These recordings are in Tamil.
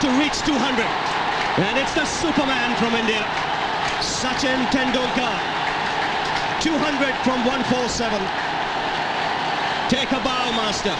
to reach 200. And it's the Superman from India, Sachin Tendulkar. 200 from 147. Take a bow, master.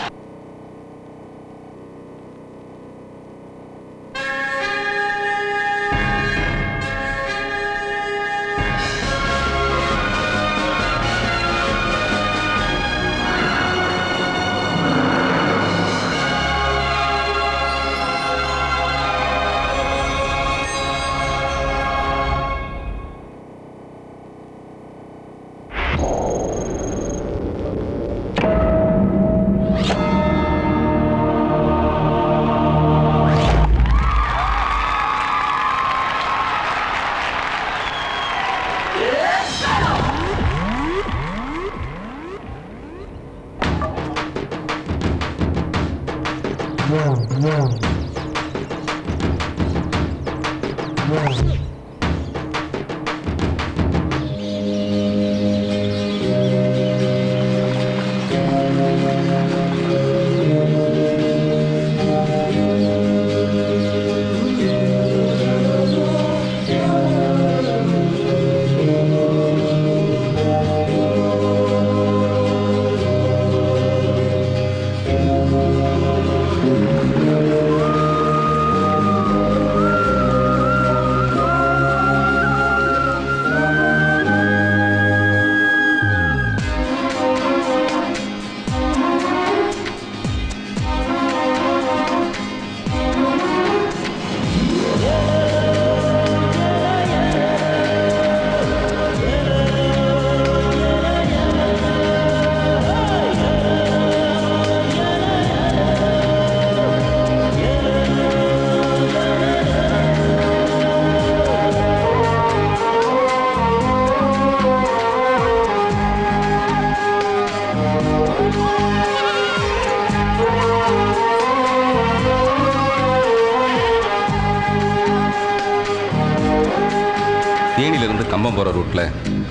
தேனியிலிருந்து கம்பம் போகிற ரூட்டில்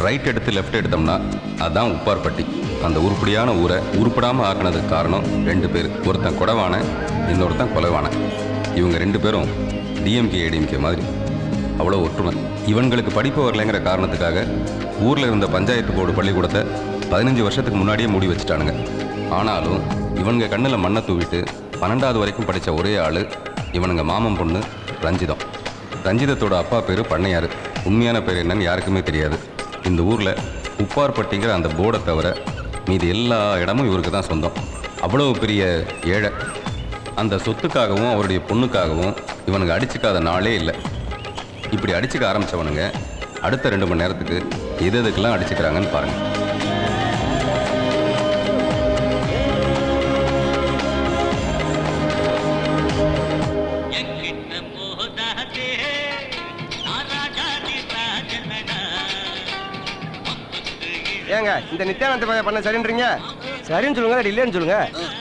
ரைட் எடுத்து லெஃப்ட் எடுத்தோம்னா அதுதான் உப்பார்பட்டி. அந்த உருப்படியான ஊரை உருப்படாமல் ஆக்கினதுக்கு காரணம் 2 பேர். ஒருத்தன் கொடவான, இன்னொருத்தன் கொலைவான. இவங்க 2 பேரும் டிஎம்கே ஏடிஎம்கே மாதிரி அவ்வளோ ஒற்றுமை. இவங்களுக்கு படிப்பு வரலைங்கிற காரணத்துக்காக ஊரில் இருந்த பஞ்சாயத்து போர்டு பள்ளிக்கூடத்தை 15 வருஷத்துக்கு முன்னாடியே மூடி வச்சுட்டானுங்க. ஆனாலும் இவனுங்க கண்ணில் மண்ணை தூவிட்டு 12வது வரைக்கும் படித்த ஒரே ஆள் இவனுங்க மாமன் பொண்ணு ரஞ்சிதம். ரஞ்சிதத்தோட அப்பா பேர் பண்ணையார். உண்மையான பேர் என்னன்னு யாருக்குமே தெரியாது. இந்த ஊரில் உப்பார்பட்டிங்கிற அந்த போர்டை தவிர மீது எல்லா இடமும் இவருக்கு தான் சொந்தம். அவ்வளவு பெரிய ஏழை. அந்த சொத்துக்காகவும் அவருடைய பொண்ணுக்காகவும் இவனுங்க அடிச்சுக்காத நாளே இல்லை. இப்படி அடிச்சுக்க ஆரம்பித்தவனுங்க அடுத்த 2 மணி நேரத்துக்கு எதுக்கெல்லாம் அடிச்சுக்கிறாங்கன்னு பாருங்கள். ஏங்க இந்த நித்யானந்த பண்ண சரின்றீங்க? சரின்னு சொல்லுங்க, இல்லைன்னு சொல்லுங்க.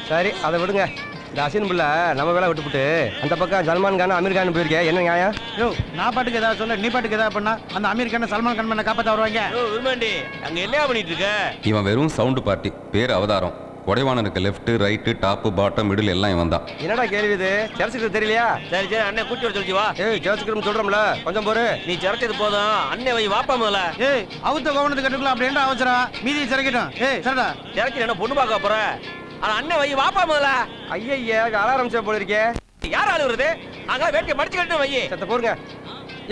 சரி அதை விடுங்க. இந்த அசின் புள்ள நம்ம வேலை விட்டுவிட்டு அந்த பக்கம் சல்மான் கான் அமீர் கான் போயிருக்கேன். என்ன நியாயம்? யோ நான் பாட்டுக்கு ஏதாவது சொல்ல, நீ பாட்டுக்கு ஏதாவது பண்ணா அந்த அமீர் கான் சல்மான் கான் பண்ண காப்பாற்ற வருவாங்க. விரும்பாண்டி அங்க என்ன பண்ணிட்டு இருக்க? இவன் வெறும் சவுண்டு பார்ட்டி. பேர் அவதாரம். கொடைவானனுக்கு left right top bottom middle எல்லாம் இவன் தான். என்னடா கேள்வி இது? சர்ச்சுக்கு தெரியலையா? சரி சரி அண்ணன் கூட்டி வர சொல்லி வா. ஏய் சர்ச்சுக்கு சொல்றோம்ல, கொஞ்சம் போரு. நீ சரச்சது போதும், அண்ணன் வை வாப்பா முதல்ல. ஏய் அவுத்த கவனத்துக்கு கட்டுக்கலாம் அப்படி என்ன அவசரம்? மீதி சிறக்கிட்டோம். ஏய் சரிடா சரக்கு என்ன பொண்ணு பார்க்க போற? ஆனா அண்ணன் வை வாப்பா முதல்ல. ஐயா அலாரம் போல இருக்கே. யார் ஆளு வருது? நாங்க வேட்டியை மடிச்சு கட்டு வை. சத்த போருங்க.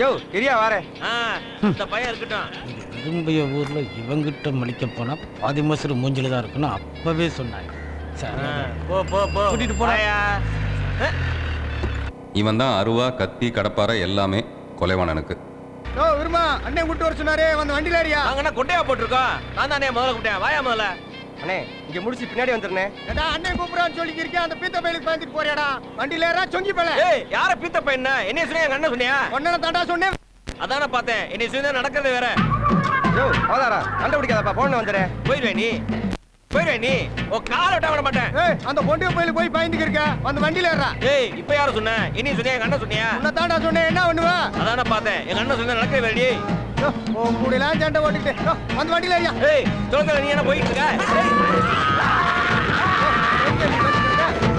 யோ இரியா வாரேன். இந்த பையன் இருக்கட்டும். விரும்பிய ஊர்ல இவங்கிட்ட மலிக்க போனா பாதி மசரு மூஞ்சில தான் இருக்கணும் அப்பவே சொன்னாங்க. போ போ போ கூட்டிட்டு போறாயா? இவன் தான் அருவா கத்தி கடப்பாரை எல்லாமே கொலைவானனுக்கு. ஓ விருமா அண்ணே கூட்டி வர சொன்னாரே, வந்து வண்டியில ஏறியா? நாங்க என்ன கொட்டையா போட்டுருக்கோம். நான் தானே முதல்ல கூப்பிட்டேன். வாயா முதல்ல. அண்ணே இங்க முடிச்சு பின்னாடி வந்துருனே. ஏடா அண்ணே கூப்பிடுறான்னு சொல்லி இருக்கேன். அந்த பீத்த பையலுக்கு பாந்துட்டு போறியாடா? வண்டியில ஏறா சொங்கி பையல. ஏய் யார பீத்த பையன்? என்ன சொன்னியா? எங்க அண்ணன் சொன்னியா? ஒண்ணே தாண்டா சொன்னேன். அதானே பார்த்தேன். என்ன சொன்னா நடக்கிறது வேற. யோ அவதாரா கண்டுபிடிக்காதப்பா, போன் வந்துறேன். போயிடுவே நீ. போயிடுவே நீ. ஓ கால விட விட மாட்டேன். ஏய் அந்த பொண்டிய பையலுக்கு போய் பாந்துக்கு இருக்க. வந்து வண்டியில ஏறா. ஏய் இப்போ யார சொன்ன? என்ன சொன்னியா? எங்க அண்ணன் சொன்னியா? உன்னை தாண்டா சொன்னேன். என்ன பண்ணுவ? அதானே பார்த்தேன். எங்க அண்ணன் சொன்னா நடக்கிறது வேறடி. ஓ கூடலாம் சண்டை ஓட்டிட்டு வந்து வண்டியில ஏறியா. ஏய் சொல்லுங்க, நீ என்ன போயிட்டு இருக்க?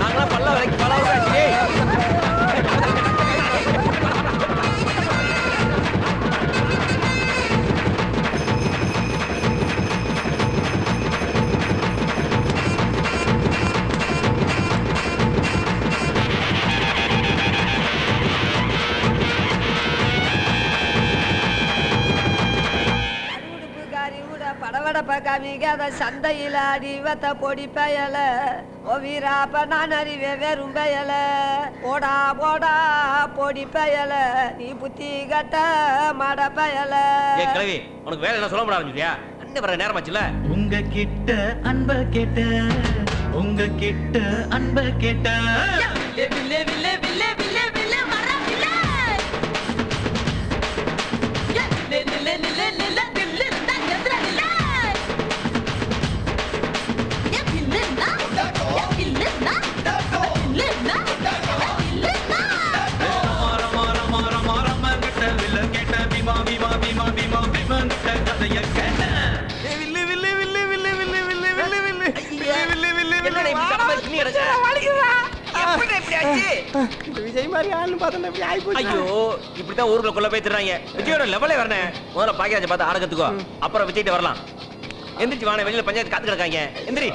நாங்களாம் பல்ல வரைக்கும் பல சந்தையில அடிவத்த பொடி பயல ஓ வீராப்ப நான் அறிவே வெறும் பயல போடா போடா பொடி பயல நீ புத்தி கட்ட மட பயல. கிழவி உனக்கு வேலை என்ன சொல்ல முடியாதுயா? அண்ணன் வர நேரம் ஆச்சுல. உங்க கிட்ட அன்ப கேட்ட உங்க கிட்ட அன்ப கேட்ட வில்லே வில்லே வில்லே வில்லே வில்லே மர வில்லே நில்லே நில்லே நில்லே வில்லே தான் எதிர வில்லே ஏ வில்லே நா ஏ வில்லே நா வில்லே நா வில்லே நா மார மார மார மார மங்கட்ட வில்ல கேட்ட விமா விமா விமா விமா விமங்கட்ட கதைய கேட்ட வில்லு வில்லு வில்லு வில்லு வில்லு வில்லு வில்லு வில்லு வில்லு வில்லு வில்லு இப்படி கடமை நீ அடச்ச எப்படி இப்படி ஆச்சு? விஜய் மாதிரி ஆள்னு பார்த்தா இப்படி ஆகி போச்சு. ஐயோ இப்படிதான் ஊருக்குள்ள கொள்ள போய் திடுறாங்க. விஜயோட லெவலே வரனே. முதல்ல பாக்கியாஜ பார்த்து ஆரகத்துக்கோ, அப்புறம் விஜய்கிட்ட வரலாம். எந்திரிச்சு வானே, வெளியில பஞ்சாயத்து காத்து கிடக்காங்க. எந்திரி.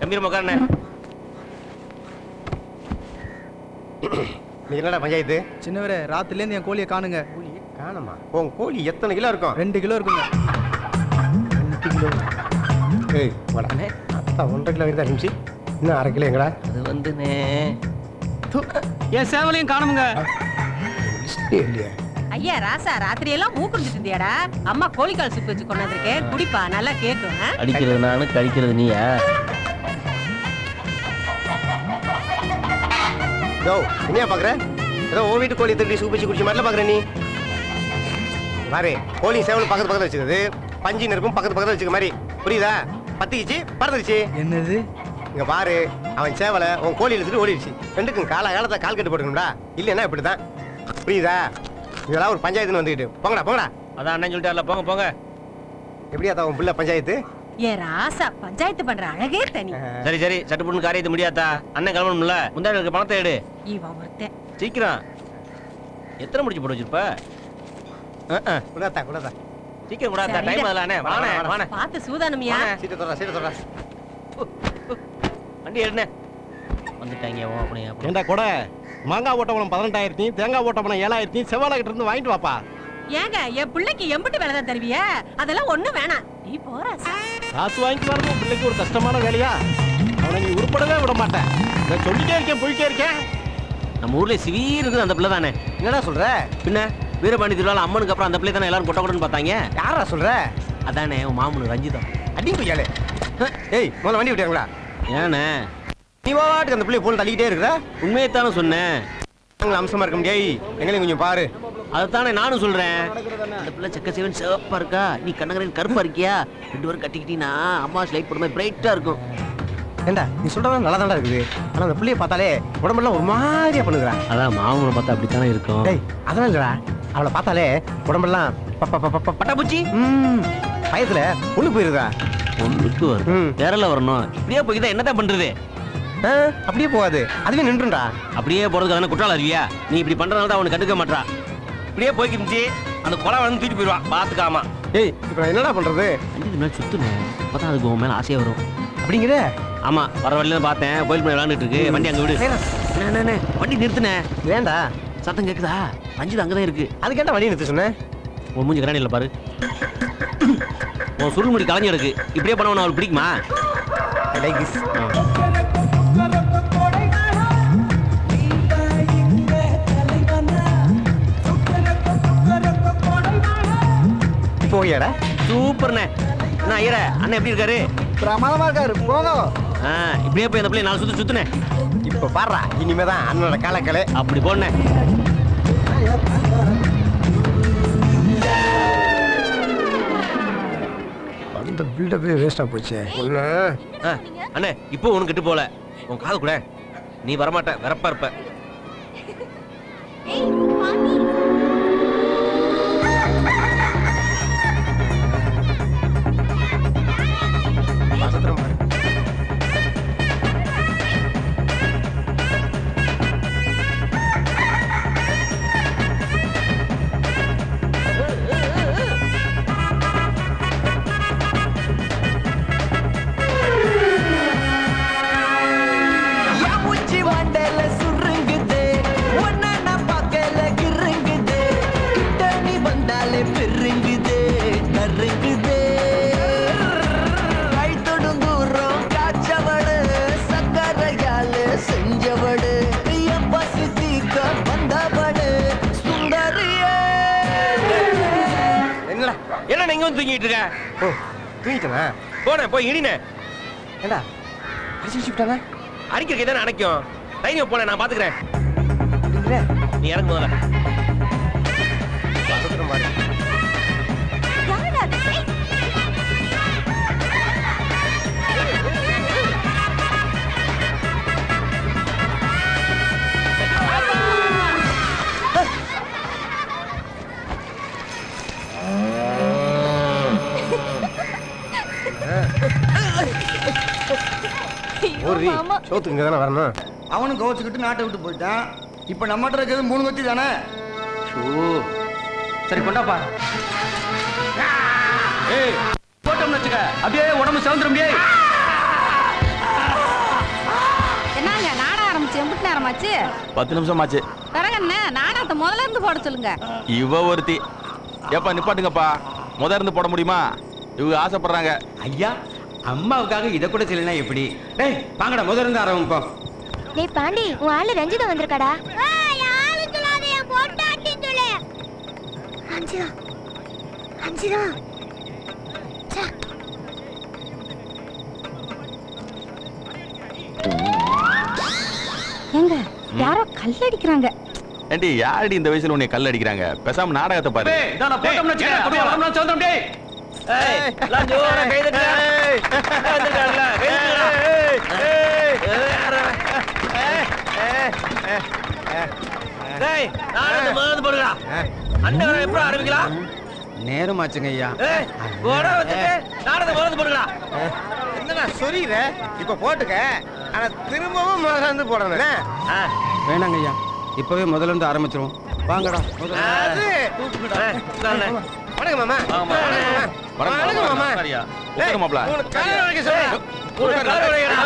கம்பீரமா உட்காருண்ணே. நீ என்னடா பஞ்சாயத்து? சின்னவரே ராத்திரிலேருந்து என் கோழியை காணுங்க. கோழியை காணுமா? உன் கோழி எத்தனை கிலோ இருக்கும்? 2 கிலோ இருக்குங்க. 2 கிலோ. ஏய் வடனே அத்தா 1.5 கிலோ இருந்தா நிமிஷி. இன்னும் 1/2 கிலோ எங்கடா? அது வந்துனே என் சேவலையும் காணுங்க. இல்லையா? ஐயா ராசா ராத்திரி எல்லாம் மூக்குடிச்சிட்டு இருந்தியாடா? அம்மா கோழிக்கால் சூப் வச்சு கொண்டு வந்திருக்கேன், குடிப்பா நல்லா கேட்கும். அடிக்கிறது நானு, கழிக்கிறது நீயா? யோ என்னையா பாக்குற? ஏதோ ஓ வீட்டு கோழி திருடி சூப் வச்சு குடிச்ச மாதிரில பாக்குற நீ. பாரு கோழி சேவல் பக்கத்துல வச்சுக்கிறது, பஞ்சு நெருப்பும் பக்கத்துல வச்சுக்க மாதிரி புரியுதா? பத்திக்கிச்சு பறந்துருச்சு. என்னது? இங்க பாரு, அவன் சேவலை உன் கோழி எடுத்துட்டு ஓடிடுச்சு. ரெண்டுக்கும் காலகாலத்தை கால் கட்டு போட்டுக்கணும்டா, இல்லைன்னா இப்படிதான். புரியுதா? இதெல்லாம் ஒரு பஞ்சாயத்துன்னு வந்துக்கிட்டு போங்கடா போங்கடா. அதான் அண்ணன் சொல்லிட்டார்ல, போங்க போங்க. எப்படியா தான் உன் பிள்ளை பஞ்சாயத்து? ஏ ராசா பஞ்சாயத்து பண்ற அழகே தனி. சரி சரி, சட்டு புண்ணு காரியத்தை முடியாதா? அண்ணன் கிளம்பணும்ல, முந்தாடி பணத்தை எடு. இவன் ஒருத்தன் சீக்கிரம். எத்தனை முடிச்சு போட்டு வச்சிருப்ப? கூடாதா கூடாதா. சீக்கிரம் கூட டைம் அதில் அண்ணே. வாணே வாணே. பார்த்து சூதானமியா. சீட்டை தொடரா. வண்டி எடுண்ணே. வந்துட்டாங்க அப்படியே. ஏண்டா கூட மாங்காய் ஓட்டப்பணம் 18,000, தேங்காய் ஓட்டப்பணம் 7,000, செவ்வாழை கிட்ட இருந்து வாங்கிட்டு வாப்பா. ஏங்க என் பிள்ளைக்கு எம்பிட்டு வேலை தான் தருவியா? அதெல்லாம் ஒண்ணும் வேணாம், நீ போற. காசு வாங்கிட்டு வரது உன் பிள்ளைக்கு ஒரு கஷ்டமான வேலையா? அவனை நீ உருப்படவே விட மாட்டேன். நான் சொல்லிட்டே இருக்கேன், போய்ட்டே இருக்கேன். நம்ம ஊர்ல சிவீர் இருக்குது அந்த பிள்ளை தானே. என்னடா சொல்ற? பின்ன வீரபாண்டி திருவிழா அம்மனுக்கு அப்புறம் அந்த பிள்ளை தானே எல்லாரும் கொட்ட கொட்டன்னு பார்த்தாங்க. யாரா சொல்ற? அதானே உன் மாமனு ரஞ்சிதம். அடி கொய்யாலே. ஏய் முதல்ல வண்டி விட்டாங்களா? ஏண்ணே நீ வாட்டுக்கு அந்த பிள்ளை போன் தள்ளிக்கிட்டே இருக்கிற. உண்மையைத்தானே சொன்னேன். அம்சமா இருக்க முடியாது, எங்களையும் கொஞ்சம் பாரு. அதைத்தானே நானும் சொல்றேன். அந்த பிள்ளை செக்க சேவன் சிவப்பா இருக்கா, நீ கண்ணகரன் கருப்பா இருக்கியா? 2 பேரும் கட்டிக்கிட்டீங்கன்னா அம்மா ஸ்லைட் போடுற மாதிரி பிரைட்டா இருக்கும். ஏண்டா நீ சொல்றதா நல்லா தாண்டா இருக்குது, ஆனா அந்த பிள்ளைய பார்த்தாலே உடம்பெல்லாம் ஒரு மாதிரியா பண்ணுகிறான். அதான் மாமனை பார்த்தா அப்படித்தானே இருக்கும். டேய் அதெல்லாம் இல்லடா, அவளை பார்த்தாலே உடம்பெல்லாம் பட்டாபூச்சி பயத்துல ஒண்ணு போயிருதா. ஒண்ணுக்கு வரும் வேறல வரணும். இப்படியே போய்தான் என்னதான் பண்றது? அப்படியே போகாது, அதுவே நின்றுடா. அப்படியே போறதுக்கு அதனால குற்றால அறிவியா? நீ இப்படி பண்றதுனால தான் அவனுக்கு கண்டுக்க மாட்டா. இப்படியே போய்க்கிருந்துச்சு அந்த கொலை வந்து தூக்கிட்டு போயிடுவான், பாத்துக்காமா. ஏய் இப்ப நான் என்னடா பண்றது? 5 நாள் சுத்துனேன், பார்த்தா அதுக்கு உன் மேல ஆசையா வரும் அப்படிங்கிற. ஆமா, வர வழியில பார்த்தேன், கோயில் பண்ணி விளாண்டுட்டு இருக்கு. வண்டி அங்க விடு. என்ன வண்டி நிறுத்துனே? வேண்டா. சத்தம் கேக்குதா? ரஞ்சித் அங்கதான் இருக்கு. அது கேட்டா வண்டி நிறுத்த சொன்னேன். உன் மூஞ்சி கராணியில் பாரு, உன் சுருள்முடி கலைஞ்சு எடுக்கு. இப்படியே பண்ணவன அவளுக்கு பிடிக்குமா? போகியாடா? சூப்பர்ண்ணே. என்ன ஐயரே, அண்ணன் எப்படி இருக்காரு? பிரமாதமா இருக்காரு, போங்க. இப்படியே போய் அந்த பிள்ளைய 4 சுத்துனே. இப்ப பாடுறா, இனிமேதான் அண்ணனோட காலக்கலை. அப்படி போனே. அந்த பில்டப்பே வேஸ்டா போச்சே. அண்ணே இப்போ உனக்கு கிட்ட போல, உன் காது கூட நீ வரமாட்ட, வெறப்பா இருப்ப. மண்டல சுருங்க என்ன இங்க வந்து தூங்கிட்டு இருக்க? ஓ தூங்கிட்டேனா? போனேன் போய் இடினே. ஏண்டா அடிச்சு விட்டாங்க. அடிக்கிறதுக்கு தானே அடைக்கும். தைரியம் போனேன், நான் பாத்துக்கிறேன். அப்படிங்கிற நீ இறங்கு முதல்ல. பதத்திரம் பாரு. ஓரி சோத்துக்கு இங்க தானே வரணும். அவனும் கோவச்சுக்கிட்டு நாட்டை விட்டு போயிட்டான். இப்போ நம்மகிட்ட இருக்கிறது 3 கொத்தி தானே. சரி கொண்டாப்பா. ஏய் போட்டோம்னு வச்சுக்க, அப்படியே உடம்பு சவுந்துரும் முடியே. என்னங்க நாடா ஆரம்பிச்சு எம்பிட்டு நேரமாச்சு? 10 நிமிஷம் ஆச்சு. பிறகு நாடகத்தை முதல்ல இருந்து போட சொல்லுங்க. இவ ஒருத்தி. ஏப்பா நிப்பாட்டுங்கப்பா. இருந்து போட முடியுமா? இவங்க ஆசைப்படுறாங்க. ஐயா அம்மாவுக்காக இதை கூட செய்யலனா எப்படி? டேய் வாங்கடா முதல்ல இருந்து ஆரம்பிப்போம். டேய் பாண்டி, உன் ஆளு ரஞ்சிதா வந்திருக்காடா. யாரு சொல்லாத, என் பொண்டாட்டி சொல்லு. ரஞ்சிதா. எங்க யாரோ கல்லடிக்கிறாங்க. ஏண்டி யாரடி இந்த வயசுல உன்னை கல் அடிக்கிறாங்க? பேசாம நாடகத்தை பாரு. டேய் இத நான் போட்டோம்னு வச்சுக்க, அப்படியே உடம்புல சவுந்துரும் முடியே. ஏய் எல்லாம் ஜோரா கை தட்டுடா. வந்துட்டான்ல கை தட்டுடா. டேய் நாடகத்தை முதல்ல போடுடா. அண்ணன் எப்போ ஆரம்பிக்கலாம்? நேரமாச்சுங்க ஐயா. ஏய் போட வந்துட்டு நாடகத்தை முதல்ல போடுடா. என்னடா சொல்லிற? இப்ப போட்டுக்க. ஆனா திரும்பவும் முதல்ல இருந்து போடணும். வேணாங்க ஐயா, இப்பவே முதல்ல இருந்து ஆரம்பிச்சிருவோம். வாங்கடா அது வணக்கம் மாமா. வணக்கம் மாமா. உட்காரு மாப்ள. உனக்கு காலை வலிக்க சொல்றேன். உனக்கு காலை வலிக்கடா.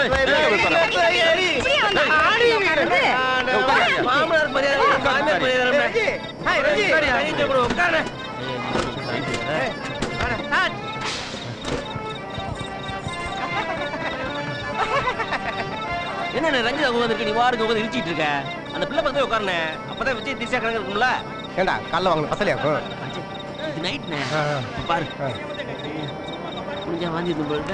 மாமனார் மரியாதை மாமியார் மரியாதை. ஹாய் ரஞ்சி. ரஞ்சி கூட உட்காரு. என்ன ரஞ்சிதா உட்காந்துருக்கு, நீ வாருக்கு உட்காந்து இழிச்சிட்டு இருக்க? அந்த பிள்ளை பக்கத்துல உட்காருனே, அப்பதான் விஜய் திசையா கணக்கு இருக்கும்ல. ஏண்டா கல்ல வாங்கணும் பசலியாக்கும். இது நைட்னே பாரு கொஞ்சம் வாந்தி போயிட்ட.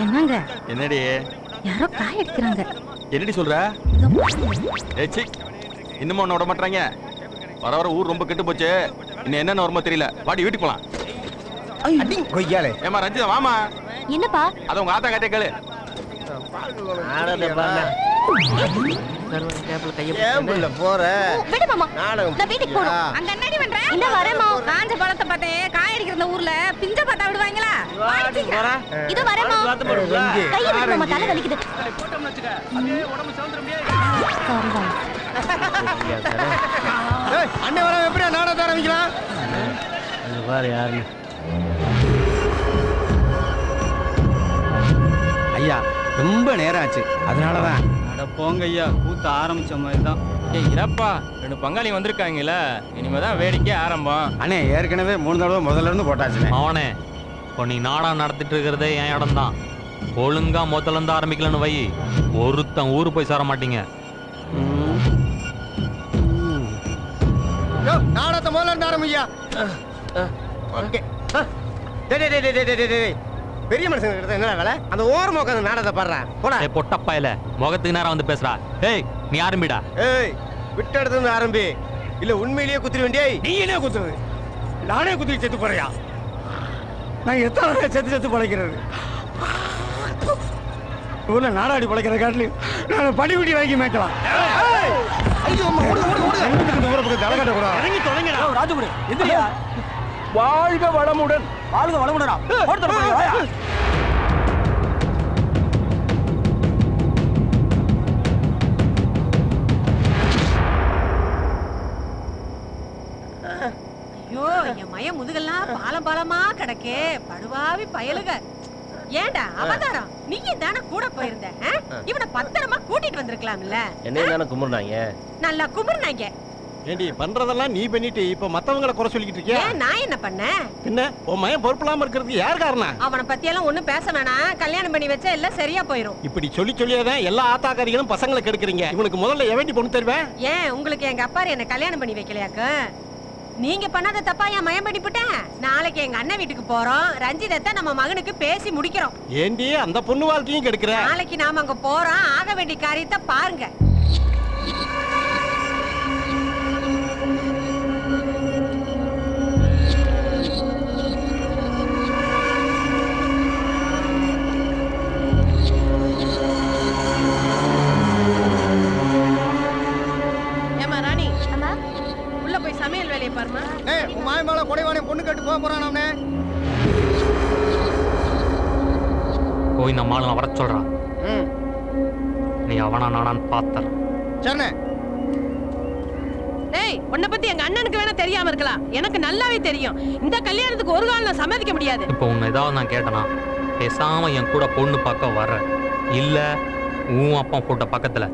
என்னங்க என்னடி யாரோ காய் அடிக்கிறாங்க. என்னடி சொல்ற? ஏச்சி இன்னும் உன்னை விட மாட்டாங்க. வர வர ஊர் ரொம்ப கெட்டு போச்சு. இன்னும் என்னென்ன வருமோ தெரியல. வாடி வீட்டுக்கு போலாம். அடி கொய்யாலே. ஏமா ரஞ்சிதா வாமா. என்னப்பா? அத உங்க ஆத்தா கிட்டே கேளு. ஏம்புல போற விடு மாமா, நாடகம் நான் வீட்டுக்கு போறோம். அங்க என்னடி பண்ற? இந்த வரேமா. காஞ்ச பழத்தை பார்த்தே காய் அடிக்கிற இந்த ஊர்ல பிஞ்ச பார்த்தா விடுவாங்களா? இது வரேமா. கையை விடு மாமா, தலை வலிக்குது. போட்டோம்னு வச்சுக்க, அப்படியே உடம்பு சவுந்துரும் முடியே. அண்ணன் வர எப்படியா நாடகம் ஆரம்பிக்கலாம்? பாரு யாருன்னு. ஐயா ரொம்ப நேரம் ஆச்சு, அதனாலதான். அட போங்க ஐயா, கூத்து ஆரம்பிச்ச மாதிரி தான். ஏய் இறப்பா, 2 பங்காளி வந்திருக்காங்கல்ல, இனிமேதான் வேடிக்கை ஆரம்பம். அண்ணே ஏற்கனவே 3 தடவை முதல்ல இருந்து போட்டாச்சுண்ணே. அவனே இப்போ நீ நாடகம் நடத்திட்டு இருக்கிறதே என் இடம் தான். ஒழுங்கா முதல்ல இருந்து ஆரம்பிக்கலன்னு வை, ஒருத்தன் ஊரு போய் சேர மாட்டீங்க. நாடகத்தை முதல்ல இருந்து ஆரம்பியா. ஓகே. பெரிய மனுஷங்க கிட்ட என்ன வேலை? அந்த ஓரமா உட்காந்து நாடகத்தை பாடுறேன். போடா. ஏய் பொட்டப்பாயில, முகத்துக்கு நேரம் வந்து பேசுறா. ஏய் நீ ஆரம்பிடா. ஏய் விட்ட இடத்துல இருந்து ஆரம்பி, இல்ல உண்மையிலேயே குத்துரு வேண்டிய. நீ என்ன குத்துறது? நானே குத்தி செத்து போறியா? நான் எத்தனை செத்து பழைக்கிறது? ஊர்ல நாடாடி பழைக்கிற காட்டிலையும் நான் படி வாங்கி மேய்க்கலாம். இறங்கி தொடங்கினா ராஜகுடி எந்திரியா. வாழ்க வளமுடன். வாழ்க வளமுடனா. ஐயோ, என் மயம் முதுகெல்லாம் பாலம் பாலமா கிடக்கே. படுவாவி பயலுக. ஏண்டா அவதாரம், நீங்க தானே கூட போயிருந்த. இவனை பத்திரமா கூட்டிட்டு வந்திருக்கலாம்ல. என்ன தானே கும்பிடுறாங்க, நல்லா கும்பிடுனாங்க. ஏண்டி பண்றதெல்லாம் நீ பண்ணிட்டு இப்ப மத்தவங்கள குறை சொல்லிக்கிட்டு இருக்கியா? ஏன் நான் என்ன பண்ணேன்? என்ன உன் மயம் பொறுப்பு இல்லாம இருக்கிறதுக்கு யார் காரணம்? அவனை பத்தி எல்லாம் ஒண்ணும் பேச வேணாம். கல்யாணம் பண்ணி வச்சா எல்லாம் சரியா போயிரும். இப்படி சொல்லியேதான் எல்லா ஆத்தாக்காரிகளும் பசங்களை கெடுக்குறீங்க. இவனுக்கு முதல்ல எவண்டி பொண்ணு தருவேன்? ஏன் உங்களுக்கு எங்க அப்பா என்ன கல்யாணம் பண்ணி வைக்கலையாக்கு? நீங்க பண்ணாத தப்பா என் மயம் பண்ணிவிட்டேன். நாளைக்கு எங்க அண்ணன் வீட்டுக்கு போறோம். ரஞ்சிதத்தை நம்ம மகனுக்கு பேசி முடிக்கிறோம். ஏண்டி அந்த பொண்ணு வாழ்க்கையும் கெடுக்கிற? நாளைக்கு நாம அங்க போறோம். ஆக வேண்டிய காரியத்தை பாருங்க. ஏமா ராணி, உள்ள போய் சமையல் வேலையை பாருமா. ஏய் உன் மாய மேல கொடைவானே பொண்ணு கேட்டு போக போறான் அவனே. போய் நம்ம ஆளை வர சொல்றான். நீ அவனா நானான்னு பார்த்தற. சரிண்ணே. டேய், உன்னை பத்தி எங்க அண்ணனுக்கு வேணா தெரியாம இருக்கலாம். எனக்கு நல்லாவே தெரியும். இந்த கல்யாணத்துக்கு ஒரு காலம் நான் சம்மதிக்க முடியாது. இப்போ உன்னை ஏதாவது நான் கேட்டனா பேசாம என் கூட பொண்ணு பார்க்க வர்ற, இல்ல உன் அப்பா போட்ட பக்கத்துல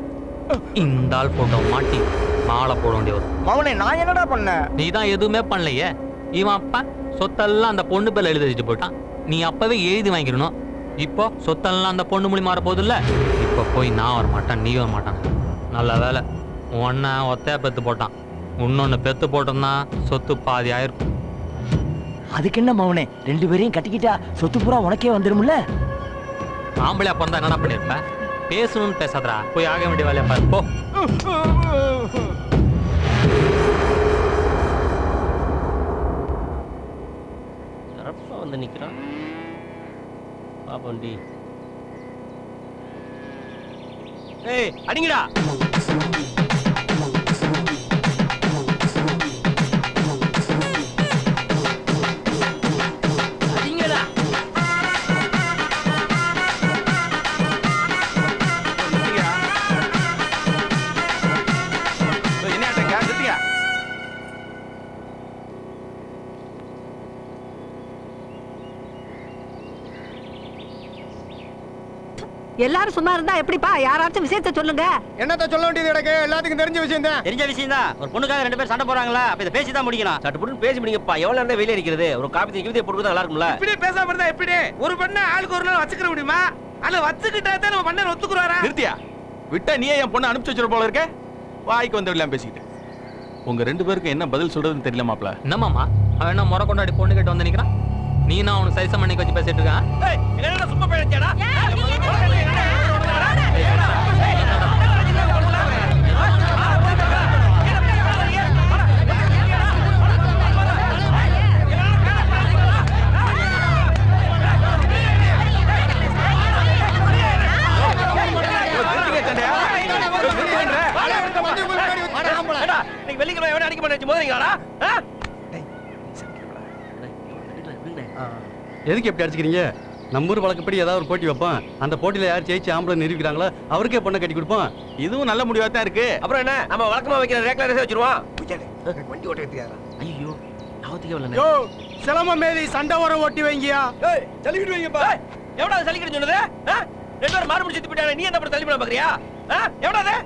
இந்த ஆள் போட்டோ மாட்டி மாலை போட வேண்டிய வரும். மவனே நான் என்னடா பண்ணேன்? நீ தான் எதுவுமே பண்ணலையே. இவன் அப்பா சொத்தெல்லாம் அந்த பொண்ணு பேர்ல எழுதி வச்சுட்டு போயிட்டான். நீ அப்பவே எழுதி வாங்கிக்கணும். இப்போ சொத்தெல்லாம் அந்த பொண்ணு மூலி மாற போகுது இல்ல. இப்போ போய் நான் வர மாட்டேன், நீ வர மாட்டாங்க. நல்ல வேலை ஒன்ன ஒத்தையா பெத்து போட்டான். இன்னொன்னு பெத்து போட்டோம்னா சொத்து பாதி ஆயிருக்கும். அதுக்கு என்ன மவனே, 2 பேரையும் கட்டிக்கிட்டா சொத்து பூரா உனக்கே வந்துரும்ல. ஆம்பளையா பிறந்தா என்னடா பண்ணிருப்ப? பேசணும்னு பேசாதடா, போய் ஆக வேண்டிய வேலையை பாரு போ. கரெக்டா வந்து நிக்கிறான் பாப்பண்டி. ஏய் அடிங்கடா. எல்லாரும் சும்மா இருந்தா எப்படிப்பா? யாராச்சும் விஷயத்தை சொல்லுங்க. என்னத்த சொல்ல வேண்டியது எனக்கு எல்லாத்துக்கும் தெரிஞ்ச விஷயம் தான். தெரிஞ்ச விஷயம் தான். ஒரு பொண்ணுக்காக 2 பேர் சண்டை போறாங்களா? அப்ப இத பேசி தான் முடிக்கணும். சட்டு புட்டு பேசி முடிங்கப்பா. எவ்வளவு நேரம் வெளிய இருக்கிறது? ஒரு காபி தூக்கி போடுறது நல்லா இருக்கும்ல. இப்படி பேசாம இருந்தா எப்படி? ஒரு பண்ண ஆளுக்கு ஒரு நாள் வச்சுக்க முடியுமா? அல்ல வச்சுக்கிட்டா தான் நம்ம பண்ண ஒத்துக்குறாரா? நிறுத்தியா? விட்டா நீயே என் பொண்ணை அனுப்பிச்சு வச்சிர போல இருக்க. வாய்க்கு வந்து விடலாம் பேசிக்கிட்டு. உங்க 2 பேருக்கு என்ன பதில் சொல்றதுன்னு தெரியல மாப்ள. என்னமாமா அவன் என்ன முறை கொண்டாடி பொண்ணு கேட்டு வந்து நிக்கிறான்? நீ நான் அவனுக்கு சைசம் பண்ணி வச்சு பேசிட்டு இருக்கான். ஏய் என்னடா சும்மா பேசியாடா? வெள்ளிக்கிழமை எவன அடிக்க மாட்டேன் மோதிரீங்களாடா? எதுக்கு எப்படி அடிச்சுக்கிறீங்க? நம்ம ஊர் வழக்கப்படி ஏதாவது ஒரு போட்டி வைப்போம். அந்த போட்டியில யார் ஜெயிச்சு ஆம்பளை நிரூபிக்கிறாங்களோ அவருக்கே பொண்ணை கட்டி கொடுப்போம். இதுவும் நல்ல முடிவா தான் இருக்கு. அப்புறம் என்ன, நம்ம வழக்கமா வைக்கிற ரேக்ல ரேஸ் வச்சிருவோம். வண்டி ஓட்ட எடுத்துக்காரா? ஐயோ நாவத்துக்கே வரல. யோ சிலம மேதி சண்டை வர ஓட்டி வைங்கயா. ஏய் சலிக்கிட்டு வைங்கப்பா. எவடா சலிக்கிட்டு சொன்னது? 2 பேர் மாறு முடிச்சு திப்பிட்டானே, நீ என்ன பண்ண தள்ளி பண்ண பாக்குறியா? எவடா அது?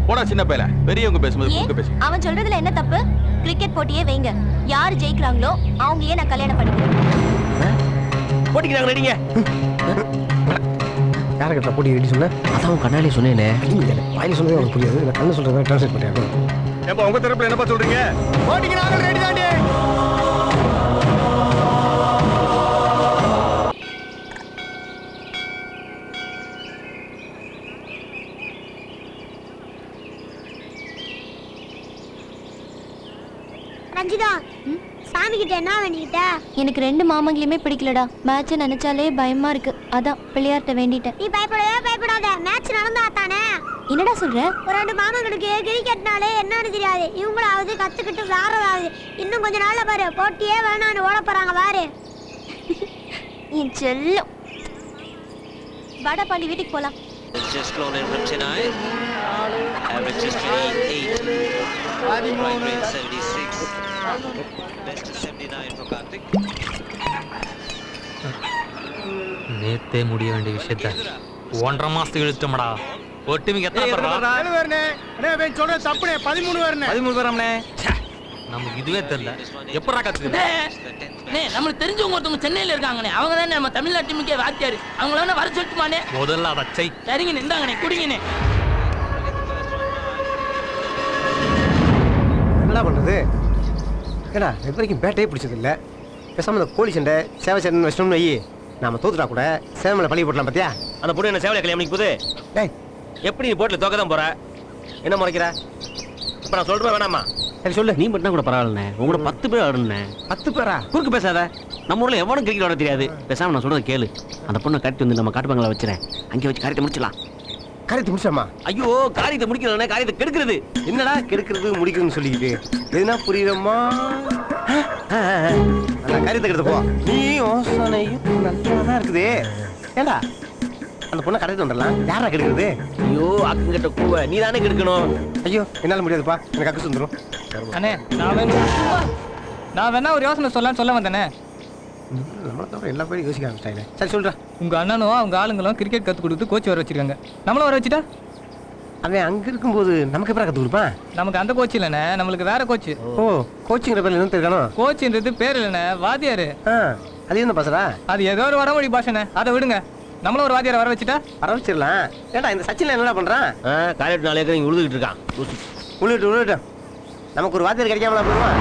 போடா சின்ன பையல, பெரியவங்க பேசும்போது குறுக்க பேசு. அவன் சொல்றதுல என்ன தப்பு? கிரிக்கெட் போட்டியே வைங்க. யார் ஜெயிக்கிறாங்களோ அவங்கயே நான் கல்யாணம் பண்ணிக்கிறேன். போட்டிக்கு நாங்க ரெடிங்க. யார கிட்ட போட்டி ரெடி சொன்ன? அதான் கண்ணாலே சொன்னேனே. வாயில சொன்னதே உனக்கு புரியாது. நான் கண்ணு சொல்றத ட்ரான்ஸ்லேட் பண்ணிட்டேன். ஏப்பா உங்க தரப்புல என்னப்பா சொல்றீங்க? போட்டிக்கு நாங்க ரெடி தாண்டி. ரஞ்சிதா, சாமி கிட்ட என்ன வேண்டிக்கிட்ட? எனக்கு 2 மாமங்களையுமே பிடிக்கலடா. மேட்ச் நினைச்சாலே பயமா இருக்கு. அதான் பிள்ளையார்ட்ட வேண்டிட்டேன். நீ பயப்படாத. மேட்ச் நடந்தா தானே. என்னடா சொல்ற? ஒரு 2 மாமங்களுக்கு கிரிக்கெட்னாலே என்னன்னு தெரியாது. இவங்களாவது கத்துக்கிட்டு விளையாடுறதாவது. இன்னும் கொஞ்ச நாள்ல பாரு போட்டியே வேணான்னு ஓட போறாங்க பாரு. என் செல்லம். வாடா பாண்டி, வீட்டுக்கு போலாம். Just flown in from Chennai. Average is 28. Right rate 76. Best is 79 for Karthik. நேத்தே முடிய வேண்டிய விஷயத்த 1.5 மாசத்துக்கு இழுத்துட்டோம்டா. ஒட்டுமிக்கு எத்தனை பேர்டா? 7 பேர்னே. அண்ணே வென் சொல்ற தப்புனே. 13 பேர்னே. 13 பேராம்னே. நமக்கு இதுவே தெரியல எப்படா கத்துக்கிட்டே நம்மளுக்கு தெரிஞ்சவங்க ஒருத்தவங்க சென்னையில இருக்காங்கண்ணே அவங்க தானே நம்ம தமிழ்நாட்டு டீமுக்கே வாத்தியாரு அவங்கள வேணா வர சொல்லட்டுமானே முதல்ல வச்சை சரிங்கண்ணே இந்தாங்கண்ணே குடிங்கண்ணே என்னடா பண்றது ஏடா இது வரைக்கும் பேட்டையே பிடிச்சது இல்லை பேசாம இந்த கோழி சண்டை சேவை சண்டைன்னு வச்சிட்டோம்னு வை நாம தோத்துட்டா கூட சேவை மேலே பழகி போட்டலாம் பார்த்தியா அந்த பொண்ணு என்ன சேவலை கல்யாணம் பண்ணிக்கு போகுது டேய் எப்படி நீ போட்டில் தோக்க தான் போற என்ன முறைக்கிற இப்போ நான் சொல்றேன் வேணாமா சரி சொல்லு நீ மட்டும் கூட பரவாயில்லண்ணே உங்களோட 10 பேர் ஆடணுண்ணே 10 பேரா குறுக்கு பேசாத நம்ம ஊர்ல எவனும் கிரிக்கெட் ஆட தெரியாது பேசாம நான் சொல்றதை கேளு அந்த பொண்ணை கரெக்ட் வந்து நம்ம காட்டுப்பாங்களா வச்சுறேன் அங்கே வச்சு காரியத்தை முடிச்சிடலாம் காரியத்தை முடிச்சாமா ஐயோ காரியத்தை முடிக்கிறதுனே காரியத்தை கெடுக்கிறது என்னடா கெடுக்கிறது முடிக்கிறதுன்னு சொல்லிக்கிட்டு எதுனா புரியுதம்மா காரியத்தை கெடுத்து போ நீ யோசனையும் நல்லா தான் இருக்குது ஏண்டா அந்த பொண்ணை கடைக்கு வந்துடலாம் யாரா கெடுக்கிறது ஐயோ அக்கிட்ட கூவ நீ தானே கெடுக்கணும் ஐயோ என்னால முடியாதுப்பா எனக்கு அக்கசு வந்துடும் அண்ணே நான் வேணா ஒரு யோசனை சொல்ல வந்தேனே நம்மளை தவிர எல்லா பேரும் யோசிக்க ஆரம்பிச்சிட்டாங்க சரி சொல்கிறேன் உங்கள் அண்ணனும் அவங்க ஆளுங்களும் கிரிக்கெட் கற்றுக் கொடுத்து கோச் வர வச்சிருக்காங்க நம்மளும் வர வச்சுட்டா அவன் அங்கே இருக்கும்போது நமக்கு எப்படா கற்றுக் கொடுப்பான் நமக்கு அந்த கோச் இல்லைண்ணே நம்மளுக்கு வேற கோச் ஓ கோச்சிங்கிற பேர் என்ன தெரியும் கோச்சுன்றது பேர் இல்லைண்ணே வாத்தியாரு அது என்ன பாசரா அது ஏதோ ஒரு வடமொழி பாஷனே அதை விடுங்க நம்மளும் ஒரு வாத்தியாரை வர வச்சுட்டா வர வச்சிடலாம் ஏண்டா இந்த சச்சின் என்னடா பண்ணுறான் காலையிட்டு 4 ஏக்கர் உழுதுகிட்டு இருக்கான் உழுவிட்டு நமக்கு ஒரு வாத்தியார் கிடைக்காமலா போடுவான்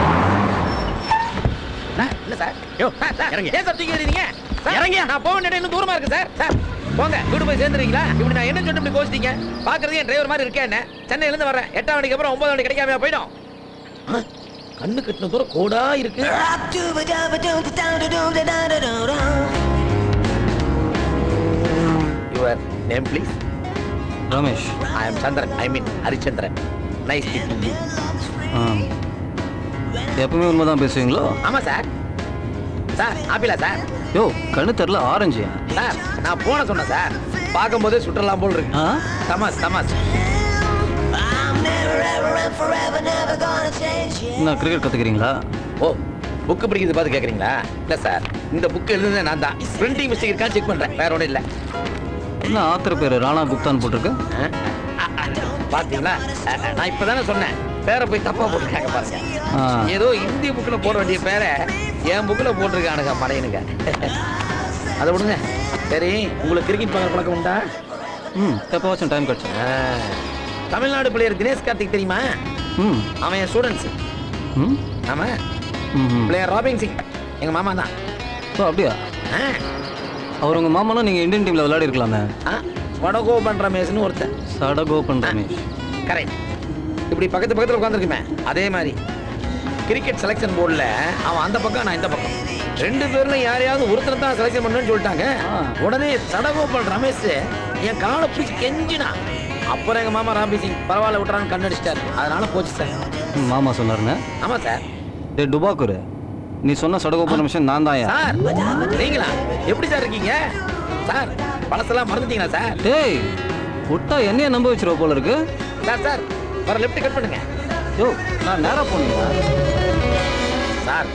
இல்ல சார் யோ சார் ஏன் சார் தூக்கி எறிறீங்க இறங்க நான் போக வேண்டிய இன்னும் தூரமா இருக்கு சார் போங்க வீடு போய் சேர்ந்துறீங்களா இப்படி நான் என்ன சொல்லிட்டு இப்படி கோச்சிட்டீங்க பாக்குறது என் டிரைவர் மாதிரி இருக்கேன் சென்னையில இருந்து வரேன் 8 மணிக்கு அப்புறம் 9 மணிக்கு கிடைக்காம போயிடும் கண்ணு கட்டின தூரம் கோடா இருக்கு your name please Ramesh I am Chandran I mean Harichandran nice meeting you எப்பவுமே உண்மை தான் பேசுவீங்களோ ஆமா சார் ஆப்பிளா சார் யோ கண்ணு தெரியல ஆரஞ்சு சார் நான் போன சொன்னேன் சார் பார்க்கும்போதே சுற்றலாம் போல் இருக்கு தமாஸ் என்ன கிரிக்கெட் கற்றுக்கிறீங்களா ஓ புக்கு பிடிக்கிறது பார்த்து கேட்குறீங்களா இல்லை சார் இந்த புக்கு எழுதுனது நான் தான் பிரிண்டிங் மிஸ்டேக் இருக்கான்னு செக் பண்ணுறேன் வேற ஒன்றும் இல்லை என்ன ஆத்திர பேர் ராணா குப்தான் போட்டிருக்கு பார்த்தீங்களா நான் இப்போ தானே சொன்னேன் பேரை போய் தப்பா போட்டுருக்காங்க பாருங்க ஏதோ இந்திய புக்கில் போட வேண்டிய பேரை என் புக்கில் போட்டிருக்கானுங்க மடையனுங்க அதை விடுங்க சரி உங்களுக்கு கிரிக்கெட் பார்க்குற பழக்கம் உண்டா எப்போவாச்சும் டைம் கிடச்சி தமிழ்நாடு பிளேயர் தினேஷ் கார்த்திக் தெரியுமா அவன் என் ஸ்டூடெண்ட்ஸ் ஆமாம் பிளேயர் ராபின் சிங் எங்கள் மாமா தான் ஓ அப்படியா அவர் உங்கள் மாமானா நீங்கள் இந்தியன் டீமில் விளையாடி இருக்கலாமே சடகோபன் ரமேஷ்னு ஒருத்தன் சடகோபன் ரமேஷ் கரெக்ட் இப்படி பக்கத்தில் உட்காந்துருக்குமே அதே மாதிரி கிரிக்கெட் செலெக்ஷன் போர்டில் அவன் அந்த பக்கம் நான் இந்த பக்கம் 2 பேர்ல யாரையாவது ஒருத்தர் தான் செலெக்ஷன் பண்ணுன்னு சொல்லிட்டாங்க உடனே சடகோபால் ரமேஷ் என் காலை பிடிச்சி கெஞ்சினா அப்புறம் எங்கள் மாமா ராபி சிங் பரவாயில்ல விட்டுறான்னு கண்ணடிச்சிட்டாரு அதனால போச்சு சார் மாமா சொன்னாருங்க ஆமாம் சார் டே டுபாக்கூர் நீ சொன்ன சடகோபன் ரமேஷ் நான் தான் சார் நீங்களா எப்படி சார் இருக்கீங்க சார் பழசெல்லாம் மறந்துட்டீங்களா சார் டேய் விட்டா என்னைய நம்ப வச்சிருவ போல இருக்கு சார் வர லெஃப்ட் கட் பண்ணுங்க யோ நான் நேராக போனீங்களா சார்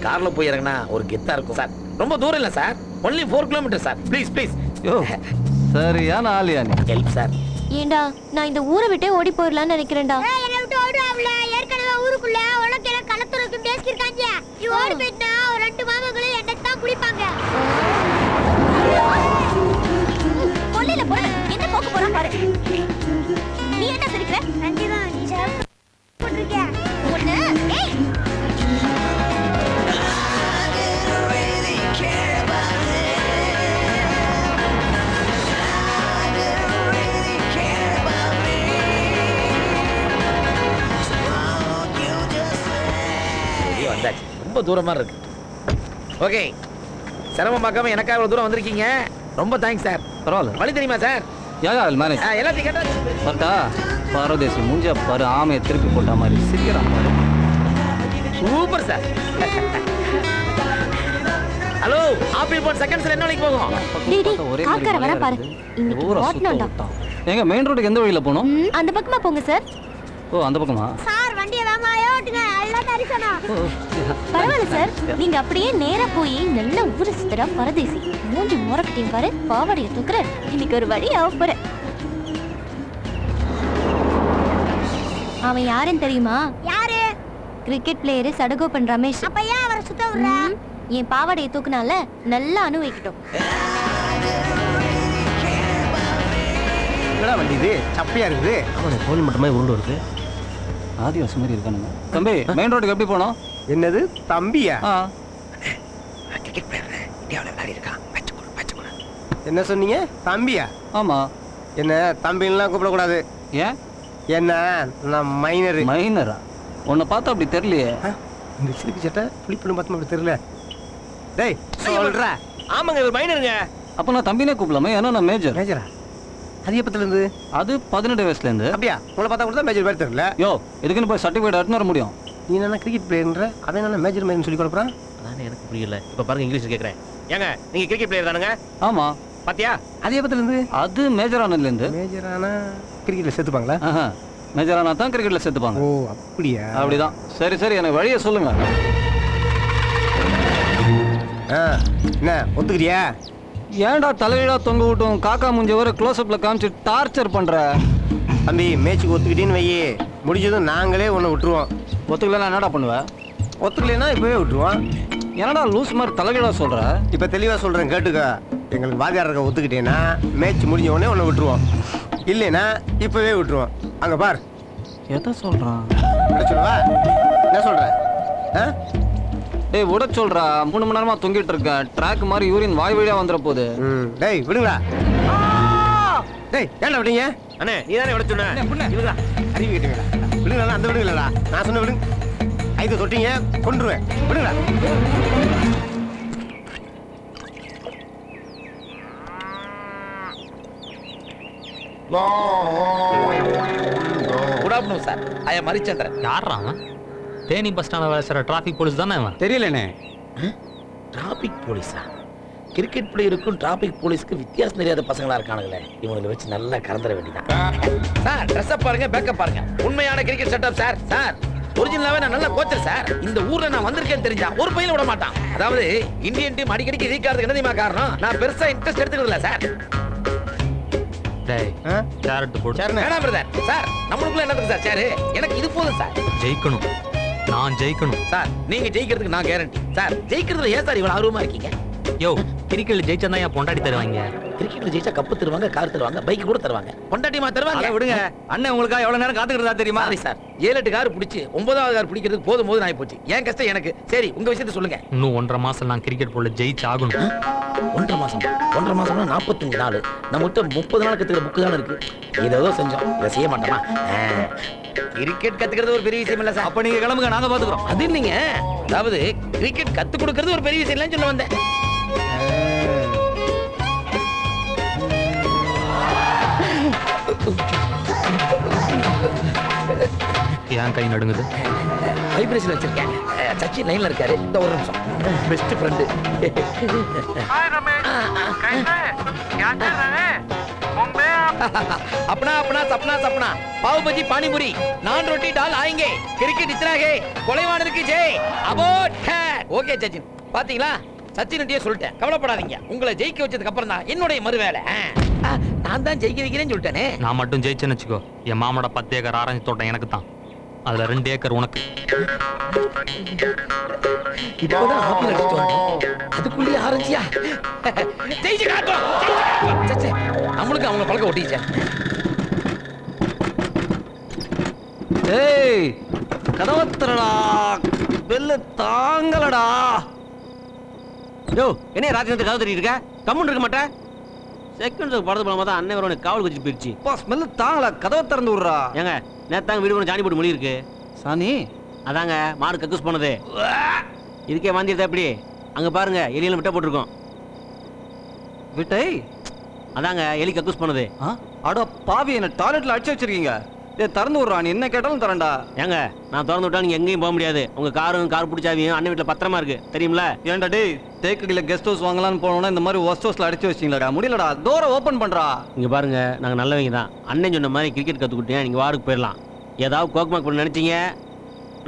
காரில் போய் இறங்கினா ஒரு கெத்தாக இருக்கும் சார் ரொம்ப தூரம் இல்லை sir only 4 kilometre sir please யோ சரியான ஆளியா நீ ஹெல்ப் சார் ஏண்டா நான் இந்த ஊரை விட்டே ஓடி போயிடலாம்னு நினைக்கிறேன்டா என்னை விட்டு ஓடுவாப்ல ஏற்கனவே ஊருக்குள்ள உனக்கு எல்லாம் களத்துறதுக்கு பேசியிருக்காங்க நீ ஓடி போயிட்டா ஒரு 2 மாமங்களும் என்னை தான் குளிப்பாங்க கொல்லையில போற என்ன போக்க போறான் பாரு நீ என்ன சிரிக்கிற ரஞ்சிதா நீ சாப்பிட்டு போட்டிருக்க ஒண்ணு ஏய் வந்தாச்சு ரொம்ப தூரமா இருக்கு ஓகே சிரமம் பார்க்காம எனக்காக இவ்வளவு தூரம் வந்திருக்கீங்க ரொம்ப தேங்க்ஸ் சார் பரவாயில்ல வழி தெரியுமா சார் மேனேஜ் எல்லாத்தையும் கேட்டா பட்டா பாரதேசி மூஞ்சா பாரு ஆமையை திருப்பி போட்ட மாதிரி சிரிக்கிறான் பாரு super sir hello apple phone செகண்ட்ஸ்ல என்ன வழிக்கு போகும் டேய் காக்கற வர பாரு இன்னைக்கு ஓட்டணும்டா எங்க மெயின் ரோட்டுக்கு எந்த வழியில போணும் அந்த பக்கமா போங்க சார் ஓ அந்த பக்கமா சார் வண்டியை வேகமா ஓட்டுங்க எல்லாம் தரிசனா பரவாயில்ல சார் நீங்க அப்படியே நேரா போய் நல்ல ஊரு சுத்தரா பரதேசி மூஞ்சி மொரக்கட்டியும் பாரு பாவாடைய தூக்குற இன்னைக்கு ஒரு வழி ஆவப்போற அவன் யாருன்னு தெரியுமா யாரு கிரிக்கெட் பிளேயர் சடகோபன் ரமேஷ். அப்ப ஏன் அவரை சுத்த விடுற? என் பாவாடையை தூக்குனால நல்லா அணு வைக்கட்டும். என்னடா வண்டி இது சப்பையா இருக்குது. அவனை கோல் மட்டுமே உருண்டு வருது. ஆதிவாசி மாதிரி இருக்கானுங்க. தம்பி மெயின் ரோட்டுக்கு எப்படி போனோம்? என்னது தம்பியா? கிரிக்கெட் பிளேயர் இந்தியாவில் விளையாடி இருக்கான். என்ன சொன்னீங்க? தம்பியா? ஆமா. என்ன தம்பின்லாம் கூப்பிடக்கூடாது. ஏன்? என்ன நான் மைனர். மைனரா? உன்னை பார்த்தா அப்படி தெரியலையே. இந்த சிரிப்பு சட்டை புளிப்பண்ணு பார்த்தா அப்படி தெரியல. டேய் சொல்ற. ஆமாங்க இவர் மைனருங்க. அப்போ நான் தம்பினே கூப்பிடலாமே. ஏன்னா நான் மேஜர். மேஜரா? அது எப்பத்துல இருந்து? அது 18 வயசுல இருந்து. அப்படியா? உங்களை பார்த்தா கூட மேஜர் பேர் தெரியல. யோ எதுக்குன்னு போய் சர்டிஃபிகேட் எடுத்துன்னு வர முடியும். நீ என்ன கிரிக்கெட் பிளேயர்ன்ற அவன் என்ன மேஜர் மேஜர்னு சொல்லி கொடுக்குறான்? அதானே எனக்கு புரியல. இப்ப பாருங்க இங்கிலீஷ் கேக்குறேன். ஏங்க நீங்க கிரிக்கெட் பிளேயர் தானுங்க? ஆமா. பாத்தியா? அது எப்பத்துல இருந்து? அது மேஜர் ஆனதுல இருந்து. மேஜரானா கிரிக்கெட்ல சேர்த்துப்பாங்களா? மேஜர் ஆனா தான் கிரிக்கெட்ல சேர்த்துப்பாங்க. ஓ அப்படியா? அப்படிதான். சரி சரி எனக்கு வழியை சொல்லுங்க. என்ன ஒத்துக்கிறியா? ஏன்டா தலையிடா தொங்க விட்டும் காக்கா மூஞ்ச வர க்ளோஸ் அப்ல காமிச்சு டார்ச்சர் பண்ற? தம்பி மேட்சுக்கு ஒத்துக்கிட்டேன்னு வையே, முடிஞ்சதும் நாங்களே உன்னை விட்டுருவோம். ஒத்துக்கலன்னா என்னடா பண்ணுவேன்? ஒத்துக்கலைன்னா இப்பவே விட்டுருவோம். என்னடா லூஸ் மாதிரி தலைகீழா சொல்ற? இப்ப தெளிவா சொல்றேன் கேட்டுக்க. எங்களுக்கு வாதியார் இருக்க ஒத்துக்கிட்டேன்னா மேட்ச் முடிஞ்ச உடனே உன்னை விட்டுருவோம். இல்லைன்னா இப்பவே விட்டுருவோம். அங்க பார். எதை சொல்றான்? சொல்லவா? என்ன சொல்ற? டேய் விட சொல்றா. 3 மணி நேரமா தொங்கிட்டு இருக்கேன். ட்ராக் மாதிரி யூரின் வாய் வழியா வந்துற போகுது. டேய் விடுங்கடா. டேய் ஏன்டா விடுங்க? அண்ணே நீ தானே விட சொன்ன. விடுங்கடா. அறிவு கேட்டுங்கடா. விடுங்கடா. அந்த விடுங்கடா. நான் சொன்ன விடுங்க. ஐத தொட்டீங்க கொன்றுவேன். விடுங்கடா. Good afternoon sir. I am Harichandran. யாரா அவன்? தேனி பஸ் ஸ்டாண்ட்ல வேலை செய்யற டிராஃபிக் போலீஸ் தானே அவன்? தெரியலண்ணே. டிராஃபிக் போலீஸா? கிரிக்கெட் பிளேயருக்கும் டிராஃபிக் போலீஸ்க்கு வித்தியாசம் தெரியாத பசங்களா இருக்கானுங்களே. இவங்களை வச்சு நல்லா கறந்துட வேண்டியதான். சார் ட்ரெஸ் அப் பாருங்க, பேக்கப் பாருங்க. உண்மையான கிரிக்கெட் செட்டப் சார். சார் ஒரிஜினலாவே நான் நல்ல கோச்சர் சார். இந்த ஊர்ல நான் வந்திருக்கேன்னு தெரிஞ்சா ஒரு பையில விட மாட்டான். அதாவது இந்தியன் டீம் அடிக்கடிக்கு ரீக்காரதுக்கு என்ன தெரியுமா காரணம்? நான் பெருசா இன்ட்ரெஸ்ட் எடுத்துக்கிறதுல சார். டேய் சேர் எடுத்து போடு. வேணாம் பிரதர். சார் நம்மளுக்குள்ள என்னதுக்கு சார் சேரு? எனக்கு இது போதும் சார். ஜெயிக்கணும். நான் ஜெயிக்கணும். சார் நீங்க ஜெயிக்கிறதுக்கு நான் கேரண்டி. சார் ஜெயிக்கிறதுல ஏன் சார் இவ்வளவு ஆர்வமா இருக்கீங்க? யோ கிரிக்கெட்ல ஜெயிச்சா தான் என் பொண்டாட்டி தருவாங்க. கிரிக்கெட்ல ஜெயிச்சா கப்பு தருவாங்க, கார் தருவாங்க, பைக் கூட தருவாங்க. பொண்டாட்டிமா தருவாங்க. அதை விடுங்க. அண்ணன் உங்களுக்காக எவ்வளவு நேரம் காத்துக்கிறதா தெரியுமா? சார் 7-8 கார் பிடிச்சி 9வது கார் பிடிக்கிறதுக்கு போதும் ஆகி போச்சு. ஏன் கஷ்டம் எனக்கு. சரி உங்க விஷயத்தை சொல்லுங்க. இன்னும் 1.5 மாசம் நான் கிரிக்கெட் போல ஜெயிச்சு ஆகணும். 1.5 மாசம்? 1.5 மாசம்னா 45 நாள். நம்மகிட்ட 30 நாள் கத்துக்கிற புக்கு தானே இருக்கு. ஏதோ செஞ்சோம். இதை செய்ய மாட்டோமா? கிரிக்கெட் கத்துக்கிறது ஒரு பெரிய விஷயம் இல்ல சார். அப்ப நீங்க கிளம்புங்க, நாங்க பாத்துக்கிறோம். அது இல்லைங்க. அதாவது கிரிக்கெட் கத்து கொடுக்கறது ஒரு பெரிய விஷயம் இல்லைன்னு சொல்ல வந்தேன். ஏன் கை நடுங்குது? வைப்ரேஷன் வச்சிருக்கேன். சச்சி லைன்ல இருக்காரு. இந்த ஒரு நிமிஷம். Best friend. अपना अपना सपना सपना पाव भाजी पानी पूरी नान रोटी दाल आएंगे क्रिकेट इतना है கொலைவானருக்கு ஜெய் அபோட் ஹேட். ஓகே சச்சின் பாத்தீங்களா? சச்சின்ட்டே சொல்லிட்டேன், கவலைப்படாதீங்க. உங்களை ஜெயிக்க வச்சதுக்கு அப்புறம் தான் என்னுடைய மறுவேளை. நான் தான் ஜெயிக்க வைக்கிறேன்னு சொல்லிட்டேனே. நான் மட்டும் ஜெயிச்சேன்னு வச்சுக்கோ, என் மாமோட 10 ஏக்கர் ஆரஞ்சு தோட்டம் எனக்கு தான். அதுல 2 ஏக்கர் உனக்கு. இப்போதான் ஆப்பிள் அடிச்சுட்டு வந்தோம், அதுக்குள்ளேயே ஆரஞ்சியா? ஜெயிச்சு காட்டும். நம்மளுக்கு அவங்க பழக்க ஒட்டிச்சேன். ஏய் கதவத்திரடா, வெல்ல தாங்கலடா. யோ என்ன ராத்திரி கதவு தட்டிட்டு இருக்க? கம்முன்னு இருக்க மாட்டேன். செகண்ட் படத்து போன தான் அண்ணன் வர காவல் வச்சுட்டு போயிடுச்சு. ஸ்மெல்லு தாங்கல, கதவை திறந்து விடுறா. ஏங்க நேத்தாங்க வீடு ஜானி போட்டு மொழி இருக்கு. சாணி அதாங்க மாடு கக்கூஸ் போனது. இதுக்கே வாந்திருந்தா எப்படி? அங்க பாருங்க எலியெல்லாம் விட்ட போட்டிருக்கோம். விட்டை அதாங்க எலி கக்கூஸ் போனது. அட பாவி, என்ன டாய்லெட்ல அடிச்சு வச்சிருக்கீங்க. திறந்து விடுறா, நீ என்ன கேட்டாலும் தரண்டா. ஏங்க நான் திறந்து விட்டா நீங்க எங்கேயும் போக முடியாது. உங்க கார் பிடிச்சாவியும் அண்ணன் வீட்டுல பத்திரமா இருக்கு தெரியுமில? ஏன்டா டேய், தேக்கடியில கெஸ்ட் ஹவுஸ் வாங்கலாம்னு போனோம்னா இந்த மாதிரி ஒஸ்ட் ஹவுஸ்ல அடிச்சு வச்சிங்களா? முடியலடா, டோரை ஓபன் பண்றா. இங்க பாருங்க நாங்க நல்லவங்க தான். அண்ணன் சொன்ன மாதிரி கிரிக்கெட் கத்துக்கிட்டேன், நீங்க வாருக்கு போயிடலாம். ஏதாவது கோக்மாக் பண்ண நினைச்சீங்க,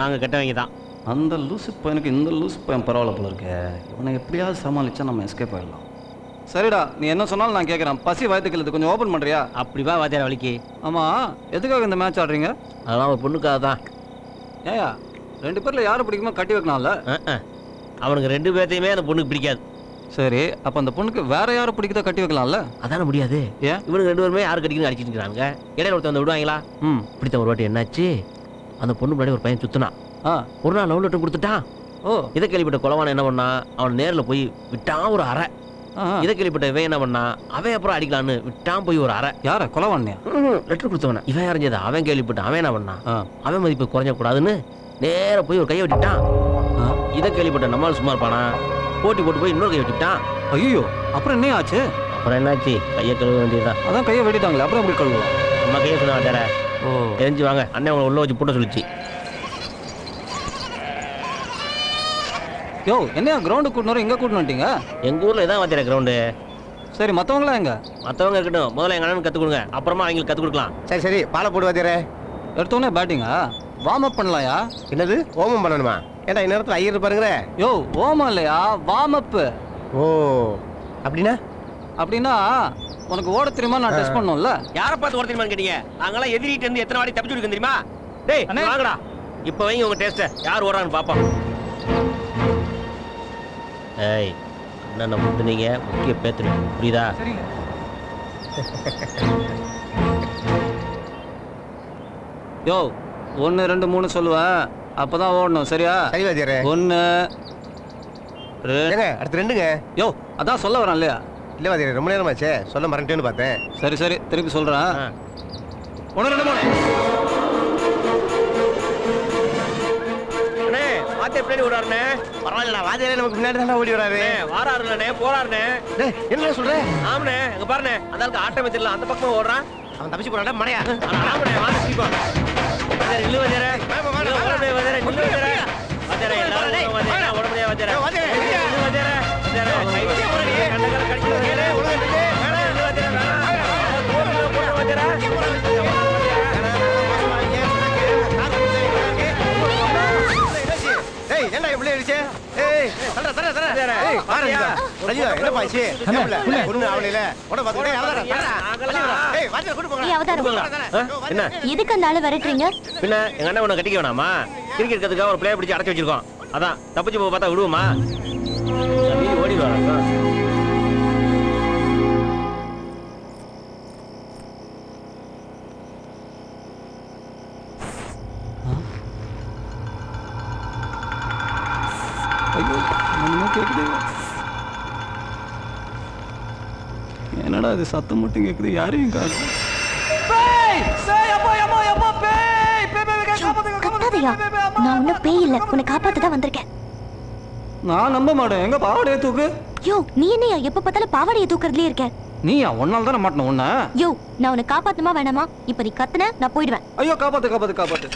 நாங்க கெட்டவங்க தான். அந்த லூசு பையனுக்கு இந்த லூசு பையன் பரவாயில்ல போல இருக்கு. இவனை எப்படியாவது சமாளிச்சா நம்ம எஸ்கேப் ஆயிடலாம். சரிடா, நீ என்ன சொன்னாலும் நான் கேட்கறேன். பசி வயிற்றுக்கிறது கொஞ்சம் ஓபன் பண்றியா? அப்படி வா வாத்தியார வலிக்கு. ஆமா, எதுக்காக இந்த மேட்ச் ஆடுறீங்க? அதெல்லாம் ஒரு பொண்ணுக்காக தான். ஏயா 2 பேர்ல யாரை பிடிக்குமோ கட்டி வைக்கலாம்ல. அவனுக்கு 2 பேர்த்தையுமே அந்த பொண்ணுக்கு பிடிக்காது. சரி, அப்ப அந்த பொண்ணுக்கு வேற யாரை பிடிக்குதோ கட்டி வைக்கலாம்ல. அதான முடியாது. ஏன்? இவனுக்கு 2 பேருமே யாரு கட்டிக்கணும் அடிச்சிட்டு இருக்காங்க. இடையில ஒருத்தன் வந்து விடுவாங்களா? இப்படித்த ஒரு வாட்டி என்னாச்சு, அந்த பொண்ணு முன்னாடி ஒரு பையன் சுத்தினான். ஒரு நாள் லவ் லெட்டர் கொடுத்துட்டான். இதை கேள்விப்பட்ட கொலவான என்ன பண்ணா, அவன் நேரில் போய் விட்டான் ஒரு அறை. இதை கேள்விப்பட்ட இவன் என்ன பண்ணா, அவன் அப்புறம் அடிக்கலான்னு விட்டான் போய் ஒரு அறை. யார கொலவானியா? லெட்டர் கொடுத்தவன இவன் அறிஞ்சது. அவன் கேள்விப்பட்ட அவன் என்ன பண்ணா, அவன் மதிப்பு குறைஞ்ச கூடாதுன்னு நேர போய் ஒரு கையை வெட்டிட்டான். இதை கேள்விப்பட்ட நம்மால் சும்மா இருப்பானா, போட்டி போட்டு போய் இன்னொரு கையை வெட்டிட்டான். ஐயோ, அப்புறம் என்ன ஆச்சு? அப்புறம் என்னாச்சு, கையை கழுவ வேண்டியதுதான். அதான் கையை வெட்டிட்டாங்களே, அப்புறம் எப்படி கழுவலாம்? நம்ம கையை சொன்னா வேற. தெரிஞ்சு வாங்க, அண்ணன் உங்களை உள்ள வச்சு போட்ட சொல்லிச்சு. யோ, என்னையா கிரவுண்டு கூட்டணும் இங்கே கூட்டணும் வந்துட்டீங்க? எங்கள் ஊரில் இதான் வச்சுற கிரவுண்டு. சரி, மற்றவங்களாம் எங்க? மற்றவங்க இருக்கட்டும், முதல்ல எங்கள் அண்ணனுக்கு கற்றுக் கொடுங்க, அப்புறமா அவங்களுக்கு கற்றுக் கொடுக்கலாம். சரி சரி, பாலை போட்டு வாத்தியாரே. எடுத்தோடனே பேட்டிங்கா? Warm up பண்ணலாயா? என்னது ஓமம் பண்ணணுமா? ஏன்டா இந்நேரத்தில் ஐயர் இருப்பாருங்கிற? யோ, ஓமம் இல்லையா, வார்ம் அப். ஓ, அப்படின்னா அப்படின்னா உனக்கு ஓட தெரியுமா நான் டெஸ்ட் பண்ணோம்ல. யாரை பார்த்து ஓட தெரியுமான்னு கேட்டீங்க? நாங்களாம் எதிரிட்டு இருந்து எத்தனை வாட்டி தப்பிச்சு கொடுக்க தெரியுமா? டேய் வாங்கடா, இப்போ வைங்க உங்க டேஸ்ட்டை, யார் ஓடுறான்னு பார்ப்போம். ஏய், அண்ணனை முட்டுனீங்க, முக்கிய பேத்துனு, புரியுதா? யோ, 1 2 3 சொல்லுவேன், அப்பதான் ஓடணும். சரியா? சரி வாத்தியாரே. 1 2 அடுத்து 2ங்க. யோ, அதான் சொல்ல வரேன் இல்லையா? இல்லை வாத்தியாரே, ரொம்ப நேரமாச்சே, சொல்ல மறந்துட்டேன்னு பார்த்தேன். சரி சரி, திருப்பி சொல்றேன். 1 2 3. வாத்தியார் பின்னாடி ஓடுறாருண்ணே. பரவாயில்லடா, வாத்தியாரே நமக்கு பின்னாடி தான் ஓடி வராரு. வாராருண்ணே, போறாருண்ணே. என்ன சொல்ற? ஆமாண்ணே, அங்க பாருண்ணே, அந்த ஆளுக்கு ஆட்டம் வச்சிடலாம், அந்த பக்கமா ஓடுறான். அவன் தப்பிச்சு போறான்டா மடையா. ஆமாண்ணே, வாங்க சீக்கிரம். வாத்தியாரே நில்லு வாத்தியாரே. வாத்தியாரே நில்லு வாத்தியாரே. வாத்தியாரே எல்லாரும் வாத்தியாரே ஓட முடியாது வாத்தியாரே. நில்லு வாத்தியாரே. வாத்தியாரே கண்ணகர கடிச்சு வாத்தியாரே. நில்லு வாத்தியாரே. போடு வாத்தியாரே. ஏய், என்ன இப்படி ஆயிடுச்சு? ஏய், தர தர தர. ஏய், பாருங்க. ரஜிதா, என்ன பாச்சு? ஒண்ணு அவளையில. ஓட பாத்துட்டே அவதாரம். ஏய், வாத்தியார் கூட்டி போங்க. ஏய், அவதாரம். என்ன? எதுக்கு அந்த ஆளு வரட்டுறீங்க? பின்ன எங்க அண்ணன் உன்னை கட்டிக்க வேணாமா? கிரிக்கெட் கத்துக்காக ஒரு பிளேயர் பிடிச்சி அடைச்சு வச்சிருக்கோம். அதான் தப்பிச்சு போக பார்த்தா விடுவோமா? ஓடிடுவாங்க. ஐயோ, என்னமோ கேட்குது. என்னடா இது சத்தம் மட்டும் கேட்குது, யாரையும் காணோம். கத்தாதையா, நான் ஒன்னும் பேய் இல்ல, உன்னை காப்பாத்த தான் வந்திருக்கேன். நான் நம்ப மாட்டேன். எங்க பாவாடையை தூக்கு. யோ, நீ என்னையா எப்ப பார்த்தாலும் பாவாடையை தூக்குறதுலயே இருக்க? நீயா ஒன்னால தானே மாட்டணும் உன்ன. யோ, நான் உன்னை காப்பாத்துமா வேணாமா? இப்ப நீ கத்துன, நான் போயிடுவேன். ஐயோ, காப்பாத்து காப்பாத்து காப்பாத்து.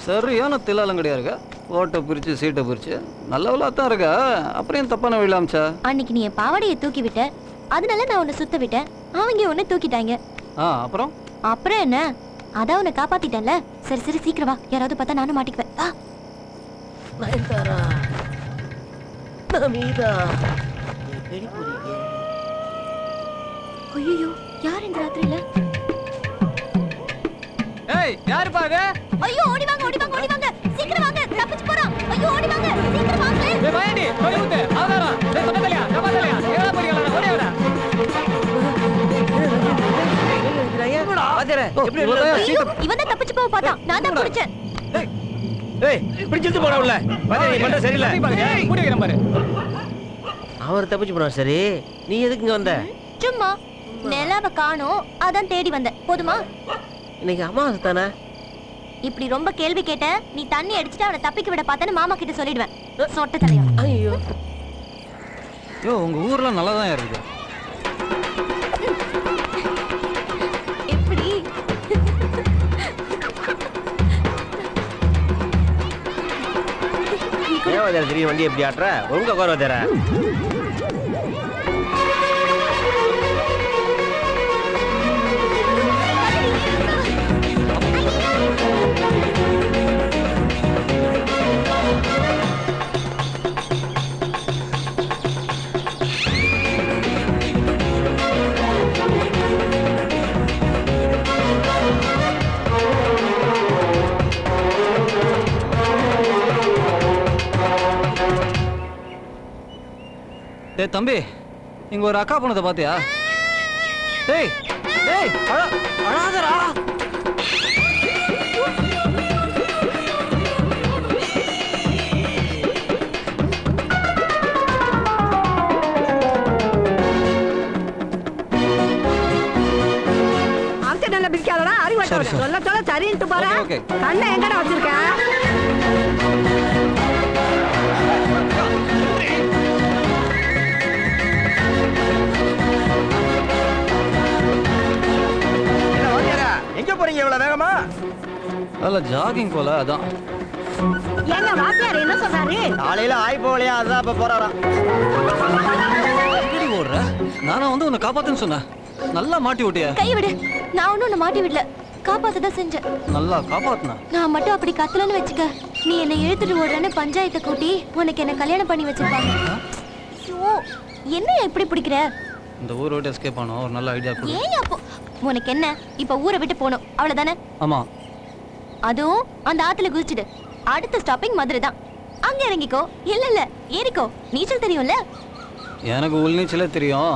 சரியான தில்லாலங்கடியா இருக்க. ஓட்டை பிரிச்சு சீட்டை பிரிச்சு நல்லவளா தான் இருக்க. அப்புறம் ஏன் தப்பான வழியில அமிச்சா? அன்னைக்கு நீ என் பாவாடையை தூக்கி விட்ட, அதனால நான் உன்னை சுத்த விட்டேன். அவங்க உன்னை தூக்கிட்டாங்க. அப்புறம் அப்புறம் என்ன? அதான் உன்னை காப்பாத்திட்டேன்ல. சரி சரி, சீக்கிரம் வா, யாராவது பார்த்தா நானும் மாட்டிக்குவேன். வா. நயன்தாரா, நமீதா, எங்கடி போறீங்க? ஐயோ, யார் இந்த ராத்திரியில? ஏய், யாரு பாரு? ஐயோ, ஓடி வாங்க ஓடி வாங்க ஓடி வாங்க, சீக்கிரம் வாங்க, தப்பிச்சு போறோம். ஐயோ, ஓடி வாங்க, சீக்கிரம் வாங்க. ஏய் வாயடி, போய் ஊத்து. அவதாரா, டேய் சொன்னதலையா, நம்பதலையா, எங்கடா போறீங்க? ஓடி வாடா. வாத்தியாரே, எப்படி ஐயோ, இவன் தான் தப்பிச்சு போக பார்த்தான், நான் தான் பிடிச்சேன். ஏய், பிடிச்சிட்டு போறா உள்ள. வாத்தியாரே, நீ பண்ற சரியில்லை. ஏய், கூடி வைக்கிறேன் பாரு. அவர் தப்பிச்சு போறான். சரி, நீ எதுக்கு இங்க வந்த? சும்மா நிலாவை காணோம், அதான் தேடி வந்தேன். போதுமா? இன்னைக்கு அமாவாசை தானே? இப்படி ரொம்ப கேள்வி கேட்ட, நீ தண்ணி அடிச்சுட்டு அவனை தப்பிக்க விட பார்த்தேன்னு மாமா கிட்ட சொல்லிடுவேன். சொட்ட தலையா. ஐயோ, யோ, உங்க ஊர்ல நல்லா தான் இருக்கு. எப்படி? ஏன் வாத்தியாரே திடீர்னு வண்டி எப்படி ஆட்டுற? ஒழுங்கா உட்கார வாத்தியாரே. டேய் தம்பி இங்க ஒரு அக்கா பொண்ணதை பாத்தியா? டேய் டேய் அழாதடா. நல்ல பிடிக்காதடா அறிவாட்ட சொல்ல சொல்ல சரின்ட்டு போற. கண்ணை எங்கடா வச்சிருக்க? எங்க போறீங்க இவ்வளவு வேகமா? அல்ல ஜாகிங் போல அதான். ஏங்க வாத்தியார் என்ன சொன்னாரு? காலையில ஆய் போகலையா அதான் இப்ப போறாராம். எப்படி ஓடுற? நானும் வந்து உன்னை காப்பாத்துன்னு சொன்னேன். நல்லா மாட்டி விட்டியா? கை விடு. நான் ஒன்னும் உன்னை மாட்டி விடல, காப்பாத்ததான் செஞ்சேன். நல்லா காப்பாத்துனா? நான் மட்டும் அப்படி கத்தலன்னு வச்சுக்க, நீ என்னை இழுத்துட்டு ஓடுறேன்னு பஞ்சாயத்தை கூட்டி உனக்கு என்ன கல்யாணம் பண்ணி வச்சிருப்பாங்க. ஐயோ என்ன எப்படி பிடிக்கிற? இந்த ஊரை விட்டு எஸ்கேப் ஆனோம், ஒரு நல்ல ஐடியா கொடு. ஏன் அப்போ உனக்கு என்ன இப்ப ஊரை விட்டு போகணும் அவ்வளவுதானே? ஆமா. அதுவும் அந்த ஆத்துல குதிச்சுடு. அடுத்த ஸ்டாப்பிங் மதுரை தான். அங்க இறங்கிக்கோ. இல்ல ஏறிக்கோ. நீச்சல் தெரியும்ல? எனக்கு உள் நீச்சலே தெரியும்.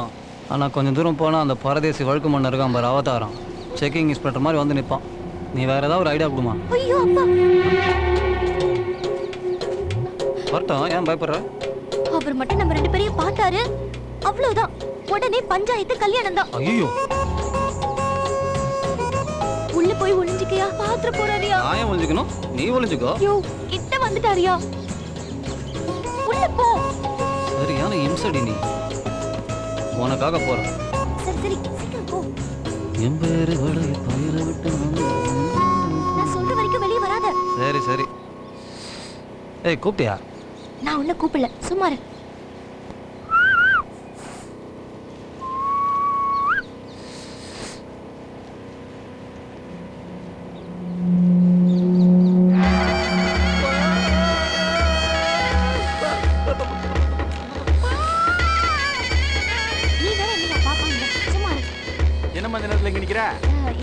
ஆனா கொஞ்சம் தூரம் போனா அந்த பரதேசி வழுக்கு மண்ணு இருக்கான் பாரு, அவதாரம் செக்கிங் இன்ஸ்பெக்டர் மாதிரி வந்து நிற்பான். நீ வேற ஏதாவது ஒரு ஐடியா கொடுமா? ஐயோ அப்பா. வரட்டும், ஏன் பயப்படுற? அவர் மட்டும் நம்ம 2 பேரையும் பார்த்தாரு அவ்வளவுதான், உடனே பஞ்சாயத்து கல்யாணம் தான். ஐயோ உள்ள போய் ஒளிஞ்சிக்கையா? பாத்திர போறாரியா? நான் ஏன் ஒளிஞ்சிக்கணும்? நீ ஒளிஞ்சிக்கோ. ஐயோ கிட்ட வந்துட்டாரியா? உள்ள போ. சரியான இம்சடி நீ. உனக்காக போறேன். சரி சீக்கிரம் போ. என் பேரு வடை பயிர விட்டு நான் சொல்ற வரைக்கும் வெளியே வராத. சரி. ஏய் கூப்பிட்டியா? நான் உன்னை கூப்பிடல, சும்மா இரு.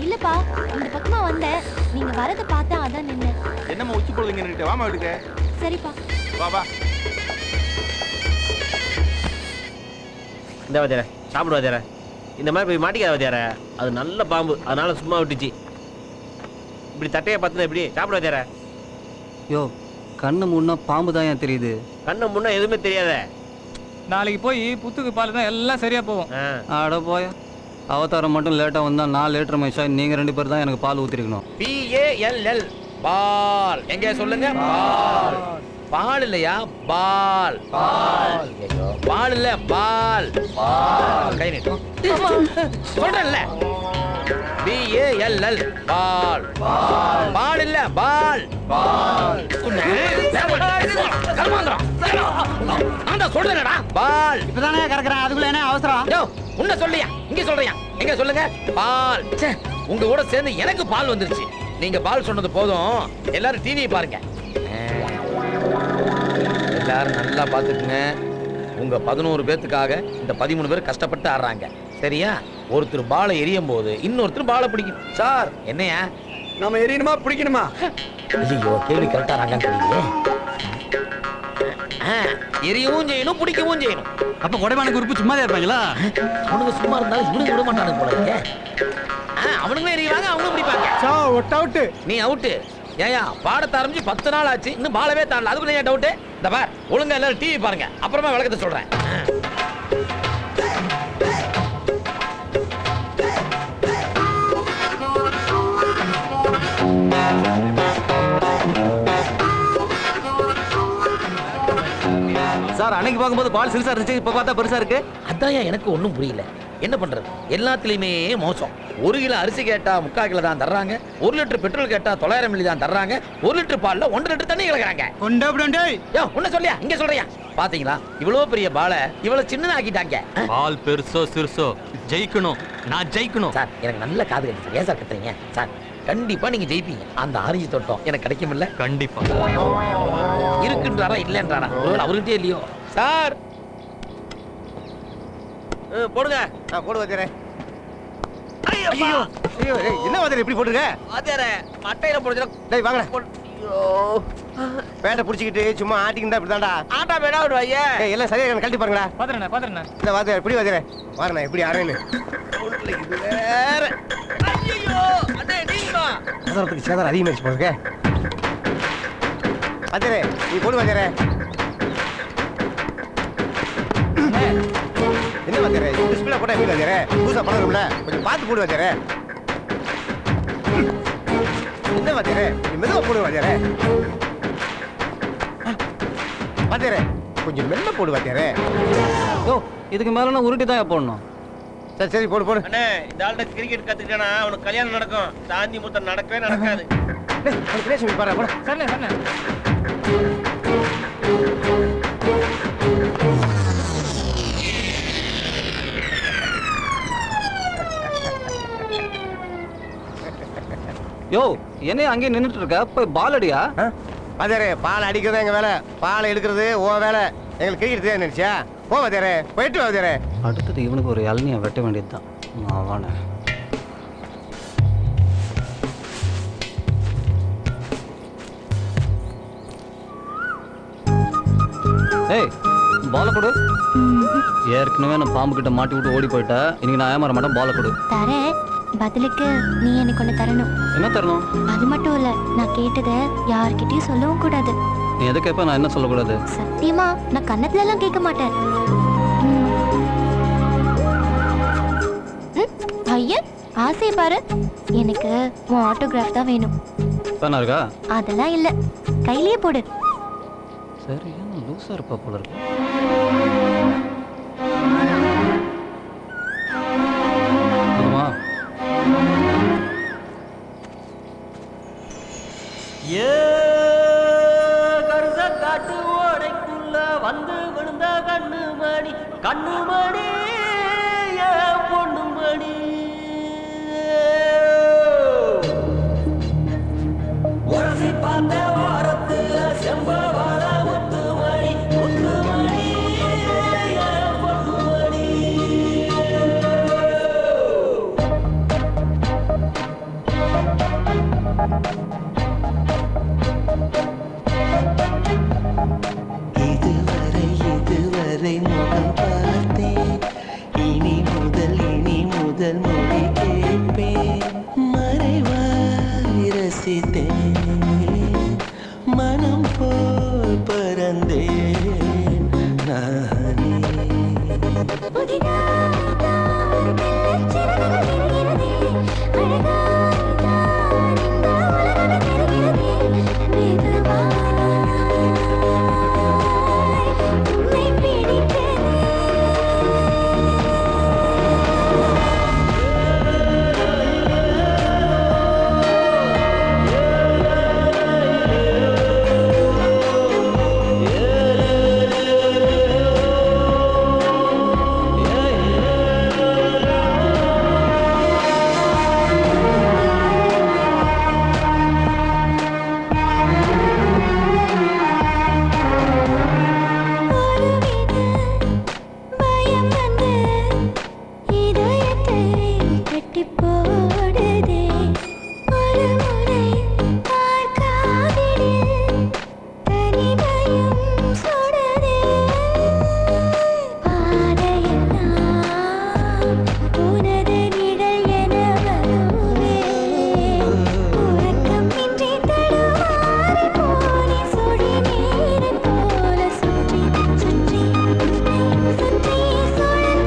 இல்லப்பா, இந்த பக்கமா வந்தேன், நீங்க வரத பார்த்தா அதான் நின்னு. என்னம்மா உச்சி பொழுதுங்க நின்னுட்டு வாமா வீட்டுக்கு. சரிப்பா. வா. இந்த வாத்தியார சாப்பிடு வாத்தியார. இந்த மாதிரி போய் மாட்டிக்காத வாத்தியார, அது நல்ல பாம்பு, அதனால சும்மா விட்டுச்சு. இப்படி தட்டையை பார்த்துனா எப்படி சாப்பிடு வாத்தியார? யோ கண்ணு முன்னா பாம்பு தான் ஏன் தெரியுது? கண்ணு முன்னா எதுவுமே தெரியாத. நாளைக்கு போய் புத்துக்கு பால் தான் எல்லாம் சரியா போகும். ஆட போய அவதாரம் மட்டும் லேட்டாக வந்தால் 4 லிட்டர் மைஷா நீங்கள் 2 பேர் தான் எனக்கு பால் ஊற்றிருக்கணும். PALL பால். எங்க சொல்லுங்க? பால். பால் இல்லையா? பால். பால் இல்ல, பால். கை நீட்டு. சொல்றேன்ல, BALL பால். பால் இல்ல, பால். நான் சொல்றேன்டா, பால். இப்பதானே கறக்குறேன், அதுக்குள்ள என்ன அவசரம்? யோ உன்ன சொல்லியா, இங்க சொல்றியா? எங்க சொல்லுங்க? பால். உங்க கூட சேர்ந்து எனக்கு பால் வந்துருச்சு. நீங்க பால் சொன்னது போதும், எல்லாரும் டிவியை பாருங்க. எல்லாரும் நல்லா பாத்துக்குங்க. உங்க 11 பேத்துக்காக இந்த 13 பேர் கஷ்டப்பட்டு ஆடுறாங்க. சரியா? ஒருத்தர் பாலை எரியும் போது இன்னொருத்தர் பாலை பிடிக்கும். சார் என்னையா நம்ம எரியணுமா பிடிக்கணுமா? ஐயோ கேள்வி கரெக்டா தெரியலையே. எரியவும் செய்யணும், பிடிக்கவும் செய்யணும். அப்ப கொடைவானுக்கு உறுப்பு சும்மாதான் இருப்பாங்களா? அவனுங்க சும்மா இருந்தாலும் இவனுக்கு விட மாட்டானுங்க போல இருக்கே. அவனுங்களும் எரியுவாங்க, அவங்களும் பிடிப்பாங்க. நீ அவுட்டு. ஏயா பாடத்தை ஆரம்பிச்சு 10 நாள் ஆச்சு, இன்னும் பாலவே தாண்டல. அதுக்குள்ள ஏன் டவுட்டு? இந்த பார், ஒழுங்கா எல்லாரும் டிவி பாருங்க, அப்புறமா விளக்கத்தை சொல்றேன். சார் அன்னைக்கு பார்க்கும்போது பால் சிறுசா இருந்துச்சு, இப்ப பார்த்தா பெருசா இருக்கு. அதான் எனக்கு ஒன்றும் புரியல. என்ன பண்றது? எல்லாத்துலயுமே மோசம். 1 கிலோ அரிசி கேட்டா 3/4 கிலோ தான் தர்றாங்க. 1 லிட்டர் பெட்ரோல் கேட்டா 900 மில்லி தான் தர்றாங்க. 1 லிட்டர் பால்ல 1 லிட்டர் தண்ணி கலக்குறாங்க. உன்ன சொல்லியா, இங்க சொல்றியா? பாத்தீங்களா இவ்வளவு பெரிய பாலை இவ்வளவு சின்னதாக்கிட்டாங்க. பால் பெருசோ சிறுசோ ஜெயிக்கணும், நான் ஜெயிக்கணும். சார் எனக்கு நல்ல காது கேட்டுச்சு. ஏன் சார் கத்துறீங்க? சார் கண்டிப்பா நீங்க ஜெயிப்பீங்க. அந்த ஆரஞ்சு தோட்டம் எனக்கு கிடைக்கும் இல்ல? கண்டிப்பா இருக்குன்றாரா இல்லன்றாரா? ஒருவேளை அவர்கிட்டயே இல்லையோ? சார் போடுங்க. போடு வாத்தியாரே. ஐயோ என்ன வாத்தியாரே இப்படி போட்டுருக்க? வாத்தியாரே மட்டையில போடுறா. டேய் வாங்கடா. ஐயோ பேட்டை புடிச்சிக்கிட்டு சும்மா ஆட்டிக்கிட்டு இப்படிதான்டா. ஆட்டா வேடா விடுவாயே. ஏய் எல்லாம் சரியா கழட்டி பாருங்களா. பாத்துறேன் பாத்துறேன். இல்ல வாதே இப்படி வாதே. வாரண்ணா இப்படி அரேன்னு. இது வேற. ஐயோ அண்ணே நீமா. அதற்கு சேதாரம் அதிகமாச்சு போறீங்க. வாதே நீ போடு வாதே. என்ன வாதே? டிஸ்ப்ளே போட்டா எப்படி வாதே? புதுசா பணம்ல கொஞ்சம் பார்த்து போடு வாதே. என்ன வாதே? நீ மெதுவா போடு வாதே. வாதே கொஞ்சம் மெல்ல போடு வாதே. யோ இதுக்கு மேல நான் உருட்டி தான் போடணும். சரி சரி போடு போடு. அண்ணே இந்த ஆள்கிட்ட கிரிக்கெட் கத்துக்கிட்டானா அவனுக்கு கல்யாணம் நடக்கும். சாந்தி முத்தம் நடக்கவே நடக்காது. டேய் அவன் பேசி பாரு போடா. சரிண்ணே சரிண்ணே. யோ என்னைய அங்கேயே நின்றுட்டு இருக்க போய் பால் அடியா. வாதே பால் அடிக்கிறது எங்க வேலை, பால் எடுக்கிறது ஓ வேலை. எங்களுக்கு கிரிக்கெட் தெரியாது நினைச்சியா? போ வாதே போயிட்டு வாதே. அடுத்தது இவனுக்கு ஒரு இளநியை வெட்ட வேண்டியது தான். அவனை ஏய் பாலை கொடு. ஏற்கனவே நான் பாம்பு கிட்ட மாட்டி விட்டு ஓடி போயிட்டேன். இன்னைக்கு நான் ஏமாற மாட்டேன். பாலை கொடு. தரேன். பதிலுக்கு நீ எனக்கு ஒன்று தரணும். என்ன தரணும்? அது மட்டும் இல்ல, நான் கேட்டதை யார்கிட்டயும் சொல்லவும் கூடாது. நீ எதை கேட்ப நான் என்ன சொல்லக்கூடாது? சத்தியமா நான் கன்னத்துல எல்லாம் கேட்க மாட்டேன். ஐயா ஆசை பாரு. எனக்கு உன் ஆட்டோகிராஃப் தான் வேணும். பேனா இருக்கா? அதெல்லாம் இல்ல, கையிலேயே போடு. சரி லூசா இருப்பா போல இருக்கு. போதுமா? கருத காட்டு ஓடைக்குள்ள வந்து விழுந்த கண்ணுமணி கண்ணுமணி பொண்ணுமணி உரசி பார்த்த வாரத்துல செம்பவார முத்துமணி முத்துமணி பொண்ணுமணி. இதுவரை முகம் பார்த்தேன், இனி முதல் மொழி கேட்பேன். மறைவாய் ரசித்தேன், மனம் போல் பறந்தேன் நானே. சுற்றி சுற்றி சுற்றி சுற்றி சுழன்று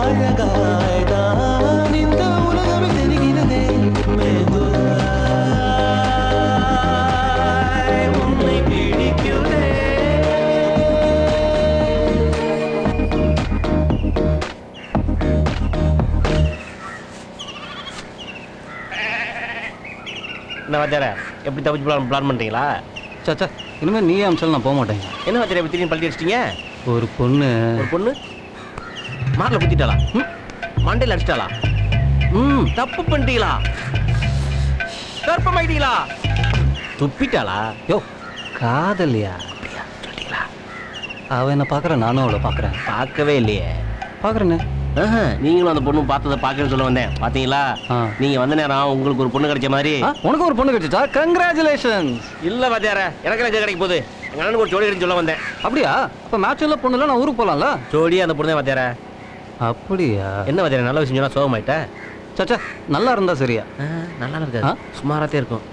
அழகாய்தான் இந்த உலகமே தெரிகிறதே மெதுவாய் உன்னை பிடிக்கிறதே. என்ன வாத்தியார எப்படி தப்பிச்சு பிளான் பண்ணுறீங்களா? சாச்சா இனிமேல் நீயே அமிச்சாலும் நான் போக மாட்டேங்க. என்ன வாத்தியார எப்படி திடீர்னு பள்ளி அடிச்சிட்டீங்க? ஒரு பொண்ணு மாரில் குத்திட்டாளா? மண்டையில் அடிச்சிட்டாளா? தப்பு பண்ணிட்டீங்களா? கற்பமாயிட்டீங்களா? துப்பிட்டாளா? யோ காதலியா? அவன் என்ன பார்க்குறேன், நானும் அவளை பார்க்குறேன். பார்க்கவே இல்லையே. பார்க்குறேன்னே. நீங்களும் அந்த பொண்ணு பார்த்ததை பார்க்கன்னு சொல்ல வந்தேன். பார்த்தீங்களா? நீங்கள் வந்த நேரம் உங்களுக்கு ஒரு பொண்ணு கிடைச்ச மாதிரி. உனக்கு ஒரு பொண்ணு கிடைச்சா? கங்க்ராச்சுலேஷன். இல்லை வாத்தியார எனக்கு எனக்கு கிடைக்க போகுது. எங்கள் அண்ணனுக்கு ஒரு ஜோடி கிடைச்சு சொல்ல வந்தேன். அப்படியா? அப்போ மேட்ச் எல்லாம் பொண்ணுல நான் ஊருக்கு போகலாம்ல? ஜோடியா அந்த பொண்ணு தான் வாத்தியார. அப்படியா? என்ன வாத்தியார நல்ல விஷயம் சொன்னா சோகமாயிட்டேன். சாச்சா நல்லா இருந்தா சரியா? நல்லா இருக்காது, சுமாராத்தே இருக்கும்.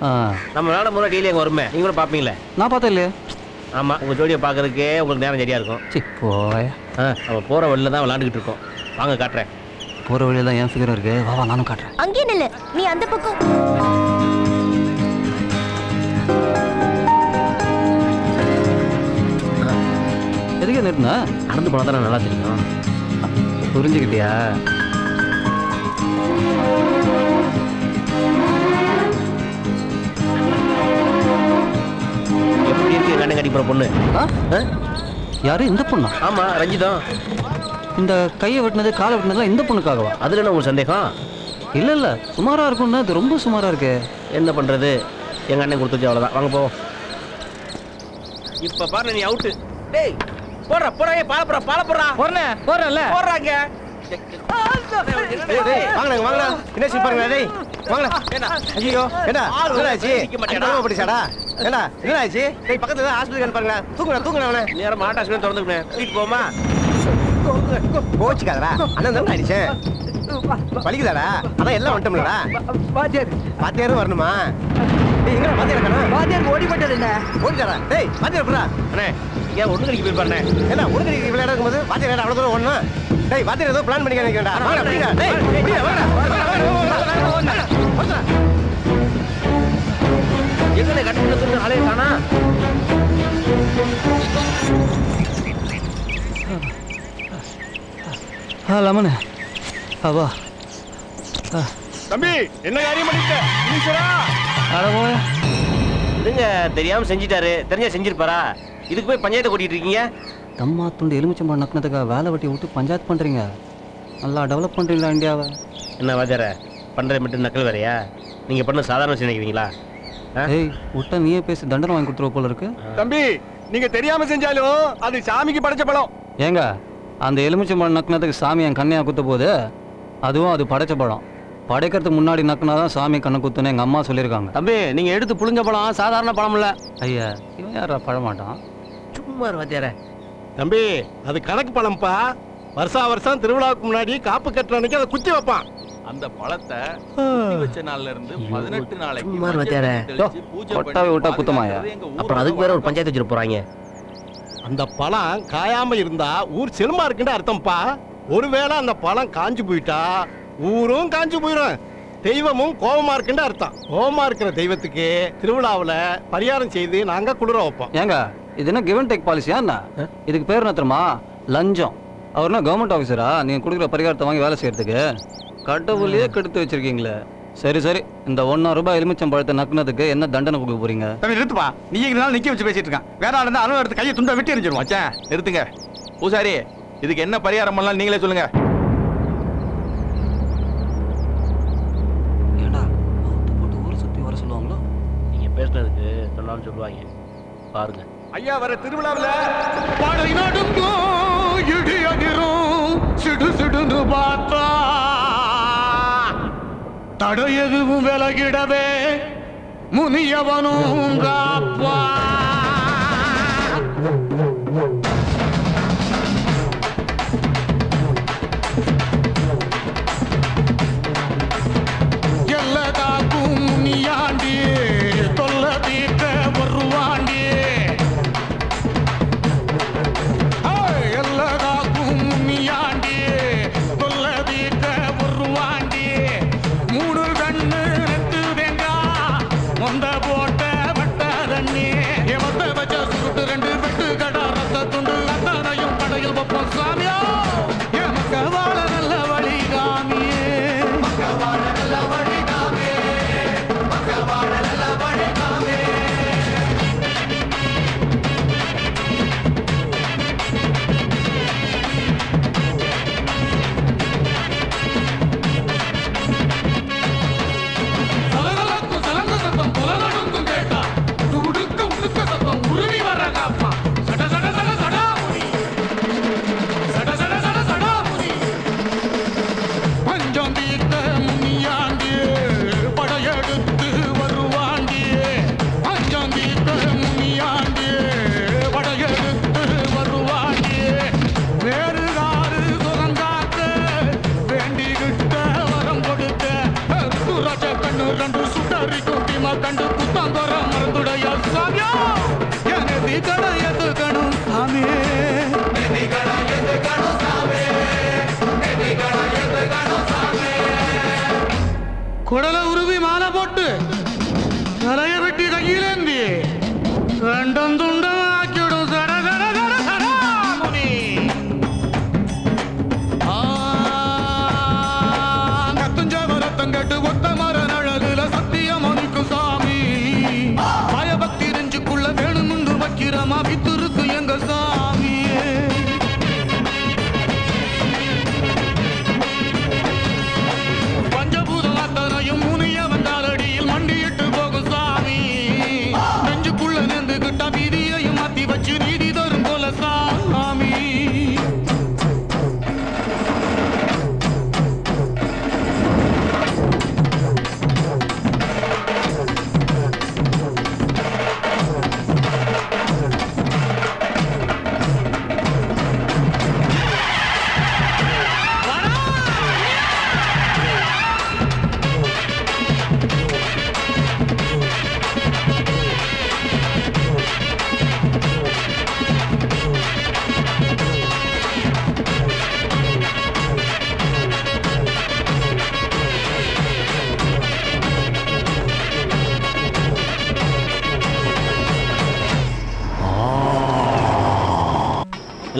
நம்ம விளையாட முறை டெய்லி அங்கே வருமே, நீங்க கூட பார்ப்பீங்களே. நான் பார்த்தேன் இல்லையா? ஆமாம், உங்கள் ஜோடியை பார்க்கறதுக்கே உங்களுக்கு நேரம் சரியா இருக்கும். போய நம்ம போகிற வழியில் தான் விளையாண்டுக்கிட்டு இருக்கோம். வாங்க காட்டுறேன். போகிற வழியில் தான் என் ஃபிகர் இருக்கு. வா வா நானும் காட்டுறேன். அங்கே நில்லு, நீ அந்த பக்கம். எதுக்கு நிறுத்தினா? நடந்து போனால் தானே நல்லா தெரியும். புரிஞ்சுக்கிட்டியா? எப்படி இருக்கு கண்ணை கட்டி போகிற பொண்ணு? யாரு இந்த பொண்ணா? ஆமாம், ரஞ்சிதம். இந்த கையை வெட்டினது காலை வெட்டினதுலாம் இந்த பொண்ணுக்காகவா? அதில் என்ன உங்களுக்கு சந்தேகம்? இல்லை இல்லை, சுமாராக இருக்கும்னா அது ரொம்ப சுமாராக இருக்கு. என்ன பண்ணுறது, எங்கள் அண்ணன் கொடுத்துச்சு, அவ்வளோதான். வாங்க போவோம். இப்போ பாரு நீ அவுட்டு. டேய் போடுறா போடுறா, பாலப்புறா பாலப்புறா போடுறேன்ல போடுறாங்க. வாங்கடா வாங்கடா, என்ன பாருங்க. டேய் வாங்கடா. ஐயோ என்ன ஆச்சு? படிச்சாடா என்ன என்ன ஆச்சு? டேய் பக்கத்துல ஹாஸ்பிட்டல் அனுப்புங்க. தூங்குடா தூங்குடா. அவனை நேரம் மாட்டு ஹாஸ்பிட்டல் திறந்துருக்கேன். வீட்டுக்கு போமா? கோச்சுக்காதடா, அண்ணன் தானே அடிச்சேன். வலிக்குதாடா? அதான் எல்லாம் வந்துட்டோம்லடா. வாத்தியாரும் வரணுமா? டேய் எங்கடா வாத்தியார் இருக்கானா? வாத்தியார் ஓடி போயிட்டாரு. என்ன ஓடிட்டாரா? டேய் வாத்தியார் புறா. அண்ணே ஏன் ஒண்ணு கடிக்கு போயிருப்பாருண்ணே? என்ன ஒண்ணு கடிக்கு விளையாட இருக்கும்போது வாத்தியார் அவ்வளவு தூரம் ஓடணும்? டேய் வாத்தியார் ஏதோ பிளான் பண்ணி நினைக்கிறேன்டா. வாடா பிடிங்க. டேய் வாடா. எங்கண்ணே கட்டுறது ஆளே காணா? லெமனு அவா தம்பி என்ன காரியம் பண்ணிட்ட? இதுங்க தெரியாம செஞ்சிட்டாரு, தெரிஞ்சா செஞ்சிருப்பாரா? இதுக்கு போய் பஞ்சாயத்தை கூட்டிட்டு இருக்கீங்க. தம்மா துண்டு எலுமிச்சம்பழம் நக்கினதுக்காக வேலை வெட்டி விட்டு பஞ்சாயத்து பண்ணுறீங்க. நல்லா டெவலப் பண்ணுறீங்களா இந்தியாவை? என்ன வாத்தியார பண்ணுறது மட்டும் நக்கல் வேறையா? நீங்கள் பண்ண சாதாரண விஷயம் நினைக்கிறீங்களா? ஏய் விட்டா நீயே பேசி தண்டனை வாங்கி கொடுத்துருவ போல இருக்கு. தம்பி நீங்க தெரியாம செஞ்சாலும் அது சாமிக்கு படைச்ச பழம். ஏங்க அந்த எலுமிச்சம்பழம் நக்கினதுக்கு சாமி என் கண்ணையா குத்த போது, அதுவும் அது படைச்ச பழம். படைக்கிறதுக்கு முன்னாடி நக்குனாதான் சாமி கண்ணை குத்துன்னு எங்கள் அம்மா சொல்லியிருக்காங்க. தம்பி நீங்கள் எடுத்து புளிஞ்ச பழம் சாதாரண பழம் இல்லை. ஐயா இவன் யாரா பழமாட்டான்? சும்மா வாத்தியார. தம்பி அது கணக்கு பழம்பா. வருஷம் திருவிழாவுக்கு முன்னாடி காப்பு கட்டுற அன்னைக்கு அதை குத்தி வைப்பான். அந்த பழத்தை வச்ச நாள்ல இருந்து 18 நாளைக்கு கொட்டாவை விட்டா குத்தமாயா? அப்புறம் அதுக்கு வேற ஒரு பஞ்சாயத்து வச்சுட்டு போறாங்க. அந்த பழம் காயாம இருந்தா ஊர் செழுமா இருக்குன்னு அர்த்தம்ப்பா. ஒருவேளை அந்த பழம் காஞ்சு போயிட்டா ஊரும் காஞ்சு போயிடும், தெய்வமும் கோபமா இருக்குன்னு அர்த்தம். கோபமா இருக்கிற தெய்வத்துக்கு திருவிழாவில் பரிகாரம் செய்து நாங்க குளிர வைப்போம். ஏங்க இது என்ன கிவ் அண்ட் டேக் பாலிசியா என்ன? இதுக்கு பேர் என்ன தெரியுமா? லஞ்சம். அவர்னா கவர்மெண்ட் ஆஃபீஸரா? நீங்க கொடுக்குற பரிகாரத்தை வாங்கி வேலை செய்யறதுக்கு கடவுளையே கெடுத்து வச்சிருக்கீங்களே. சரி சரி, இந்த 1,000 ரூபாய் எலுமிச்சம் பழத்தை நக்குனதுக்கு என்ன தண்டனை கொடுக்க போறீங்க? நிறுத்துப்பா, நீ நிக்க வச்சு பேசிட்டு இருக்கான். வேற ஆள் இருந்தா அலுவலக எடுத்து கையை துண்டா வெட்டி எரிஞ்சிடும். மச்சான் நிறுத்துங்க. பூசாரி இதுக்கு என்ன பரிகாரம் பண்ணலாம் நீங்களே சொல்லுங்க. ஏண்டா போட்டு ஊரை சுத்தி வர சொல்லுவாங்களோ? நீங்க பேசுனதுக்கு சொன்னாலும் சொல்லுவாங்க, பாருங்க. ஐயா வர திருவிழாவில் படை நடுங்கும் இடி அதிரும் சிடு சிடுன்னு பார்த்தா தடை எதுவும் விலகிடவே முனியவனும் காப்பா. எல்ல காக்கும் முனியாண்டி தொல்ல தீர்க்க வருவாண்டி. எல்ல காக்கும் முனியாண்டி தொல்ல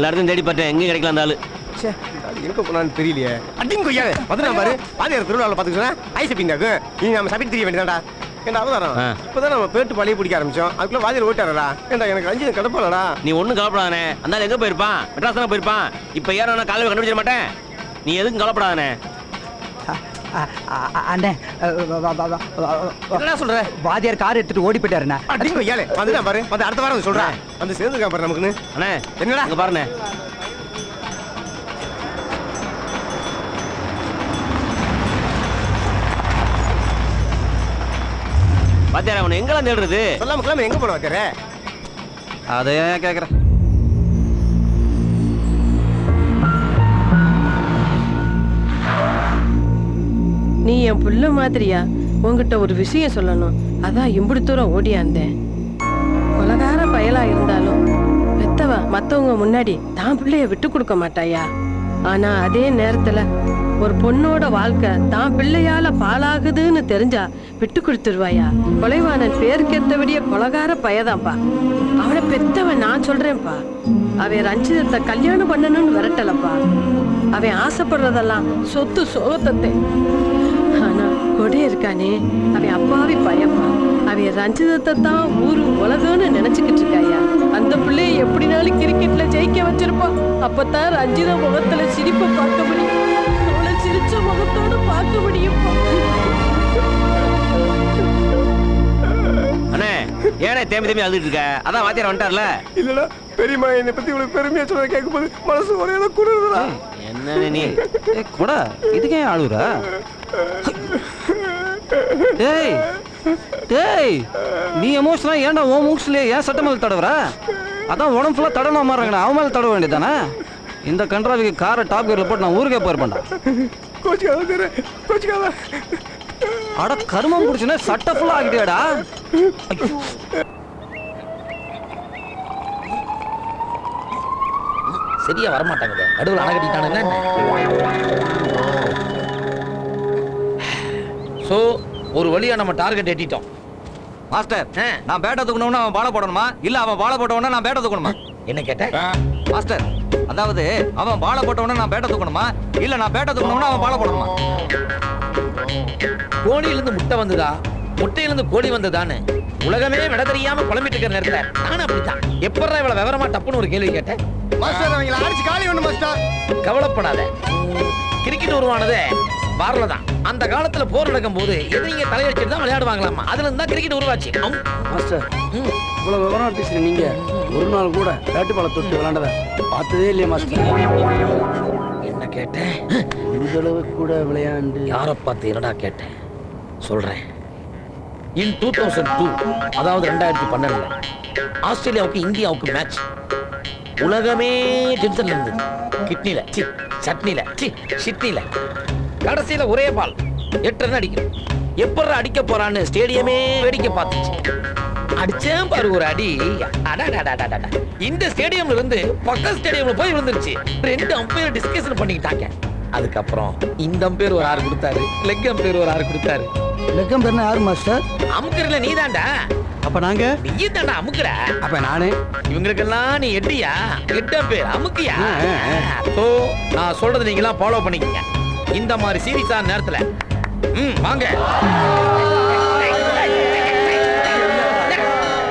எல்லா இடத்தையும் தேடி பார்த்தேன், எங்கேயும் கிடைக்கல அந்த ஆளு. ச்சே, இந்த ஆளு எங்க போனான்னு தெரியலையே. அடிங்க கொய்யா வந்து நான் பாரு பாதியார் திருவிழாவில் பார்த்துக்கிறேன் ஐஸ் பின்னாக்கு நீ நம்ம சபிட்டு தெரிய வேண்டியதாடா. ஏன்டா அவதாரம் இப்போதான் நம்ம பேட்டு பழைய பிடிக்க ஆரம்பிச்சோம், அதுக்குள்ள வாதியில் ஓட்டாரா. ஏன்டா எனக்கு ரஞ்சித் கிடப்பாளடா. நீ ஒன்றும் கவலைப்படாதானே, அந்த ஆள் எங்கே போயிருப்பான்? மெட்ராஸ் தானே போயிருப்பான். இப்போ ஏறா காலையில் கண்டுபிடிச்சிட மாட்டேன், நீ எதுக்கும் கவலைப்படாதானே. அண்ணே என்ன சொல்ற? வாதியார் கார் எடுத்துட்டு ஓடி போயிட்டாருண்ணா. அடிங்க கொய்யாலே வந்து நான் பாரு வந்து அடுத்த வாரம் சொல்றேன் வந்து சேர்ந்துருக்கா பாரு நமக்குன்னு. அண்ணே என்னடா அங்கே பாருண்ணே. வாத்தியார் அவனை எங்கெல்லாம் தேடுறது? சொல்லாம கிளம்ப எங்க போன வாத்தியாரே? அதை ஏன் கேட்குறேன்? நீ என் புள்ள மாதிரியா? உங்ககிட்ட ஒரு விஷயம் சொல்லணும், அதான் இம்புடி தூரம் ஓடியாந்தேன். கொலகார பயலா இருந்தாலும் பெத்தவ மத்தவங்க முன்னாடி தான் பிள்ளைய விட்டு கொடுக்க மாட்டாயா? ஆனா அதே நேரத்துல ஒரு பொண்ணோட வாழ்க்கை தான் பிள்ளையால பாழாகுதுன்னு தெரிஞ்சா விட்டு கொடுத்துருவாயா? கொலைவானன் பேருக்கேத்தபடிய கொலகார பயதான்ப்பா. அவனை பெத்தவன் நான் சொல்றேன்ப்பா. அவன் ரஞ்சிதத்தை கல்யாணம் பண்ணணும்னு விரட்டலப்பா. அவன் ஆசைப்படுறதெல்லாம் சொத்து சோகத்தத்தை. ஆனா கொடை இருக்கானே அவன் அப்பாவி பயப்பா. அவன் ரஞ்சிதத்தை தான் ஊரு உலகம்னு நினைச்சுக்கிட்டு இருக்காயா? அந்த பிள்ளைய எப்படினாலும் கிரிக்கெட்ல ஜெயிக்க வச்சிருப்பான். அப்பதான் ரஞ்சித முகத்துல சிரிப்பை பார்க்க முடியும், அவளை சிரிச்ச முகத்தோட பார்க்க முடியும். அண்ணே ஏனே தேம்பி தேம்பி அழுதுட்டு இருக்க? அதான் வாத்தியார் வந்துட்டார்ல. இல்லடா பெரியம்மா என்னை பத்தி இவ்வளவு பெருமையா சொல்ல கேட்கும்போது மனசு ஒரே குடுறா. என்ன நீ கூட இதுக்கே ஆளுற? டேய் டேய் நீ எமோஷனலா ஏன்டா ஓ மூக்ஸ்லயே ஏன் சட்ட மேல தடவுற? அதான் உடம்பு ஃபுல்லா தடவ மாறாங்கண்ணா, அவன் மேல தடவ வேண்டியதானே? இந்த கண்ட்ராவிக்கு காரை டாப் கியர்ல போட்டு நான் ஊருக்கே போயிருப்பேன்டா. கோச்சிக்காத அட கருமம் பிடிச்சுன்னா சட்டை ஃபுல்லா ஆகிட்டியாடா. சரியா வரமாட்டாங்க, நடுவில் அணை கட்டிட்டானுங்க. ஸோ ஒரு வழியா நம்ம டார்கெட் எட்டிட்டோம். மாஸ்டர் நான் பேட்டை தூக்கணும்னா அவன் பாலை போடணுமா இல்ல அவன் பாலை போட்டவனா நான் பேட்டை தூக்கணுமா? என்ன கேட்ட மாஸ்டர்? அதாவது அவன் பாலை போட்டவனா நான் பேட்டை தூக்கணுமா இல்ல நான் பேட்டை தூக்கணும்னா அவன் பாலை போடணுமா? கோழியிலிருந்து முட்டை வந்ததா முட்டையிலிருந்து கோழி வந்ததான்னு உலகமே விட தெரியாம குழம்பிட்டு இருக்கிற நேரத்துல நானும் அப்படித்தான் எப்படா இவ்வளவு விவரமா டப்புன்னு ஒரு கேள்வி கேட்டேன். மாஸ்டர் அவங்கள அடிச்சு காலி ஒண்ணு மாஸ்டர். கவலைப்படாத, கிரிக்கெட் உருவானதே பார்ல தான். அந்த காலத்துல போர் நடக்கும் போது எதிரிங்க தலையடிச்சுட்டு தான் விளையாடுவாங்களாமா. அதுல இருந்தா கிரிக்கெட் உருவாச்சு. மாஸ்டர் இவ்வளவு விவரமா பேசுற நீங்க ஒரு நாள் கூட பேட்டு பாலை தொட்டு விளையாண்டத பார்த்ததே இல்லையா மாஸ்டர்? என்ன கேட்டேன்? இந்த அளவு கூட விளையாண்டு யாரை பார்த்து என்னடா கேட்டேன் சொல்றேன். இன் 2002 அதாவது 2012 ஆஸ்திரேலியாவுக்கு இந்தியாவுக்கு மேட்ச். உலகமே டென்ஷன்ல இருந்தது. கிட்னில சட்னில சிட்னில கடைசியில ஒரே பால் 8 ரன் அடிக்கணும். எப்பற அடிக்க போறான்னு ஸ்டேடியமே வேடிக்கை பார்த்துச்சு. அடிச்சேன் பாரு ஒரு அடி. இந்த ஸ்டேடியம்ல இருந்து பக்க ஸ்டேடியம்ல போய் விழுந்துருச்சு. 2 அம்பையர் டிஸ்கஷன் பண்ணிக்கிட்டாங்க. அதுக்கப்புறம் இந்த அம்பையர் ஒரு 6 கொடுத்தாரு, லெக் அம்பையர் ஒரு 6 கொடுத்தாரு. லெக் அம்பையர்னா யாரு மாஸ்டர்? அமுக்குறல நீதான்டா. அப்ப நாங்க நீ தான்டா அமுக்குற. அப்ப நானே இவங்களுக்கெல்லாம் நீ எட்டியா எட்ட பேர் அமுக்கியா? சோ நான் சொல்றது நீங்க எல்லாம் ஃபாலோ பண்ணிக்கங்க. இந்த மாதிரி சீரியஸான நேரத்துல வாங்க.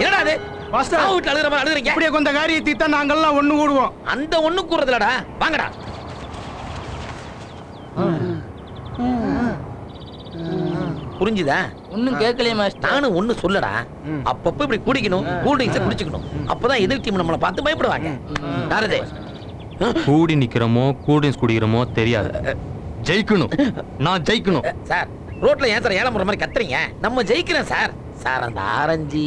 என்னடா அது மாஸ்டர் அவுட் அழுகுற மாதிரி அழுகுறீங்க? இப்படியே கொஞ்ச காரியத்தை தான் நாங்கெல்லாம் ஒண்ணு கூடுவோம். அந்த ஒண்ணு கூறதுலடா வாங்கடா. புரிஞ்சுதா? ஒன்னும் கேட்கலையே மாஸ்டர். நானும் ஒண்ணு சொல்லடா. அப்பப்ப இப்படி குடிக்கணும், கூல் ட்ரிங்க்ஸ் குடிச்சுக்கணும். அப்பதான் எதிர் டீம் நம்மளை பார்த்து பயப்படுவாங்க. யாரது? கூடி நிக்கிறோமோ கூல் ட்ரிங்க்ஸ் குடிக்கிறோமோ தெரியாது, ஜெயிக்கணும். நான் ஜெயிக்கணும் சார். ரோட்ல ஏன் சார் ஏலம் போற மாதிரி கத்துறீங்க? நம்ம ஜெயிக்கிறேன் சார். சார் அந்த ஆரஞ்சு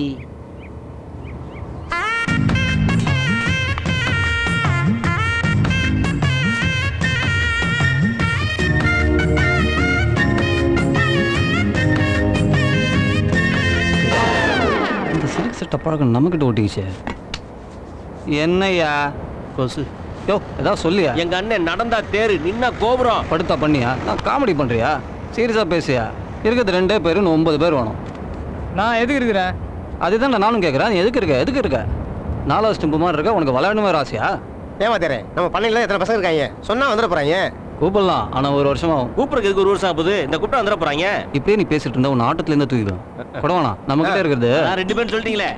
செட்ட பழக்கம் நம்மகிட்ட ஓட்டிக்கிச்சு. என்னையா கொசு யோ ஏதாவது சொல்லியா? எங்க அண்ணன் நடந்தா தேரு நின்னா கோபுரம் படுத்தா பண்ணியா? நான் காமெடி பண்றியா? சீரியஸா பேசியா? இருக்கிறது 2 பேர் 9 பேர் வேணும். நான் எதுக்கு இருக்கிறேன்? அதுதான் நானும் கேட்குறேன். நீ எதுக்கு இருக்க? 4வது ஸ்டெம்பு மாதிரி இருக்க. உனக்கு விளையாடணும் வேறு ஆசையா? ஏமாத்தேரே நம்ம பண்ணையில எத்தனை பசங்க இருக்காங்க சொன்னா வந்துட போறாங்க. கூப்பிடலாம் ஆனா ஒரு வருஷமா கூப்பிடுறதுக்கு எதுக்கு ஒரு வருஷம் ஆகுது? இந்த கூப்பிட்டா வந்துட போறாங்க. இப்பயே நீ பேசிட்டு இருந்தா உன் ஆட்டத்துல இருந்து தூக்கிடும் கொடவானா நம்ம கிட்ட இருக்கிறது நான் 2 பேரும் சொல்லிட்டீங்களே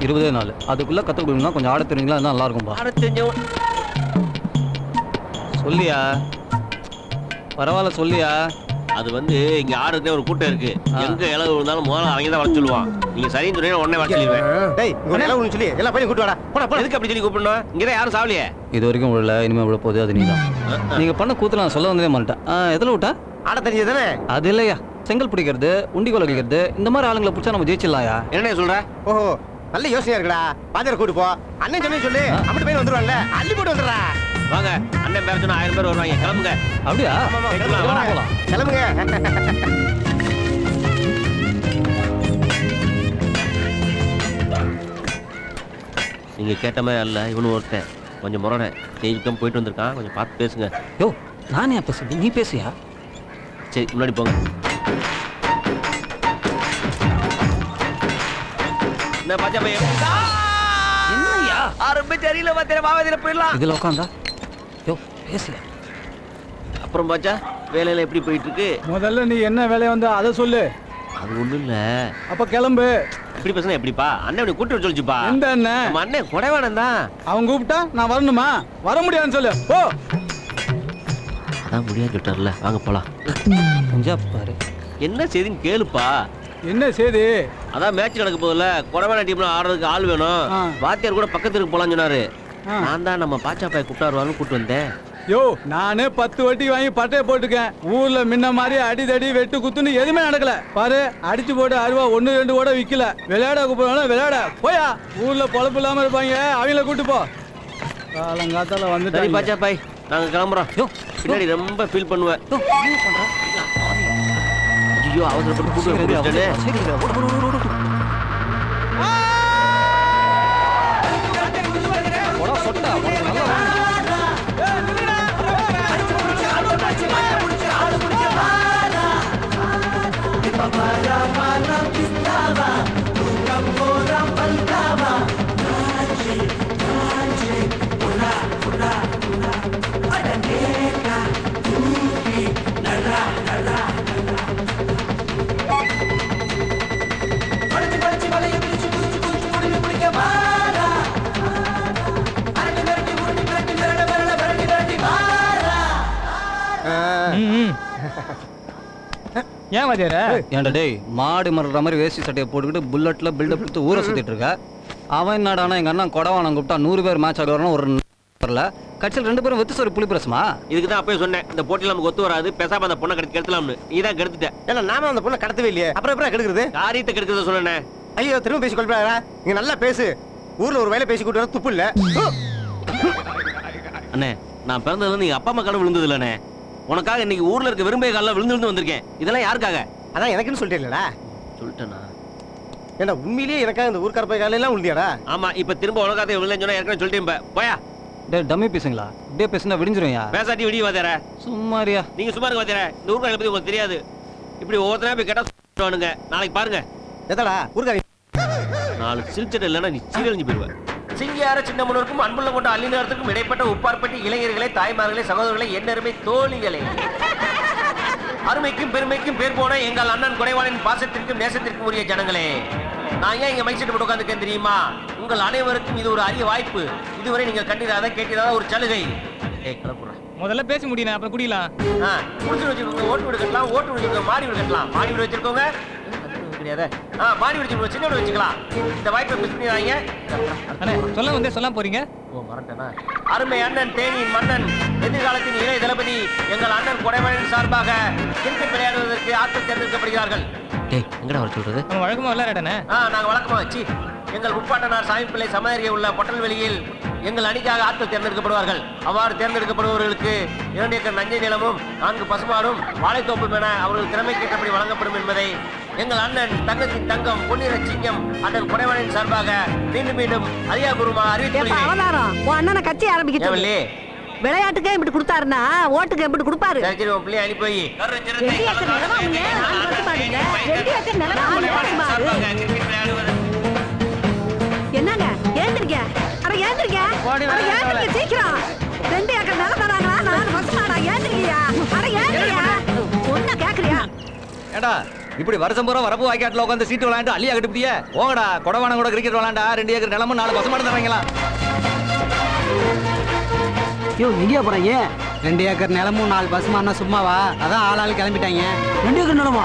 20 நாள் அதுக்குள்ள கத்து கொடுக்கணும்னா கொஞ்சம் ஆட தெரியுங்களா அதான் நல்லா இருக்கும்பா. ஆட தெரிஞ்சவன் சொல்லியா பரவாயில்ல சொல்லியா. அது வந்து இங்க ஆடுறதே ஒரு கூட்டம் இருக்கு. எங்க இளவு இருந்தாலும் முதல்ல அவங்க தான் வர சொல்லுவான். நீங்க சரின்னு சொன்னீங்க உடனே வர சொல்லிடுவேன். டேய் இங்க எல்லாம் ஒண்ணு சொல்லி எல்லா பையன் கூட்டி வாடா. போடா போடா. எதுக்கு அப்படி சொல்லி கூப்பிடணும்? இங்க தான் யாரும் சாவலையே. இது வரைக்கும் விழல இனிமே விழ போகுது அது நீதான். நீங்க பண்ண கூத்துல நான் சொல்ல வந்ததே மாட்டேன். எதுல விட்டா ஆட தெரிஞ்சதானே? அது இல்லையா செங்கல் பிடிக்கிறது உண்டி கோல வைக்கிறது இந்த மாதிரி ஆளுங்களை பிடிச்சா நம்ம ஜெயிச்சிடலாம்யா. என்ன சொல்ற? ஓஹோ நல்ல யோசனையா இருக்குடா. பாஜார் கூட்டு போ. அண்ணன் சொன்னே சொல்லு அப்படி பையன் வந்துருவான்ல அள்ளி போட்டு வந்துடுறா. வாங்க அண்ணன் பேர சொன்னா 1000 பேர் வருவாங்க. கிளம்புங்க. அப்படியா? கிளம்புங்க. நீங்க கேட்ட மாதிரி அல்ல இவனு ஒருத்தன் கொஞ்சம் முரணை ஜெயிக்கம் போயிட்டு வந்திருக்கான். கொஞ்சம் பார்த்து பேசுங்க. யோ நானே பேசுறது நீ பேசியா? சரி முன்னாடி போங்க. என்ன பாஜா பையன் என்னையா ஆரம்பிச்சு அறியல பாத்திர மாவதில போயிடலாம். இதுல உட்காந்தா யோ பேசியா? அப்புறம் பாஜா வேலையில எப்படி போயிட்டு இருக்கு? முதல்ல நீ என்ன வேலையை வந்து அதை சொல்லு. அது ஒண்ணும் இல்ல. அப்ப கிளம்பு. இப்படி பேசுனா எப்படிப்பா? அண்ணன் கூட்டு வர சொல்லிச்சுப்பா. எந்த அண்ணன்? நம்ம அண்ணன் குடைவானன் தான். அவன் கூப்பிட்டா நான் வரணுமா? வர முடியாதுன்னு சொல்லு. ஓ அதான் முடியாது சொல்லிட்டார்ல. வாங்க போலாம். கொஞ்சம் பாரு என்ன செய்தின்னு கேளுப்பா. என்ன செய்தி? அதான் மேட்ச் நடக்க போதில்ல குடைவான டீம்ல ஆடுறதுக்கு ஆள் வேணும். வாத்தியார் கூட பக்கத்துக்கு போலான்னு சொன்னாரு. நான் தான் நம்ம பாச்சா பாய் கூப்பிட்டாருவான்னு கூப்பிட்டு வந்தேன். யோ நானே 10 வட்டி வாங்கி பட்டையை போட்டுக்கேன். ஊர்ல முன்ன மாதிரி அடிதடி வெட்டு குத்துன்னு எதுவுமே நடக்கல. பாரு அடிச்சு போட்டு அருவா 1 2 கூட விக்கல. விளையாட கூப்பிடணும் விளையாட போயா. ஊர்ல பொழப்பு இல்லாம இருப்பாங்க அவங்கள கூட்டு போ. காலங்காத்தால வந்து சரி பாச்சா பாய் நாங்க கிளம்புறோம். பின்னாடி ரொம்ப ஃபீல் பண்ணுவேன். ஐயோ அவசரப்பட்டு கூட்டு ஏன் வாத்தியார? ஏன்டா டேய் மாடு மறுற மாதிரி வேஷ்டி சட்டையை போட்டுக்கிட்டு புல்லட்ல பில்டப் எடுத்து ஊரை சுத்திட்டு இருக்க. அவன் என்னடானா எங்க அண்ணன் கொடவானம் கூப்பிட்டா 100 பேர் மேட்ச் ஆடுவாரணும் ஒரு வரல. கட்சியில் 2 பேரும் வெத்து சொல்லி புளி பிரசமா. இதுக்கு தான் அப்பயே சொன்னேன் இந்த போட்டியில் நமக்கு ஒத்து வராது. பேசாம அந்த பொண்ணை கெடுத்துலாம்னு. நீ தான் கெடுத்துட்ட. ஏன்னா நாம அந்த பொண்ணை கடத்தவே இல்லையே. அப்புறம் எப்படி கெடுக்குறது? காரியத்தை கெடுக்கிறத சொன்னேன். ஐயோ திரும்ப பேசி கொள்ளாரா? நீங்க நல்லா பேசு. ஊர்ல ஒரு வேலை பேசி கூட்டு வர துப்பு இல்ல. அண்ணே நான் பிறந்ததுல நீங்க அப்பா அம்மா காலம் விழுந்தது இல்லண்ணே. உனக்காக இன்னைக்கு ஊர்ல இருக்க விரும்பிய காலில் விழுந்து வந்திருக்கேன். இதெல்லாம் யாருக்காக? அதான் எனக்குன்னு சொல்லிட்டேன்லடா. சொல்லிட்டேனா? ஏன்னா உண்மையிலேயே எனக்காக இந்த ஊர்க்கார போய் காலையில எல்லாம் விழுந்தியாடா? ஆமா இப்ப திரும்ப உனக்காக விழுந்தேன்னு சொன்னா ஏற்கனவே சொல்லிட்டேன். போயா டேய் டம்மி பேசுங்களா? இப்படியே பேசினா விடிஞ்சிரும்யா. பேசாட்டி விடிய வாத்தியார. சும்மாரியா நீங்க சும்மா இருங்க வாத்தியார. இந்த ஊர்க்கார பத்தி உங்களுக்கு தெரியாது. இப்படி ஒவ்வொருத்தரா போய் கேட்டா சொல்லுவானுங்க. நாளைக்கு பாருங்க. எதடா ஊர்க்கார 4 சிரிச்சட இல்லைன்னா நீ சீரழிஞ்சு போயிடுவேன். சிங்கியார சின்ன முன்னோருக்கும் அன்புள்ள கொண்ட அள்ளினருக்கும் இடைப்பட்ட உப்பார்பட்டி இளைஞர்களே தாய்மார்களே சகோதரர்களே என்னருமை தோழிகளே அருமைக்கும் பெருமைக்கும் பேர் போன எங்கள் அண்ணன் குடைவானின் பாசத்திற்கும் நேசத்திற்கும் உரிய ஜனங்களே நான் ஏன் இங்க மைக் செட் போட்டு உட்காந்துருக்கேன் தெரியுமா? உங்கள் அனைவருக்கும் இது ஒரு அரிய வாய்ப்பு. இதுவரை நீங்கள் கண்டிராத கேட்டிராத ஒரு சலுகை. கிளப்புறேன். முதல்ல பேசி முடியும் அப்புறம் குடிக்கலாம். குடிச்சு வச்சிருக்கோங்க ஓட்டு வீடு கட்டலாம். ஓட்டு வீடு வச்சிருக்கோங்க மாடி வீடு கட்டலாம். மாடி வீடு வச்சிருக்கோங்க கிடையாது. மாடி வீடு வச்சிருக்கோம் சின்ன வீடு வச்சுக்கலாம். இந்த வாய்ப்பை மிஸ் பண்ணிடுறாங்க. அண்ணே சொல்ல வந்தே சொல்ல போறீங்க. ஓ மறந்துட்டேனா? அருமை அண்ணன் தேனியின் மன்னன் எதிர்காலத்தின் இளைய தளபதி எங்கள் அண்ணன் குடைவானின் சார்பாக கிரிக்கெட் விளையாடுவதற்கு ஆட்கள் தேர்ந்தெடுக்கப்படுகிறார்கள். டேய் எங்கடா வர சொல்றது? நம்ம வழக்கமா விளையாடனே. நாங்க வழக்கமா வச்சு எங்கள் முப்பாட்டனார் சாமி பிள்ளை சமயரியை உள்ள பொட்டல்வெளியில் எங்கள் அணிக்காக ஆட்கள் தேர்ந்தெடுக்கப்படுவார்கள். அவ்வாறு தேர்ந்தெடுக்கப்படுபவர்களுக்கு 2 ஏக்கர் நஞ்சை நிலமும் 4 பசுமாடும் வாழைத்தோப்பும் என அவர்கள் திறமைக்கேற்றபடி வழங்கப்படும் என்பதை எங்கள் அண்ணன் தங்கத்தின் தங்கம் பொன்னிற சிங்கம் அண்ணன் குடைவானின் சார்பாக மீண்டும் மீண்டும் அரியாபூர்வமா அறிவித்துள்ளேன். அவதாரம் உன் அண்ணனை கட்சி ஆரம்பிக்கிட்டு விளையாட்டுக்கே இப்படி கொடுத்தாருன்னா ஓட்டுக்கு எப்படி கொடுப்பாரு? சரி உன் பிள்ளைய அனுப்பி வை. என்னங்க ஏந்திரிக்க அட ஏந்திரிங்க அட ஏந்திரிங்க சீக்கிரம் 2 ஏக்கர் நிலம் தராங்களா நான் பசமாடா ஏந்திரிங்கயா அட ஏந்திரிங்க ஒண்ணு கேக்குறியா ஏடா இப்படி வருஷம் பூரா வரப்பு வாய்க்காட்டில் உட்காந்து சீட்டு விளையாண்டு அள்ளியா கட்டுப்பிட்டியே போங்கடா கொடவானம் கூட கிரிக்கெட் விளையாண்டா 2 ஏக்கர் நிலமும் 4 பசமாடு தராங்களா ஐயோ எங்கேயா போறாங்க 2 ஏக்கர் நிலமும் 4 பசுமானா சும்மாவா அதான் ஆளாளு கிளம்பிட்டாங்க 2 ஏக்கர் நிலமா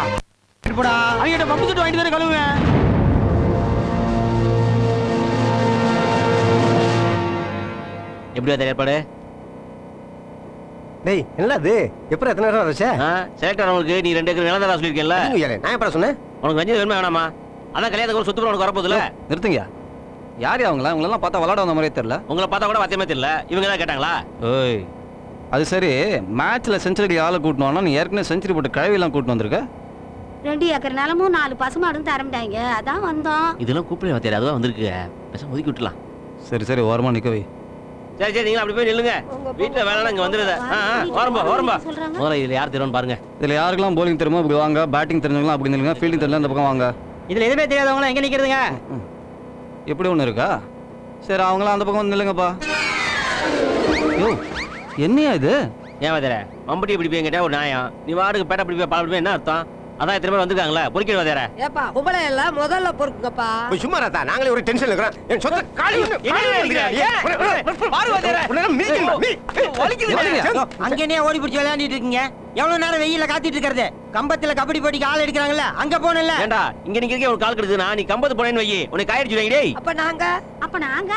போடா அவங்க பம்பு செட்டு வாங்கிட்டு தானே கழுவுவேன் எப்படி வந்த ஏற்பாடு டேய் என்னது எப்பறம் எத்தனை நேரம் வச்சே செலக்ட் ஆனவங்களுக்கு நீ 2 ஏக்கர் நிலம் தரா சொல்லியிருக்கேன்ல நான் எப்பறம் சொன்னேன் உனக்கு வஞ்சது வேணுமா வேணாமா அதான் கல்யாணத்துக்கு ஒரு சொத்து உனக்கு வரப்போகுதுல நிறுத்துங்க யார் அவங்களா உங்களெல்லாம் பார்த்தா விளாட வந்த மாதிரியே தெரியல உங்களை பார்த்தா கூட வாத்தியமே தெரியல இவங்க தான் கேட்டாங்களா ஓய் அது சரி மேட்ச்ல செஞ்சுரி ஆளை கூட்டணும்னா நீ ஏற்கனவே செஞ்சுரி போட்டு கழுவிலாம் கூட்டிட்டு வந்திருக்க 2 ஏக்கர் நிலமும் 4 பசுமாடும் தரம்பிட்டாங்க அதான் வந்தோம் இதெல்லாம் கூப்பிட வாத்தியார் அதுதான் வந்திருக்கு பேசாம ஒதுக்கி விட்டுலாம் சரி ஓரமா நிக்கவே சரி சரி நீங்க அப்படி போய் நில்லுங்க வீட்டுல வேலைனா இங்க வந்துருத ஓரம்பா முதல்ல இதுல யார் தெரியும் பாருங்க இதுல யாருக்கெல்லாம் போலிங் தெரியுமோ அப்படி வாங்க பேட்டிங் தெரிஞ்சவங்களாம் அப்படி நில்லுங்க ஃபீல்டிங் தெரிஞ்சா அந்த பக்கம் வாங்க இதுல எதுவுமே தெரியாதவங்க எங்க நிக்கிறதுங்க எப்படி ஒண்ணு இருக்கா சரி அவங்களாம் அந்த பக்கம் வந்து நில்லுங்கப்பா யோ என்னையா இது ஏன் வாத்தியார மம்பட்டி இப்படி போய் கேட்டா ஒரு நியாயம் நீ வாடுக்கு பேட்டை இப்படி போய் பால் போய் என்ன அர்த்தம் அதான் எத்தனை பேர் வந்திருக்காங்களா பொறுக்கிடு வாத்தியார ஏப்பா உங்களை எல்லாம் முதல்ல பொறுக்குங்கப்பா போய் சும்மா ராத்தா நாங்களே ஒரு டென்ஷன்ல இருக்கோம் என் சொந்த காலி அங்கேயே ஓடி பிடிச்சி விளையாண்டிட்டு இருக்கீங்க எவ்வளவு நேரம் வெயில காத்திட்டு இருக்கிறது கம்பத்துல கபடி போட்டிக்கு ஆள் எடுக்கிறாங்கல்ல அங்க போனல ஏண்டா இங்க நிக்கிறதுக்கு ஒரு கால் கெடுதுனா நீ கம்பத்து போனேன்னு வை உனக்கு காயடிச்சு வைங்க டேய் அப்ப நாங்க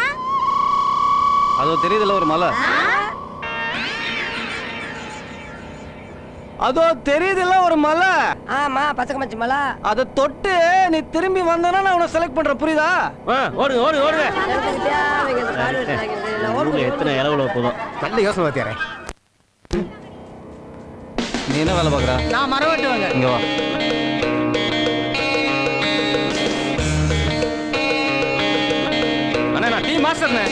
அதோ தெரியுதுல ஒரு மலை அதோ தெரியுதுல ஒரு மலை ஆமா பச்சை மச்சி மலை அத தொட்டு நீ திரும்பி வந்தனா நான் உன்னை செலக்ட் பண்ற புரியுதா ஓடுங்க எத்தனை இளவுல போதும் நல்ல யோசனை வாத்தியாரே நீ என்ன வேலை பாக்குற நான் மரம் வெட்டுவாங்க இங்க வா அண்ணா நான் டீ மாஸ்டர்ண்ணே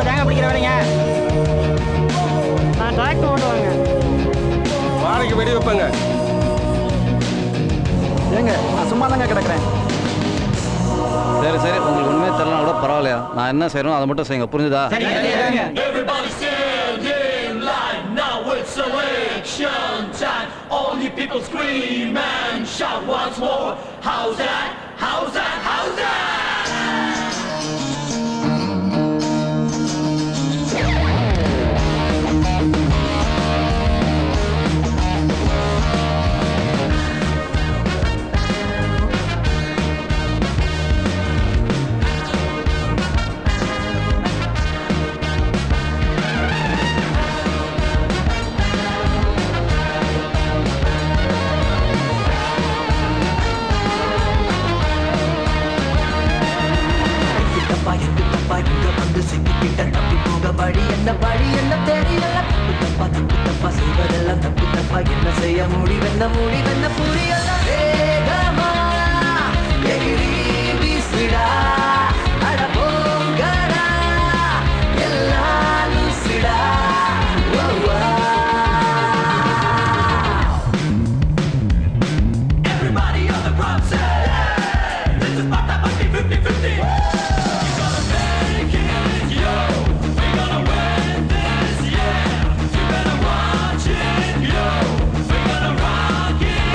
தேங்காய் பிடிக்கிற வேலைங்க நான் டிராக்டர் ஓட்டுவாங்க வாழைக்கு வெடி வைப்பாங்க ஏங்க நான் சும்மா தாங்க கிடக்குறேன் சரி உங்களுக்கு உண்மையே தெரியலனா கூட பரவாயில்லையா நான் என்ன செய்யணும் அதை மட்டும் செய்யுங்க புரிஞ்சுதா Everybody stand in line, now it's election time. All you people scream and shout once more. How's that? How's that? How's that? என்ன செய்ய முடிவென்ன புரியல வேகமா எகிரி வீசுடா அட போங்கடா எல்லாம் லூசுடா Everybody on the front say this is Sparta Party 50-50. You gotta make it, yo. We gonna win this, yeah. You better watch it, yo. We gonna rock it.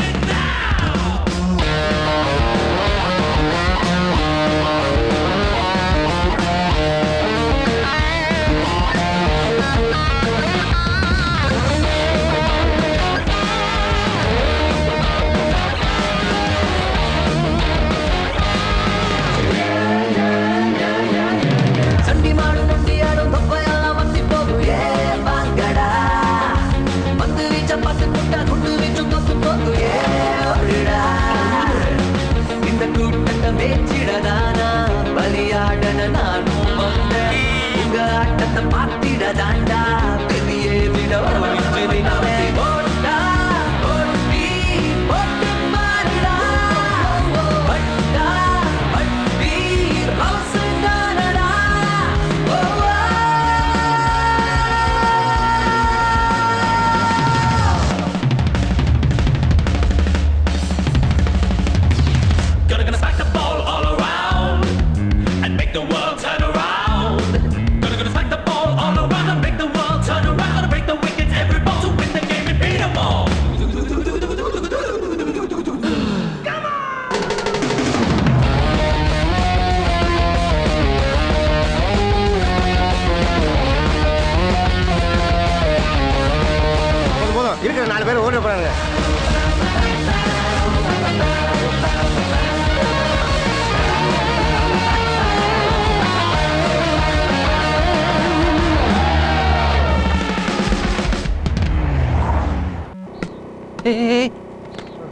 ஏய்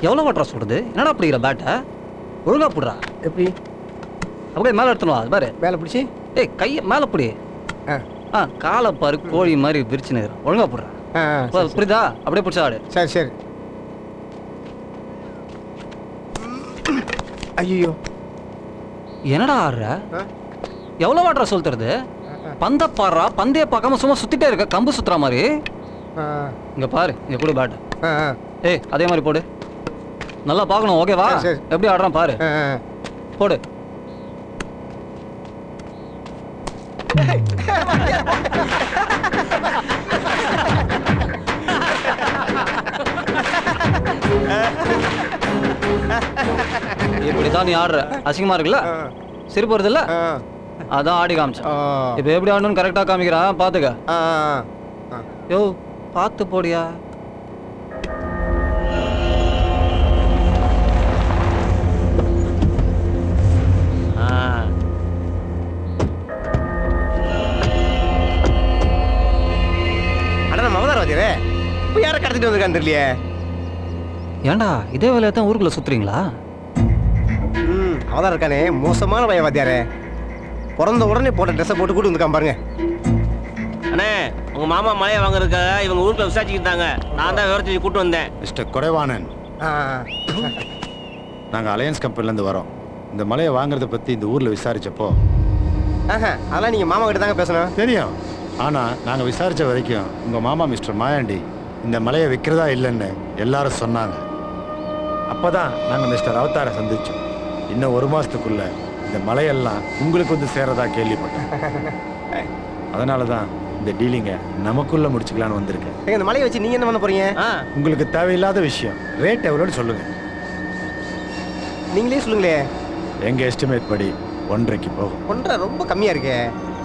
எவ்வளோ வாட்டரா சொல்றது? என்னடா பிடிக்கிற பேட்டை? ஒழுங்கா போடுறா. எப்படி? அப்படியே மேலே எடுத்துனுவா. அது பாரு மேலே பிடிச்சி. ஏய் கையை மேலே பிடி. காலை பாரு கோழி மாதிரி விரிச்சுன்னு ஒழுங்கா போடுறா. புரியுதா? அப்படியே பிடிச்சா ஆடு. சரி சரி. ஐயோ என்னடா ஆடுற? எவ்வளோ வாட்டரா சொல் தருது? பந்த பாடுறா. பந்தைய பார்க்காம சும்மா சுத்திட்டே இருக்க கம்பு சுத்துற மாதிரி. இங்க பாரு, இங்க கூட பேட். ஏய் அதே மாதிரி போடு. நல்லா பார்க்கணும். ஓகேவா? எப்படி ஆடுறான் பாரு. போடு. இப்படிதான் நீ ஆடுற. அசிங்கமா இருக்குல்ல? சிரிப்பு வருது இல்ல? அதான் ஆடி காமிச்சேன். இப்ப எப்படி ஆடணும்னு கரெக்டா காமிக்கிறான். பாத்துக்க. யோ பார்த்து போடியா. இப்போ யாரை கடத்திட்டு வந்திருக்கான்னு தெரியலையே. ஏண்டா இதே வேலையை தான் ஊருக்குள்ள சுத்துறீங்களா? அவதான் இருக்கானே மோசமான பையன் வாத்தியாரே. பிறந்த உடனே போட்ட ட்ரெஸ்ஸை போட்டு கூட்டு வந்துருக்கான் பாருங்க. அண்ணே உங்க மாமா மலையை வாங்குறதுக்காக இவங்க ஊருக்குள்ள விசாரிச்சுக்கிட்டாங்க. நான் தான் விவரத்தை கூட்டு வந்தேன். மிஸ்டர் குறைவானன், நாங்கள் அலையன்ஸ் கம்பெனிலேருந்து வரோம். இந்த மலையை வாங்குறத பற்றி இந்த ஊரில் விசாரிச்சப்போ அதெல்லாம் நீங்கள் மாமா கிட்ட தாங்க பேசணும். தெரியும். ஆனால் நாங்கள் விசாரித்த வரைக்கும் உங்கள் மாமா மிஸ்டர் மாயாண்டி இந்த மலையை விற்கிறதா இல்லைன்னு எல்லாரும் சொன்னாங்க. அப்போ தான் நாங்கள் மிஸ்டர் அவதாரை சந்தித்தோம். இன்னும் 1 மாதத்துக்குள்ள இந்த மலையெல்லாம் உங்களுக்கு வந்து சேரதா கேள்விப்பட்டேன். அதனால தான் இந்த டீலிங்கை நமக்குள்ள முடிச்சுக்கலான்னு வந்திருக்கேன். இந்த மலையை வச்சு நீங்கள் என்ன பண்ண போறீங்க? உங்களுக்கு தேவையில்லாத விஷயம். ரேட் எவ்வளோன்னு சொல்லுங்கள். நீங்களே சொல்லுங்களே. எங்கள் எஸ்டிமேட் படி 1.5 போகும். 1.5 ரொம்ப கம்மியாக இருக்கே.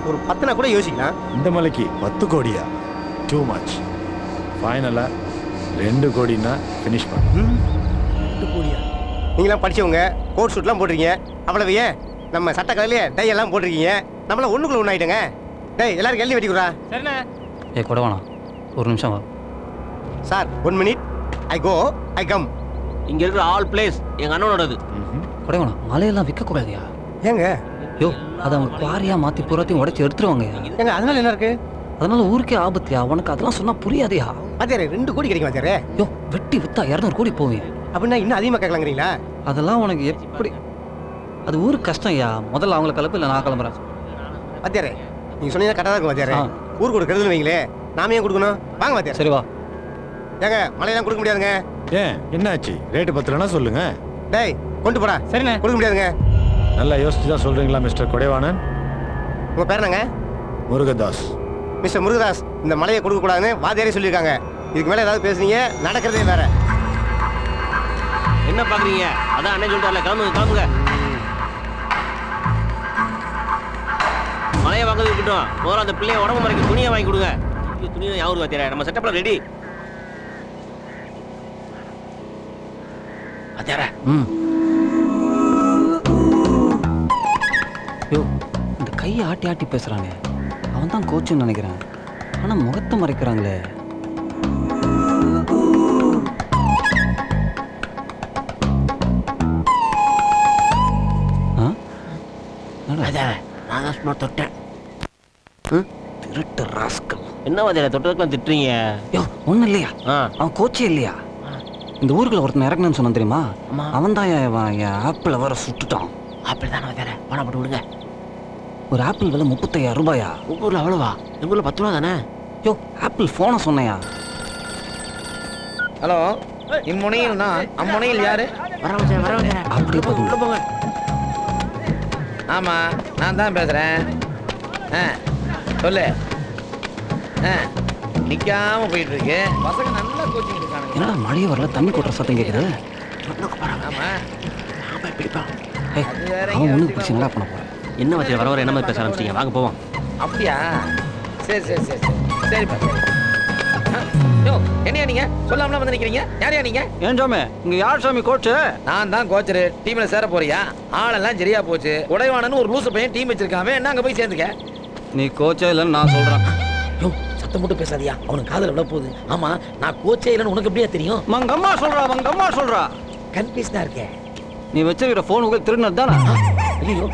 ஒரு 10 கூட யோசிக்கலாம். இந்த மலைக்கு 10 கோடியா? Too much. ஃபைனலாக 2 கோடின்னா ஃபினிஷ் பண்ண. 2 கோடியா? நீங்களாம் படித்தவங்க கோட் ஷூட்லாம் போட்டிருக்கீங்க. அவ்வளவு ஏன் நம்ம சட்ட கலையிலே டை எல்லாம் போட்டிருக்கீங்க. நம்மளாம் ஒன்றுக்குள்ள ஒன்று ஆகிட்டங்க. டேய் எல்லாரும் கேள்வி வெட்டிக்கிறா. சரிண்ணே. ஏ கூட வேணாம், ஒரு நிமிஷம் வா sir. 1 minute. I go I come. இங்கே இருக்கிற ஆல் பிளேஸ் எங்கள் அண்ணனோடது. கூட வேணாம். மலையெல்லாம் விற்கக்கூடாதியா? ஏங்க? யோ அதை அவங்க குவாரியா மாற்றி பூராத்தையும் உடைச்சி எடுத்துருவாங்க. ஏங்க அதனால என்ன இருக்கு? அதனால ஊருக்கே ஆபத்தியா? உனக்கு அதெல்லாம் சொன்னா புரியாதையா? வாத்தியாரே 2 கோடி கிடைக்கும் வாத்தியாரே. யோ வெட்டி வித்தா 200 கோடி போவேன். அப்படின்னா இன்னும் அதிகமாக கேட்கலாங்கிறீங்களா? அதெல்லாம் உனக்கு எப்படி? அது ஊருக்கு கஷ்டம் ஐயா. முதல்ல அவங்களை கலப்பு, இல்லை நான் கிளம்புறேன். வாத்தியாரே நீங்கள் சொன்னீங்கன்னா கரெக்டாக இருக்கும் வாத்தியாரே. ஊருக்கு ஒரு கெடுதல் வைங்களே. நாம ஏன் கொடுக்கணும்? வாங்க வாத்தியார். சரி வா. ஏங்க மலையெல்லாம் கொடுக்க முடியாதுங்க. ஏன் என்னாச்சு? ரேட்டு பத்தலன்னா சொல்லுங்க. டேய் கொண்டு போடா. சரிண்ணே. கொடுக்க முடியாதுங்க. நல்லா யோசிச்சு தான் சொல்றீங்களா மிஸ்டர் கொடைவானன்? உங்கள் பேர் என்னங்க? முருகதாஸ். மிஸ்டர் முருகதாஸ், இந்த மலையை கொடுக்கக்கூடாதுன்னு வாத்தியாரே சொல்லியிருக்காங்க. இதுக்கு மேலே ஏதாவது பேசுனீங்க நடக்கிறதே வேற. என்ன பார்க்குறீங்க? அதான் அண்ணன் சொல்லிட்டார்ல, கிளம்புங்க கிளம்புங்க. மலையை வாங்குறது இருக்கட்டும். முதல்ல அந்த பிள்ளைய உடம்பு மறைக்க துணியை வாங்கி கொடுங்க. துணியை யாரும் வாத்தியாரா? நம்ம செட்டப்ல ரெடி. வாத்தியாரா. யோ இந்த கையை ஆட்டி ஆட்டி பேசுறானே, அவன் தான் கோச்சுன்னு நினைக்கிறேன். ஆனா முகத்தை மறைக்கிறாங்களே. நான் தான் சும்மா தொட்டேன். திருட்டு ராஸ்கல். என்ன வாத்தியாரா தொட்டதுக்கெல்லாம் திட்டுறீங்க? யோ ஒன்றும் இல்லையா? அவன் கோச்சே இல்லையா? இந்த ஊருக்குள்ள ஒருத்தன் இறக்கணும்னு சொன்னான் தெரியுமா? அவன் தான் என் ஆப்பிள் வர சுட்டுட்டான். ஆப்பிள் தானே வாத்தியாரா? பணம் போட்டு விடுங்க. ஒரு ஆப்பிள் விலை 35,000 ரூபாயா? உங்க ஊர்ல அவ்வளோவா? எங்க ஊர்ல 10 ரூபா தானே? யோ ஆப்பிள் ஃபோனை சொன்னையா? ஹலோ, இம்முனையில் நான், அம்முனையில் யாரு? வரவங்க அப்படியே பார்த்து போங்க. ஆமா நான் தான் பேசுறேன். சொல்லு. நிக்காம போயிட்டு இருக்கு. பசங்க நல்லா கோச்சிங் இருக்காங்க. என்னடா மழையே வரல, தண்ணி கொட்டுற சத்தம் கேட்குது. ஆமா அவன் ஒன்றும் பிடிச்சி நல்லா பண்ண போகிறேன். என்ன வச்சு வர வர என்ன மாதிரி பேச ஆரம்பிச்சிங்க? வாங்க போவோம். அப்படியா? சரி சரி சரி சரி சரிப்பா சரி. யோ என்னையா நீங்க சொல்லாமல வந்து நிக்கிறீங்க? யாரையா நீங்க? ஏன் சாமி இங்க யார் சாமி கோச்சு? நான் தான் கோச்சரு. டீம்ல சேர போறியா? ஆளெல்லாம் சரியா போச்சு. உடைவானன்னு ஒரு லூசு பையன் டீம் வச்சிருக்கான். என்ன அங்க போய் சேர்ந்துக்க? நீ கோச்சே இல்லைன்னு நான் சொல்றேன். யோ சத்தம் போட்டு பேசாதியா, அவனுக்கு காதல விட போகுது. ஆமா, நான் கோச்சே இல்லைன்னு உனக்கு எப்படியா தெரியும்? மங்கம்மா சொல்றா. கன்ஃபியூஸ்டா இருக்கேன். நீ வச்சிருக்கிற போன் உங்களுக்கு திருடினது தானே? ஐயோ,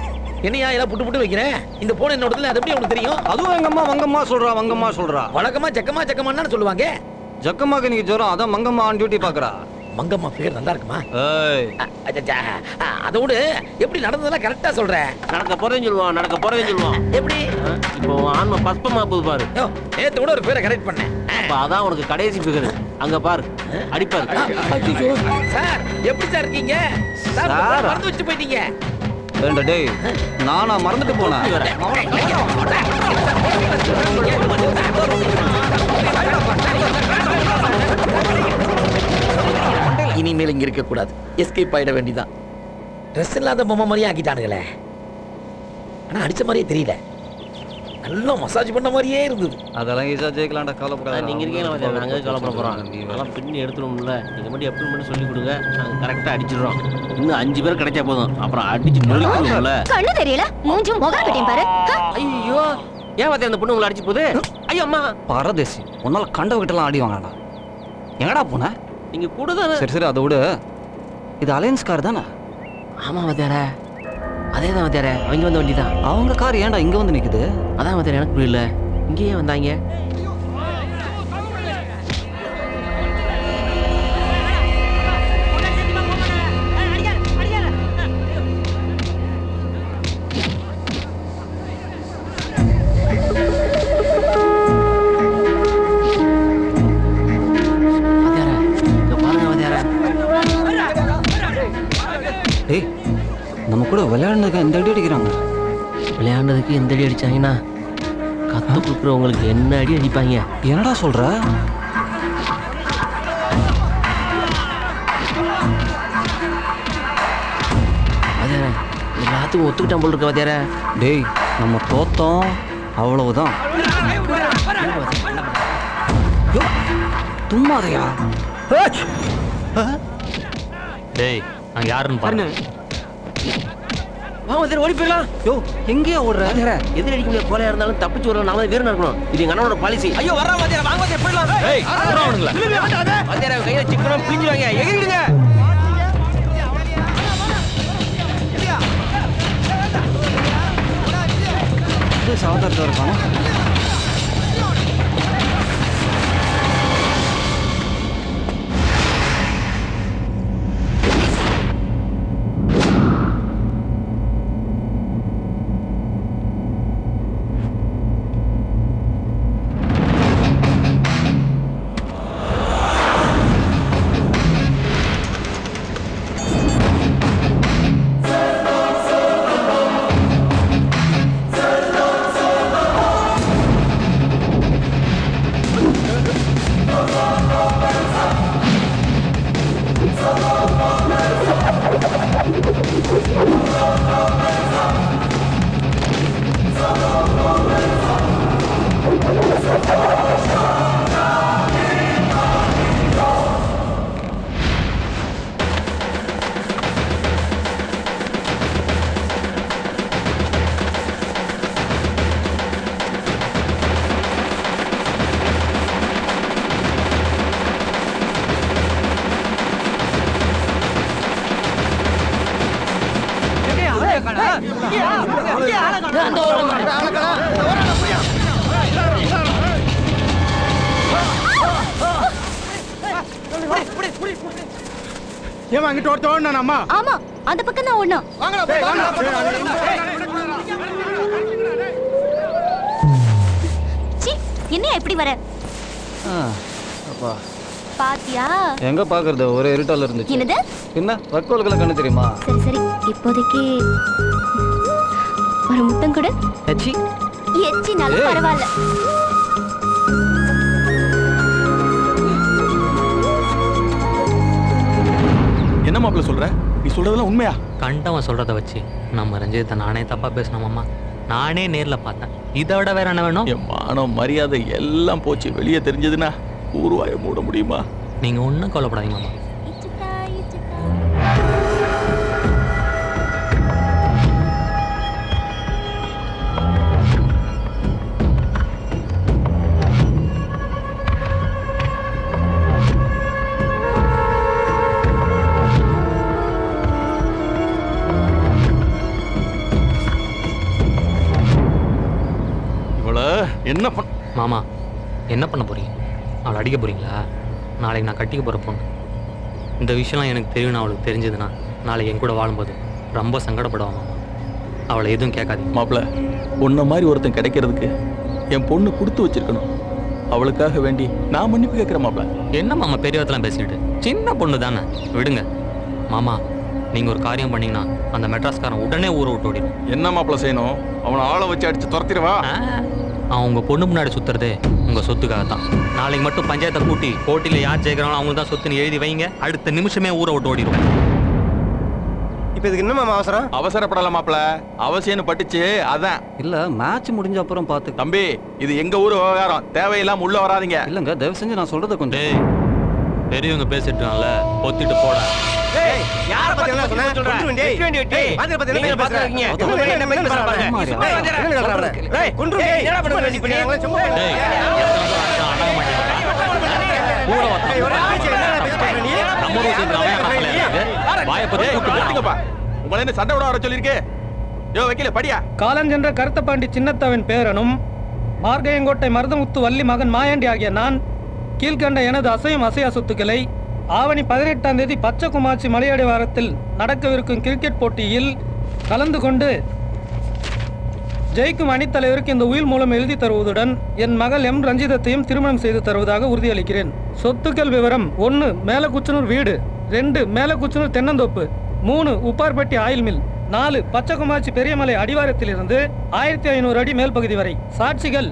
என்னையா எல்லாம் புட்டு வைக்கிறேன்? இந்த போன் என்னோடதுல, அது எப்படி உனக்கு தெரியும்? அதுவும் எங்க அம்மா வங்கம்மா சொல்றா. வழக்கமா ஜக்கமான்னு சொல்லுவாங்க. ஜக்கம்மாக்கு நீங்க ஜுரம், அதான் மங்கம்மா ஆன் டியூட்டி பாக்குறா. மங்கம்மா ஃபிகர் நல்லா இருக்குமா? அதோடு எப்படி நடந்ததெல்லாம் கரெக்டா சொல்றேன். நடக்க போறேன்னு சொல்லுவான். எப்படி இப்போ ஆன்மா பஸ்பமா போகுது பாரு. நேத்து கூட ஒரு பேரை கரெக்ட் பண்ணேன். அதான் உனக்கு கடைசி ஃபிகர். அங்க பாரு, அடிப்பாரு. சார் எப்படி சார் இருக்கீங்க? சார் மறந்து வச்சு போயிட்டீங்க. ஏண்டா டேய், நானா மறந்துட்டு போனேன். இனிமேல் இங்க இருக்க கூடாது, எஸ்கேப் ஆயிட வேண்டியதான். ட்ரெஸ் இல்லாத பொம்மை மாதிரியே ஆக்கிட்டானுங்களே. ஆனா அடிச்ச மாதிரியே தெரியல, நல்லா மசாஜ் பண்ண மாதிரியே இருந்தது. அதெல்லாம் ஈஸியா ஜெயிக்கலாம்டா, கவலைப்படாத. நீங்க இருக்கீங்களா, நாங்க கவலைப்பட போறோம். அதெல்லாம் பின்னி எடுத்துருவோம்ல, நீங்க மட்டும் எப்படி மட்டும் சொல்லி கொடுங்க, நாங்க கரெக்டா அடிச்சிடுறோம். இன்னும் 5 பேர் கிடைச்சா போதும், அப்புறம் அடிச்சு நொறுக்கிடுவோம்ல. கண்ணு தெரியல, மூஞ்சும் முகம் கட்டியும் பாரு. ஐயோ, ஏன் வாத்தியா அந்த பொண்ணு உங்களை அடிச்சு போகுது? ஐயோ அம்மா, பரதேசி, உன்னால கண்டவகிட்டலாம் அடி வாங்கடா. எங்கடா போன? நீங்க கூட தானே. சரி அதை விட, இது அலையன்ஸ் கார் தானே? ஆமா வாத்தியாரே, அதே தான் வாத்தியாரே, அவங்க வந்த வண்டி தான். அவங்க கார் ஏன்டா இங்க வந்து நிக்குது? அதான் வாத்தியாரே, எனக்கு புரியல, இங்கேயே வந்தாங்க. டேய், நம்ம கூட விளையாடுனதுக்கு எந்த அடி அடிக்கிறாங்க? விளையாடுனதுக்கு எந்த அடி அடிச்சாங்கன்னா, கத்து கொடுக்குறவங்களுக்கு என்ன அடி அடிப்பாங்க. என்னடா சொல்ற? வாத்தியாரே, எல்லாத்துக்கும் ஒத்துக்கிட்டான் போல் இருக்க வாத்தியாரே. டேய், நம்ம தோத்தோம், அவ்வளவுதான். தும்மாதையா? டேய், நான் யாருன்னு பாருங்க. வா வாத்தியாரே, ஓடி போயிடலாம். யோ, எங்கேயா ஓடுற? எதிரி அடிக்க முடியாது, கோலையா இருந்தாலும் தப்பிச்சு வரலாம். நாம வீரனா இருக்கணும், இது எங்க அண்ணனோட பாலிசி. ஐயோ வர்றான் வாத்தியாரே, வாங்க வாத்தியாரே போயிடலாம். வாத்தியாரே கையில சிக்கனம் பிழிஞ்சுவாங்க, எகிரிடுங்க. சாவதாரத்தில் இருக்கானா? ஏமா அங்கிட்டு ஒருத்த ஓடணும் அம்மா? ஆமா, அந்த பக்கம் தான் ஓடணும். என்ன இப்படி வர? அப்பா பாத்தியா? எங்க பாக்குறது, ஒரே இருட்டால இருந்துச்சு. என்னது? என்ன வக்கோல்களை கண்ணு தெரியுமா? சரி சரி, இப்போதைக்கு ஒரு முத்தம் கொடு. எச்சி எச்சினாலும் பரவாயில்ல. என்ன மாப்பிள்ள சொல்ற? நீ சொல்றதெல்லாம் உண்மையா? கண்டவன் சொல்றத வச்சு நம்ம ரஞ்சித்தை நானே தப்பா பேசணுமாம்மா. நானே நேர்ல பார்த்தேன், இதை விட வேற என்ன வேணும்? என் மானம் மரியாதை எல்லாம் போச்சு. வெளியே தெரிஞ்சதுன்னா ஊர்வாய மூட முடியுமா? நீங்க ஒன்றும் கவலைப்படாதீங்க மாமா. என்ன மாமா என்ன பண்ண போறீங்க? அவளை அடிக்க போறீங்களா? நாளைக்கு நான் கட்டிக்க போற பொண்ணு. இந்த விஷயம்லாம் எனக்கு தெரியும்னு அவளுக்கு தெரிஞ்சதுன்னா நாளைக்கு என் கூட வாழும்போது ரொம்ப சங்கடப்படுவான் மாமா. அவளை எதுவும் கேட்காதீங்க. மாப்பிள்ள, உன்ன மாதிரி ஒருத்தன் கிடைக்கிறதுக்கு என் பொண்ணு கொடுத்து வச்சிருக்கணும். அவளுக்காக வேண்டி நான் மன்னிப்பு கேட்கிறேன் மாப்பிள்ள. என்ன மாமா பெரியவத்தெல்லாம் பேசிக்கிட்டு? சின்ன பொண்ணு தானே, விடுங்க மாமா. நீங்க ஒரு காரியம் பண்ணீங்கன்னா அந்த மெட்ராஸ்காரன் உடனே ஊரை விட்டு ஓடிடும். என்ன மாப்பிள்ள செய்யணும்? அவனை ஆளை வச்சு அடிச்சு துரத்திடுவா. அவன் உங்க பொண்ணு முன்னாடி சுத்துறதே உங்க சொத்துக்காக தான். நாளைக்கு மட்டும் பஞ்சாயத்தை கூட்டி போட்டியில யார் ஜெயிக்கிறாங்களோ அவங்க தான் சொத்துன்னு எழுதி வைங்க. அடுத்த நிமிஷமே ஊரை விட்டு ஓடிடும். இப்போ இதுக்கு என்ன அவசரம்? அவசரப்படல மாப்பிள்ள, அவசியம்னு பட்டுச்சு அதான். இல்ல மேட்ச் முடிஞ்ச அப்புறம் பார்த்து. தம்பி, இது எங்க ஊர் விவகாரம், தேவையில்லாம உள்ள வராதீங்க. இல்லங்க, தயவு செஞ்சு நான் சொல்றத கொஞ்சம். பெரியவங்க பேசிட்டாங்கல்ல, பொத்திட்டு போட. ஏய், யார பத்தி என்ன சொன்ன? கொன்றுவேன் டேய். டேய், பாத்து பாத்து என்ன பேசுறீங்க? என்ன பேசுறீங்க? டேய், கொன்றுவேன் டேய். என்னடா பண்ணுவீங்க நீ? பண்ணீங்க சும்மா டேய். ஊர வா. நம்ம ஊர் சேர்ந்தவன் வாயை பத்தி கூட்டி போடுங்கப்பா. உங்களை என்ன சண்டை விட வர சொல்லிருக்கே? யோ வக்கீல படியா. காலஞ்சென்ற கருத்தப்பாண்டி சின்னத்தவன் பேரனும் மார்கையங்கோட்டை மருதமுத்து வள்ளி மகன் மாயாண்டி ஆகிய நான் கீழ்கண்ட எனது அசையும் அசையா சொத்துக்களை ஆவணி 18ஆம் தேதி பச்சைக்குமாச்சி மலையடி வாரத்தில் நடக்கவிருக்கும் கிரிக்கெட் போட்டியில் கலந்து கொண்டு ஜெயிக்கும் அணித்தலைவருக்கு இந்த உயில் மூலம் எழுதி தருவதுடன் என் மகள் எம் ரஞ்சிதத்தையும் திருமணம் செய்து தருவதாக உறுதியளிக்கிறேன். சொத்துக்கள் விவரம்: 1 மேலக்குச்சனூர் வீடு, 2 மேலக்குச்சனூர் தென்னந்தோப்பு, 3 உப்பார்பட்டி ஆயில் மில், 4 பச்சைக்குமாச்சி பெரியமலை அடிவாரத்திலிருந்து 1500 அடி மேல் பகுதி வரை. சாட்சிகள்: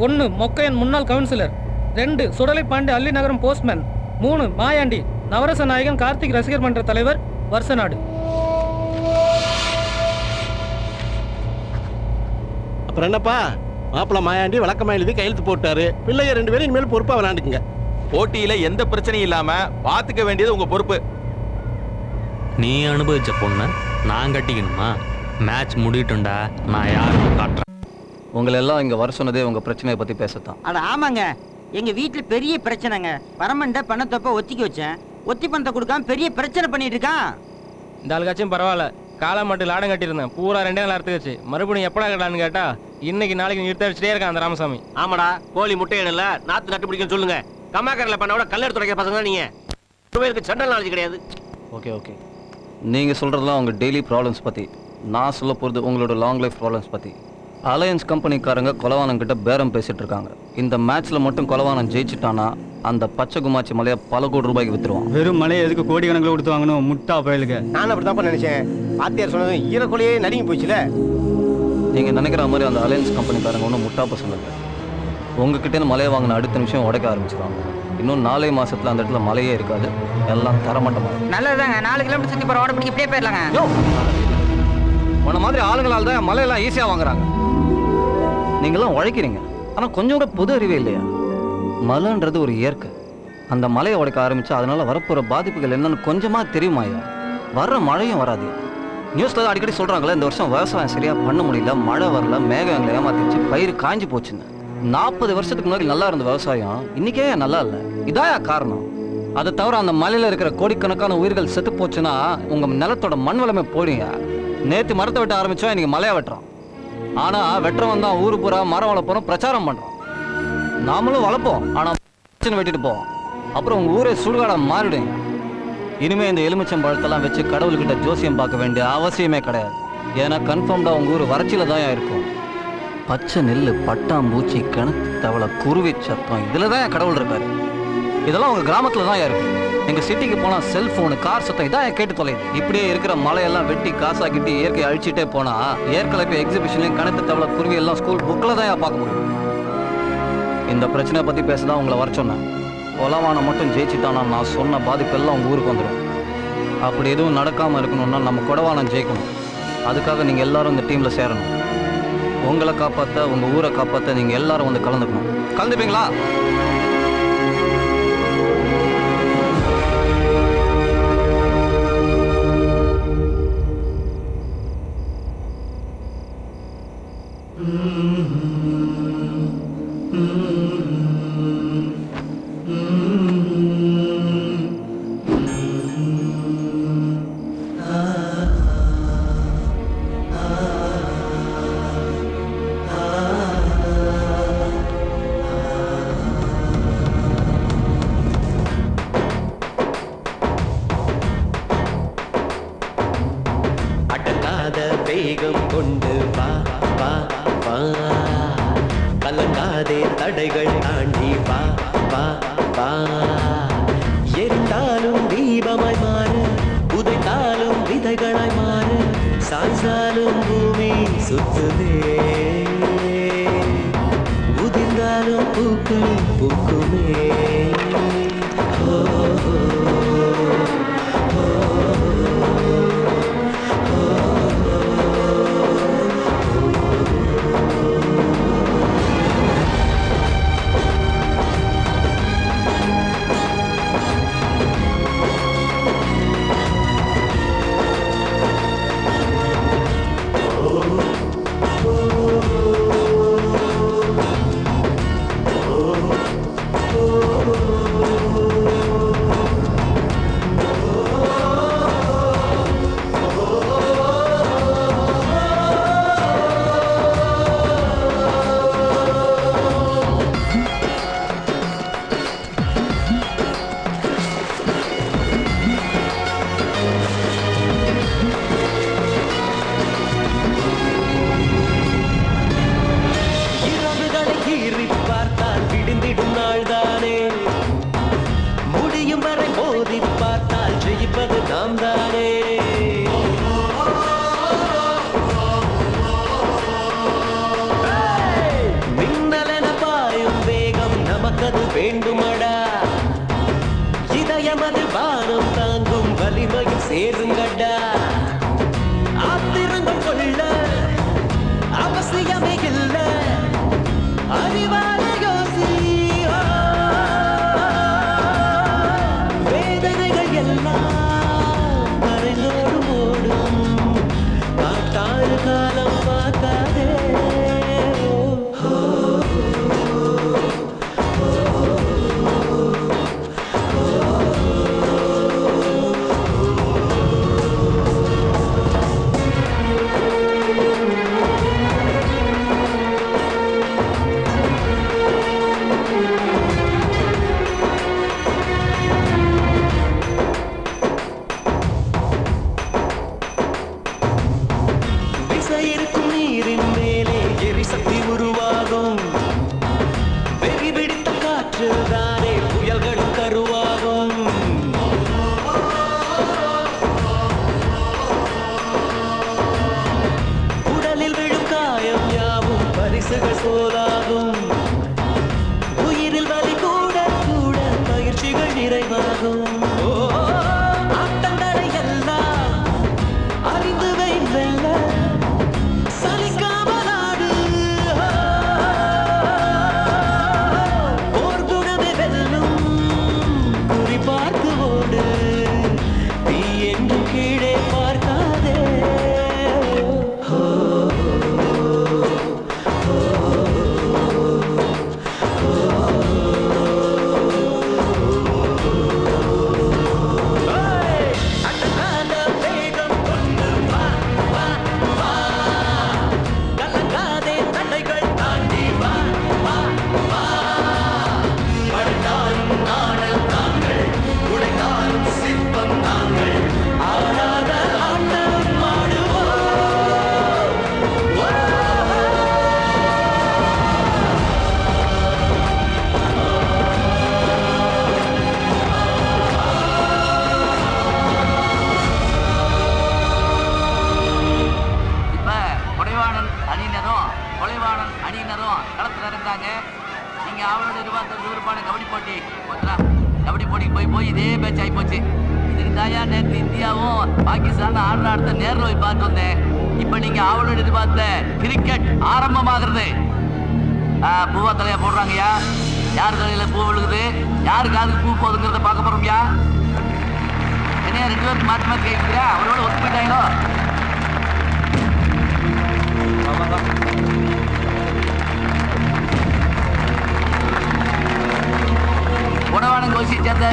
1 மொக்கையன் முன்னாள் கவுன்சிலர், 2 சுடலைப்பாண்டி அள்ளி நகரம் போஸ்ட்மேன், 3 மாயாண்டி நவரச நாயகன் கார்த்திக் ரசிகர் மன்ற தலைவர் வருஷநாடு. அப்புறம் என்னப்பா, மாப்பிள்ள மாயாண்டி வழக்கமா எழுதி கையெழுத்து போட்டாரு. பிள்ளைய 2 பேரும் இனிமேல் பொறுப்பா விளையாண்டுக்குங்க. போட்டியில எந்த பிரச்சனையும் இல்லாம பாத்துக்க வேண்டியது உங்க பொறுப்பு. நீ அனுபவிச்ச பொண்ணு நான் கட்டிக்கணுமா? மேட்ச் முடியட்டும்டா, நான் யாரும் காட்டுறேன். உங்களை எல்லாம் இங்க வர சொன்னதே உங்க பிரச்சனையை பத்தி பேசத்தான். அட ஆமாங்க, எங்க வீட்டுல பெரிய பிரச்சனைங்க. பரமண்ட பணத்தப்ப ஒத்திக்க வச்சேன், ஒத்தி பணத்தை கொடுக்காம பெரிய பிரச்சனை பண்ணிட்டு இருக்கான். இந்த ஆளுக்காச்சும் பரவாயில்ல, காலை மட்டும் லாடம் கட்டியிருந்தேன், பூரா 2 நாள் அறுத்துக்குச்சு. மறுபடியும் எப்படா கட்டான்னு கேட்டா இன்னைக்கு நாளைக்கு நிறுத்த வச்சுட்டே இருக்கான் அந்த ராமசாமி. ஆமாடா, கோழி முட்டையிடல நாத்து நட்டு பிடிக்கும் சொல்லுங்க. கம்மாக்கரில் பண்ண விட கல்லெடுத்து துடைக்கிற பசங்க தான் நீங்க. பேருக்கு சண்டல் நாலேஜ் கிடையாது. ஓகே நீங்க சொல்றதெல்லாம் உங்க டெய்லி ப்ராப்ளம்ஸ் பத்தி. நான் சொல்ல போறது உங்களோட லாங் லைஃப் ப்ராப்ளம்ஸ் பத்தி. அலையன்ஸ் கம்பெனிக்காரங்க கொலவானம் கிட்ட பேரம் பேசிட்டு இருக்காங்க. இந்த மேட்ச்ல மட்டும் கொலவானம் ஜெயிச்சுட்டானா அந்த பச்சை குமாச்சி மலையை பல கோடி ரூபாய்க்கு வித்துருவான். வெறும் மலையை எதுக்கு கோடி கணக்கில் கொடுத்து வாங்கணும்? முட்டா பயலுக்கு. நானும் அப்படிதான் நினைச்சேன். வாத்தியார் சொன்னது ஈரக்கொலையே நடுங்கி போச்சுல. நீங்க நினைக்கிற மாதிரி அந்த அலையன்ஸ் கம்பெனிக்காரங்க ஒன்றும் முட்டா பசங்க இல்லை. உங்ககிட்ட மலையை வாங்கின அடுத்த நிமிஷம் உடைக்க ஆரம்பிச்சிருவாங்க. இன்னும் 4 மாசத்துல அந்த இடத்துல மலையே இருக்காது, எல்லாம் தரமட்டமாக. நல்லதுதாங்க, 4 கிலோமீட்டர் சுத்தி போற ஓட பிடிக்க இப்படியே போயிடலாங்க. உன்ன மாதிரி ஆளுங்களால் தான் மலையெல்லாம் ஈஸியா வாங்குறாங்க. நீங்களாம் உழைக்கிறீங்க, ஆனா கொஞ்சம் கூட பொது அறிவே இல்லையா? மலைன்றது ஒரு இயற்கை. அந்த மலையை உடைக்க ஆரம்பிச்சா அதனால வரப்போற பாதிப்புகள் என்னன்னு கொஞ்சமா தெரியுமாயா? வர்ற மழையும் வராது. நியூஸ்ல தான் அடிக்கடி சொல்றாங்களே, இந்த வருஷம் விவசாயம் சரியா பண்ண முடியல, மழை வரல, மேகம் எங்களை ஏமாத்திடுச்சு, பயிர் காஞ்சி போச்சுன்னு. 40 வருஷத்துக்கு முன்னாடி நல்லா இருந்த விவசாயம் இன்னைக்கே நல்லா இல்லை. இதாயா காரணம்? அதை தவிர அந்த மலையில இருக்கிற கோடிக்கணக்கான உயிர்கள் செத்து போச்சுன்னா உங்க நிலத்தோட மண் வளமே போடுங்க. நேற்று மரத்தை வெட்ட ஆரம்பிச்சோம், இன்னைக்கு மலையை வெட்டுறோம். ஆனா வெட்டுறவன் தான் ஊரு பூரா மரம் வளர்ப்போம், பிரச்சாரம் பண்றோம். நாமளும் வளர்ப்போம், ஆனா வெட்டிட்டு போவோம். அப்புறம் உங்க ஊரே சுடுகாடா மாறிடுங்க. இனிமே இந்த எலுமிச்சம் பழத்தெல்லாம் வச்சு கடவுள்கிட்ட ஜோசியம் பார்க்க வேண்டிய அவசியமே கிடையாது. ஏன்னா கன்ஃபார்ம்டா உங்க ஊர் வறட்சியில தான் இருக்கும். பச்சை நெல், பட்டாம்பூச்சி, கிணத்து தவளை, குருவி சத்தம், இதுல தான் கடவுள் இருக்காரு. இதெல்லாம் உங்க கிராமத்துல தான் இருக்கு. எங்க சிட்டிக்கு போனா செல்போனு, கார் சத்தம் இதான் கேட்டு தொலைது. இப்படியே இருக்கிற மலையெல்லாம் வெட்டி காசாக்கிட்டு இயற்கை அழிச்சிட்டே போனா ஏற்கனவே எக்ஸிபிஷன்லையும் கணத்து தவளை, குருவி எல்லாம் ஸ்கூல் புக்கில் தான் பார்க்க முடியும். இந்த பிரச்சனையை பத்தி பேசதான் உங்களை வர சொன்னேன். கொலவானம் மட்டும் ஜெயிச்சுட்டானா நான் சொன்ன பாதிப்பு எல்லாம் உங்க ஊருக்கு வந்துடும். அப்படி எதுவும் நடக்காம இருக்கணும்னா நம்ம கொடவானம் ஜெயிக்கணும். அதுக்காக நீங்க எல்லாரும் இந்த டீம்ல சேரணும். உங்களை காப்பாற்ற, உங்க ஊரை காப்பாற்ற நீங்க எல்லாரும் வந்து கலந்துக்கணும். கலந்துப்பீங்களா? வேகம் கொண்டு வா வா வா கலங்காதே தடைகள் தாண்டி வா வா வா எரிந்தாலும் தீபமாய் மாறு உதைத்தாலும் விதைகளாய் மாறு சாய்ந்தாலும் பூமி சுத்துதே உதிர்ந்தாலும் பூக்கள் பூக்குமே வேண்டுமடா இதயமது பாரம் தாங்கும் வலிமையில் சேருங்கடா ஆத்திரங்கள் கொள்ள அவசியமே இல்ல அறிவால யோசி வேதனைகள் எல்லாம் கரைந்தோடு ஓடும் காட்டாறு காலம் பார்க்காதே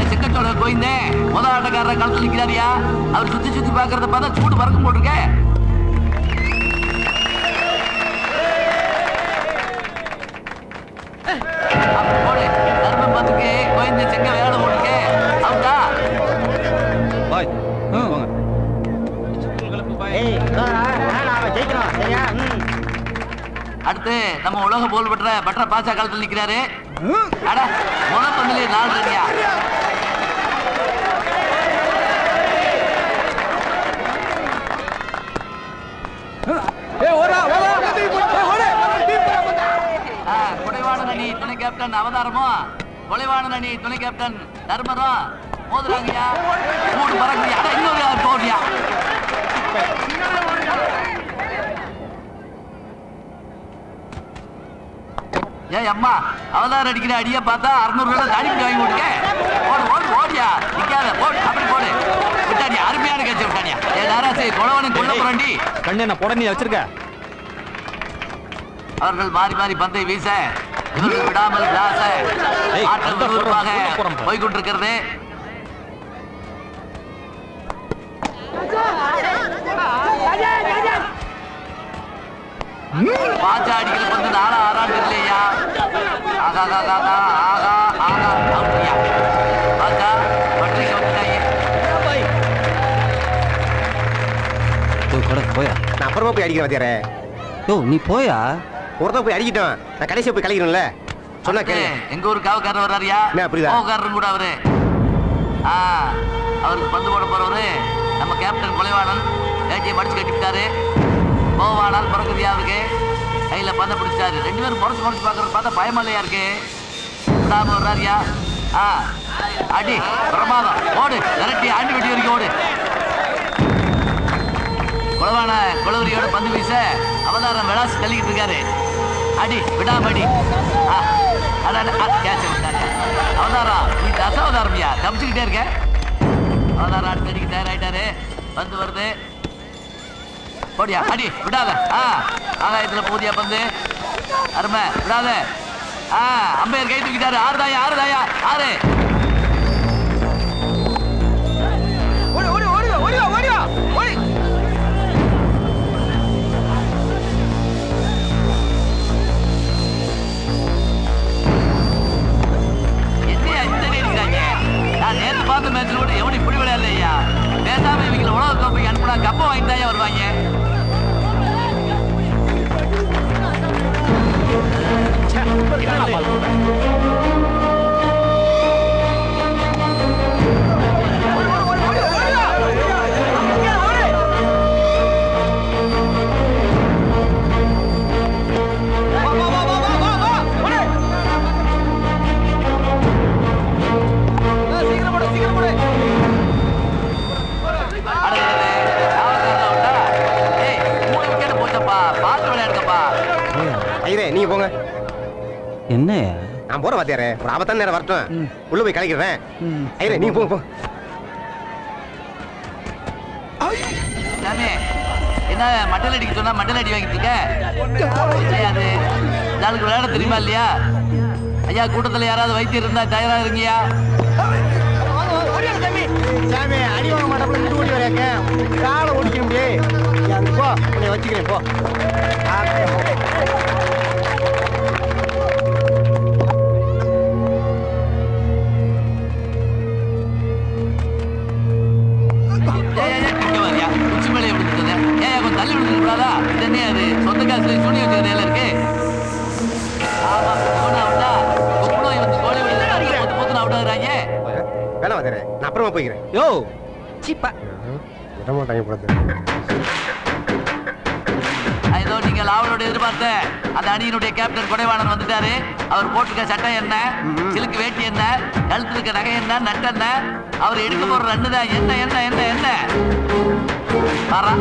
செக்கச்சோட கோயிந்தே முத ஆட்டக்காரர் களத்தில் நிற்கிறாரியா அவர் சுத்தி சுத்தி பாக்குறத பார்த்தா சூடு பறக்கும் போட்டிருக்க தர்மம் பார்த்துக்கு கோயிந்த செக்க விளையாட போட்டிருக்க அவங்கா பாய் அடுத்து நம்ம உலக புகழ் பெற்ற பட்ர பாசா காலத்தில் நிக்கிறாரு. அட முதல் பந்திலே 4 ரன்யா. குடைவாணன் அணி துணை கேப்டன் அவதாரமும் கொலைவாணன் அணி துணை கேப்டன் தர்மரும் மோதுறாங்கய்யா. மூணு பறக்குறியா இன்னொரு போடியா. ஏய் அம்மா அவதாரம் அடிக்கிற அடியை பார்த்தா 600 ரூபாய் தாடிப்படி வாங்கி கொடுக்க. ஓடு ஓடு ஓடியா நிக்காத போடு அப்படி போடு. விட்டாடியா அருமையான கேட்ச விட்டாடியா. ஏ நாராசி கொலவனும் கொல்ல போறாண்டி. கண்ணு என்ன போட நீ வச்சிருக்க. அவர்கள் மாறி மாறி பந்தை வீச இவர்கள் விடாமல் விளாச ஆட்டம் விறுவிறுப்பாக போய்கொண்டிருக்கிறது. பாச்சா அடிக்கிற பந்து 4 6 இல்லையா. ஆகா ஆகா ஆகா ஆகா ஆகா அப்படியா பாச்சா பட்ரிக்கு வந்துட்டாங்க. போயா நான் அப்புறமா போய் அடிக்கிறேன் வாத்தியாரே. யோ நீ போயா. ஒருத்தன் போய் அடிக்கிட்டோம். நான் கடைசியா போய் கலைக்கணும்ல. சொன்னா கேளு. எங்க ஊர் காவக்காரர் வர்றாரியா. காவக்காரரும் கூட அவரு. அவருக்கு பந்து போட போறவரு நம்ம கேப்டன் கொலைவாணன். வேட்டியை மடிச்சு கட்டிவிட்டாரு. போவானால் பிறகுதியா அவருக்கு கையில பந்த பிடிச்சாரு. 2 பேரும் முறைச்சு முறைச்சு பாக்குறது பார்த்தா பயமா இல்லையா இருக்கு. விடாம வர்றாரியா. அடி பிரமாதம் ஓடு விரட்டி ஆண்டி வெட்டி வரைக்கும் ஓடு. கொலவான கொலவரியோட பந்து வீச அவதாரம் விளாசி தள்ளிக்கிட்டு இருக்காரு. அடி விடாம அடி. அவதாரம் நீ தசாவதாரம்யா தப்பிச்சுக்கிட்டே இருக்க. அவதாரம் அடுத்து அடிக்க தயாராயிட்டாரு. பந்து வருது போடியா அடி விடாத. ஆகாயத்துல போதியா பந்து அருமை விடாத. அம்பையர் கை தூக்கிட்டாரு. 6 தாயா 6 தாயா 6. என்னையா இந்த அடிக்கிறாங்க. நான் நேற்று பார்த்த மேட்ச்ல கூட எவனும் இப்படி விளையாடலையா. பேசாம இவங்களை உலக கோப்பைக்கு அனுப்புனா கப்பை வாங்கிட்டு தான் வருவாங்க. நீங்க போங்க. என்ன நான் போறேன் வாத்தியாரே. ஒரு ஆபத்தான நேரம் வரட்டும். உள்ள போய் கலைக்கிறேன். ஐயரே நீங்க போங்க போங்க. என்ன மண்டல் அடிக்க சொன்னா மண்டல் அடி வாங்கிட்டு இருக்க. அது நாளுக்கு விளையாட தெரியுமா இல்லையா. ஐயா கூட்டத்தில் யாராவது வைத்தியம் இருந்தா தயாரா இருங்கயா. அடி வாங்க மாட்டேன் ஓடி வரையாக்க காலை ஓடிக்க முடியும். போ உன்னை வச்சுக்கிறேன் போ. உச்சி மேலே விழுந்துட்டது. ஏன் கொஞ்சம் தள்ளி விழுந்துருக்காதா. இது என்ன அது சொந்த காசுல சுனி வச்சுக்க வேலை இருக்கு. ஆமா போனா அவுட்டா குப்புளோ வந்து கோழி விழுந்து போத்து அவுட் ஆகுறாங்க. வேணாம் வாத்தியாரே நான் அப்புறமா போய்க்கிறேன். யோ சீப்பா விட மாட்டாங்க போல. ஏதோ நீங்கள் அவளோட எதிர்பார்த்த அந்த அணியினுடைய கேப்டன் கொடைவாணன் வந்துட்டாரு. அவர் போட்டிருக்க சட்டை என்ன, சிலுக்கு வேட்டி என்ன, கழுத்து இருக்க நகை என்ன, நட்டு என்ன, அவர் எடுக்க போற ரன்னு தான் என்ன என்ன என்ன என்ன பாரா.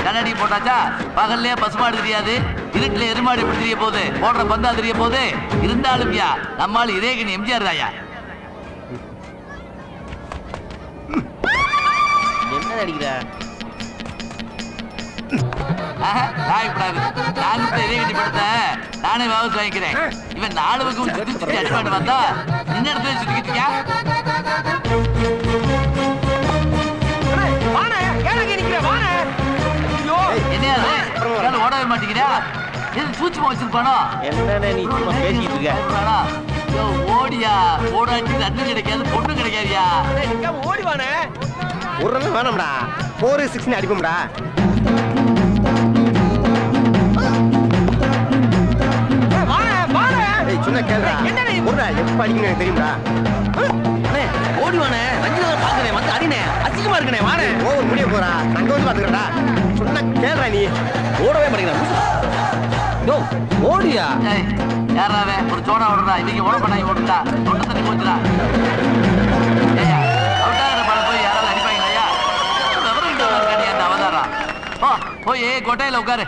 கண்ணாடி போட்டாச்சா. பகல்லே பசுமாடு தெரியாது, இருட்டுல எருமாடு எப்படி தெரிய போகுது, போடுற பந்தா தெரிய போகுது. இருந்தாலும் யா நம்மால் இதேகனி எம்ஜிஆர் தாயா. என்ன அடிக்கிற நானே வாபஸ் வாங்கிக்கிறேன். இவன் 4 பக்கம் சுத்தி சுத்தி அடிப்பாடு வந்தா இந்த இடத்துல சுத்திக்கிட்டியா. என்ன ஓடவே மாட்டேங்கிறா. சூட்சமா வச்சிருப்பானோ என்ன நீ சும்மா பேசிட்டு இருக்க. ஓடியா ஓடாட்டி ரன்னு கிடைக்காது பொண்ணு கிடைக்காதியா. ஓடிவானே ஒரு ரன் வேணும்டா. 4 6 அடிப்போம்டா. கேளுடா ஒருடா எப்ப அடிக்கணும் எனக்கு தெரியுமா அண்ணே ஓடி வானே ரஞ்சிதா பாக்குறேன் வந்து அடினே அசிங்கமா இருக்கனே வானே ஓவர் முடிய போறா அங்க வந்து பாத்துக்கறடா சொன்னா கேளுடா நீ ஓடவே மாட்டேங்கிறான் யோ ஓடியா ஏய் யாராவே ஒரு சோடா ஓடுறா இவங்க ஓட பண்ணாங்க ஓடுடா தொண்டு தண்ணி போச்சுடா ஏய்யா அவுட்டாகிற படம் போய் யாராவது அடிப்பாங்களா ஐயா விவரம் இருக்காடி அந்த அவதாரா ஓ போய் கொட்டையில உட்காரு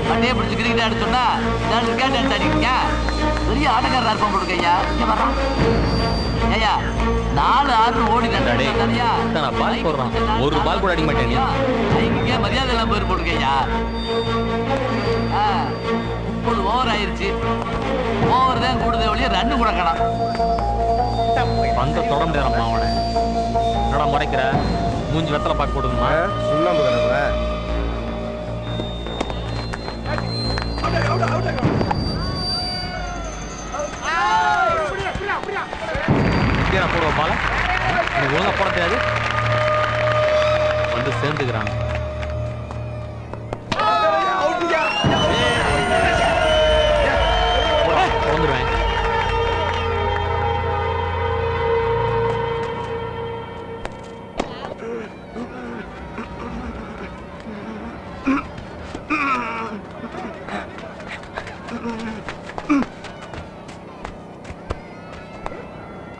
வண்டியை பிடிச்சி கிரிக்கெட் ஆட சொன்னா நான் கிரிக்கெட் டான்ஸ் ஆடிக்கீங்க பெரிய ஆட்டக்காரர் இருப்போம் கொடுக்க ஐயா இங்க வர்றான் ஐயா 4-6 ஓடி பால் போடுறான் ஒரு பால் கூட அடிக்க மாட்டேன் இங்க மரியாதை எல்லாம் போயிரு போட்டுக்க ஐயா 30 ஓவர் ஆயிருச்சு ஓவர் தான் கூடுதே ஒழிய ரன்னு கூட காணோம் பந்த தொடர்ந்து அவனை என்னடா முறைக்கிற மூஞ்சி வெத்தலை பார்க்க போடுதுமா சுண்ணாம்பு கடவுள போடுவ பால எனக்கு ஒழுங்கா போட தெரியாது வந்து சேர்ந்துக்கிறாங்க வந்துடுவேன்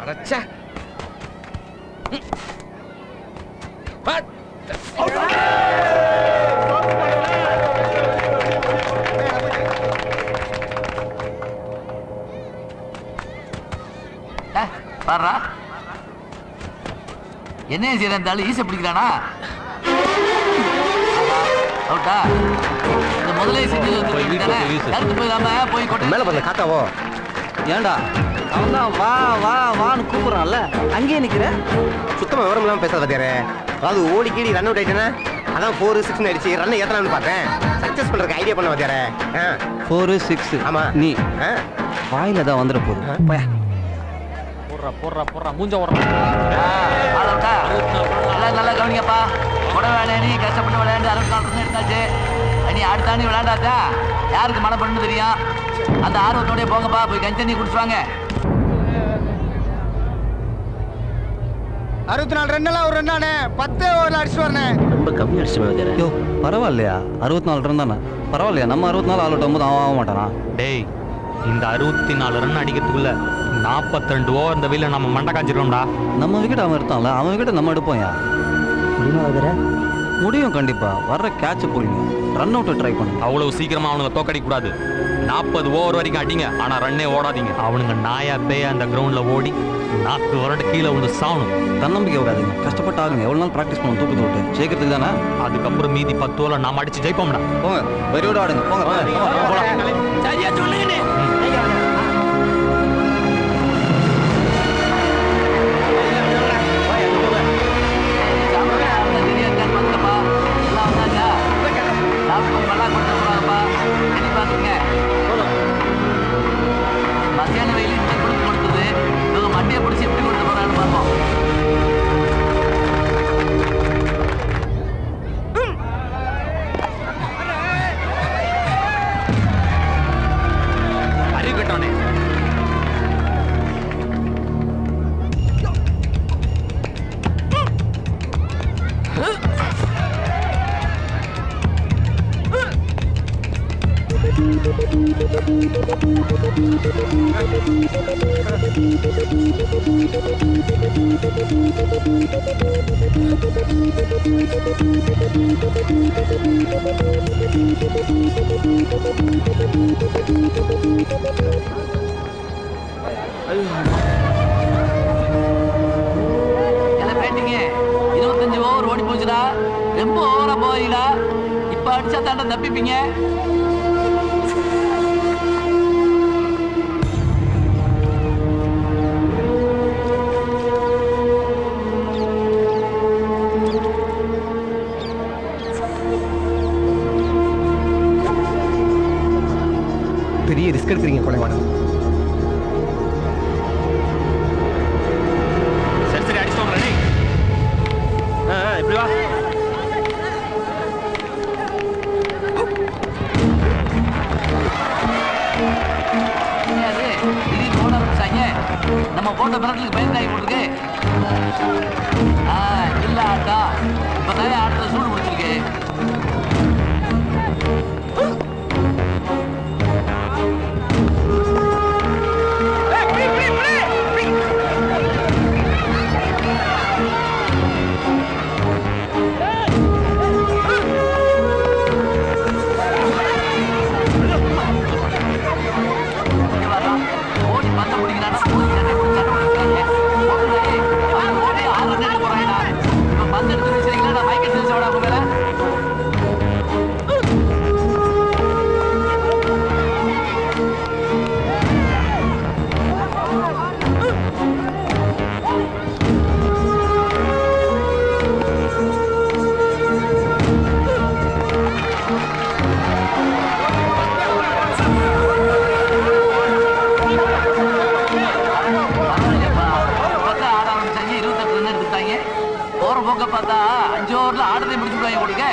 அடச்சே பாடுறா என்ன செய்யறாலும் ஈசை பிடிக்கிறானா அவுட்டா இந்த முதலே செஞ்சது கருத்து போயிடாம போய் கொட்டை மேல பண்ண காக்காவோ ஏண்டா அவன் தான் வா வா வான்னு கூப்பிடுறான்ல அங்கேயே நிக்கிற சுத்தமா விவரம் இல்லாம பேசாத பாத்தியாரே அதாவது ஓடி கீடி ரன் அவுட் ஆயிட்டேன்னா அதான் 4-6 அடிச்சு ரன் ஏத்தலாம்னு பார்த்தேன் சக்சஸ் பண்றதுக்கு ஐடியா பண்ண பாத்தியாரே 4-6 ஆமா நீ வாயில தான் வந்துட போகுது போயா போடுறா மூஞ்ச ஓடுறா நல்லா கவனிங்கப்பா உட வேலையணி கஷ்டப்பட்டு விளையாண்டு 64 ரன் எடுத்தாச்சு நீ அடுத்த அணி விளையாண்டாச்சா யாருக்கு மழை பண்ணு தெரியும் அந்த ஆர்வத்தோடய போங்கப்பா போய் கஞ்சி தண்ணி குடிச்சுவாங்க 64 ரன்லாம் ஒரு ரன்னானே 10 ஓவர்ல அடிச்சு வரனே ரொம்ப கம்மி அடிச்சு யோ பரவாயில்லையா 64 ரன் தானே பரவாயில்லையா நம்ம 64 ஆல் அவுட் ஆகும்போது அவன் ஆக மாட்டானா டேய் இந்த 64 ரன் அடிக்கிறதுக்குள்ள 42 ஓவர் இந்த வீல நம்ம மண்டை காஞ்சிருவோம்டா நம்ம விக்கெட் அவன் எடுத்தான்ல அவன் விக்கெட் நம்ம எடுப்போம்யா முடியும் கண்டிப்பா வர்ற கேட்ச் போடுங்க ரன் அவுட் ட்ரை பண்ணு அவ்வளவு சீக்கிரமா அவனுங்க தோக்கடிக்க கூடாது 40 ஓவர் வரைக்கும் அடிங்க ஆனா ரன்னே ஓடாதீங்க அவனுங்க நாயா பேய அந்த கிரவுண்ட்ல ஓடி 4 வருட கீழே வந்து சாவணும் தன்னம்பிக்கை விடாதுங்க கஷ்டப்பட்டு ஆகுங்க எவ்வளவு நாள் பிராக்டிஸ் பண்ணணும் தூக்கி விட்டு ஜெயிக்கிறதுக்கு தானே அதுக்கப்புறம் மீதி 10 ஓவர் நாம அடிச்சு ஜெயிப்போம்டா போங்க வெறியோட ஆடுங்க போங்க சரியா சொல்லுங்கண்ணே மத்தியான வெயில் கொடுத்தது இவங்க மண்டையை பிடிச்சி எப்படி கொடுத்து போறான்னு பார்ப்போம் அறிவு கட்டவனே பேட்டிங்க 25 ஓவர் ஓடி போச்சுடா ரொம்ப ஓவரா போறீங்களா இப்ப அடிச்சா தாண்ட தப்பிப்பீங்க பெரிய ரிஸ்க் எடுக்கிறீங்க கொலைவானம் சரி அடிச்சு இப்படி வா வந்துட்டாங்க. நம்ம போட்ட மிரட்டலுக்கு பயந்தாங்க போட்டுருக்கு. இல்ல ஆட்டா இப்பதான் ஆட்டத்தை சூடு பிடிச்சிருக்கு. போற போக்க பார்த்தா 5 ஓவர்ல ஆடத்தை முடிச்சு விடுவாங்க கொடுக்க.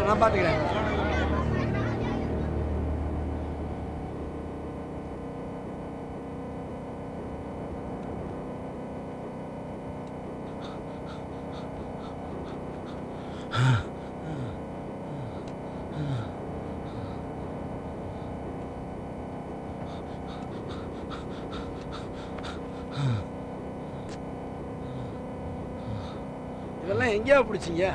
நான் பாத்துக்கிறேன். இதெல்லாம் எங்கேயா பிடிச்சிங்க?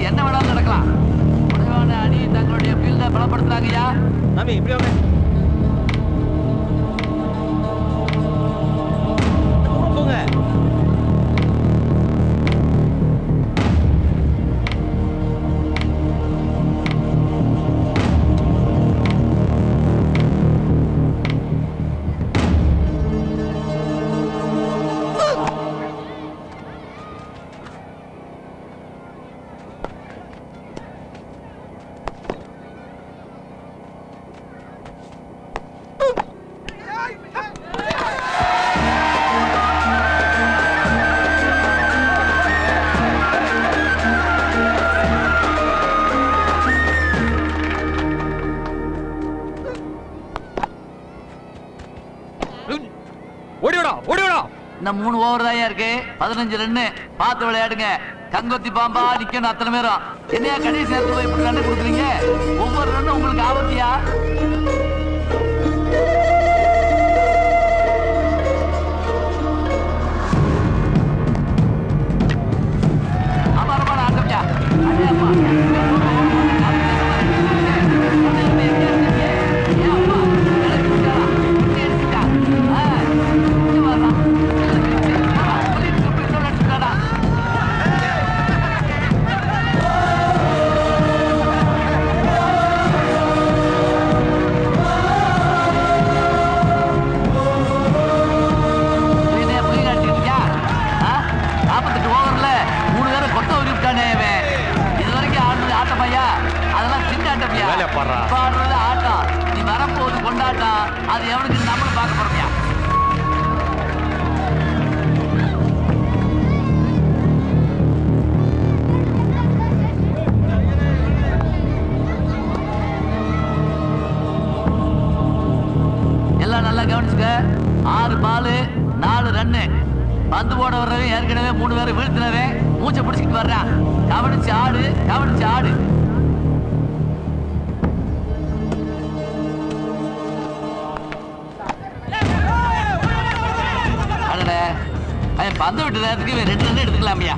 என்ன வேணாலும் நடக்கலாம். உடைவான அணி தங்களுடைய ஃபீல்டை பலப்படுத்துறாங்கய்யா. மாமி இப்படி வாங்க. போங்க. இன்னும் 3 ஓவர் தான் இருக்கு. 15 ரன்னு. பார்த்து விளையாடுங்க. கங்கொத்தி பாம்பா நிக்கணும் அத்தனை பேரும். என்னையா கடைசி நேரத்தில் போய் இப்படி ரன்னு கொடுக்குறீங்க? ஒவ்வொரு ரன்னும் உங்களுக்கு ஆபத்தியா? அமரமான ஆட்டம்யா. அடே அம்மா. கொண்டாட்டம் அது எவனுக்கு நம்மளும் பார்க்க போறோம்யா. எல்லாம் நல்லா கவனிச்சுக்க. 6 பால் 4 ரன்னு. பந்து போட வர்றவன் ஏற்கனவே 3 பேரை வீழ்த்தினவே மூச்சை பிடிச்சிட்டு வர்றான். கவனிச்சு ஆடு, கவனிச்சு ஆடு. பந்து விட்டு நேரத்துக்கு 2 ரன் எடுத்துக்கலாமியா.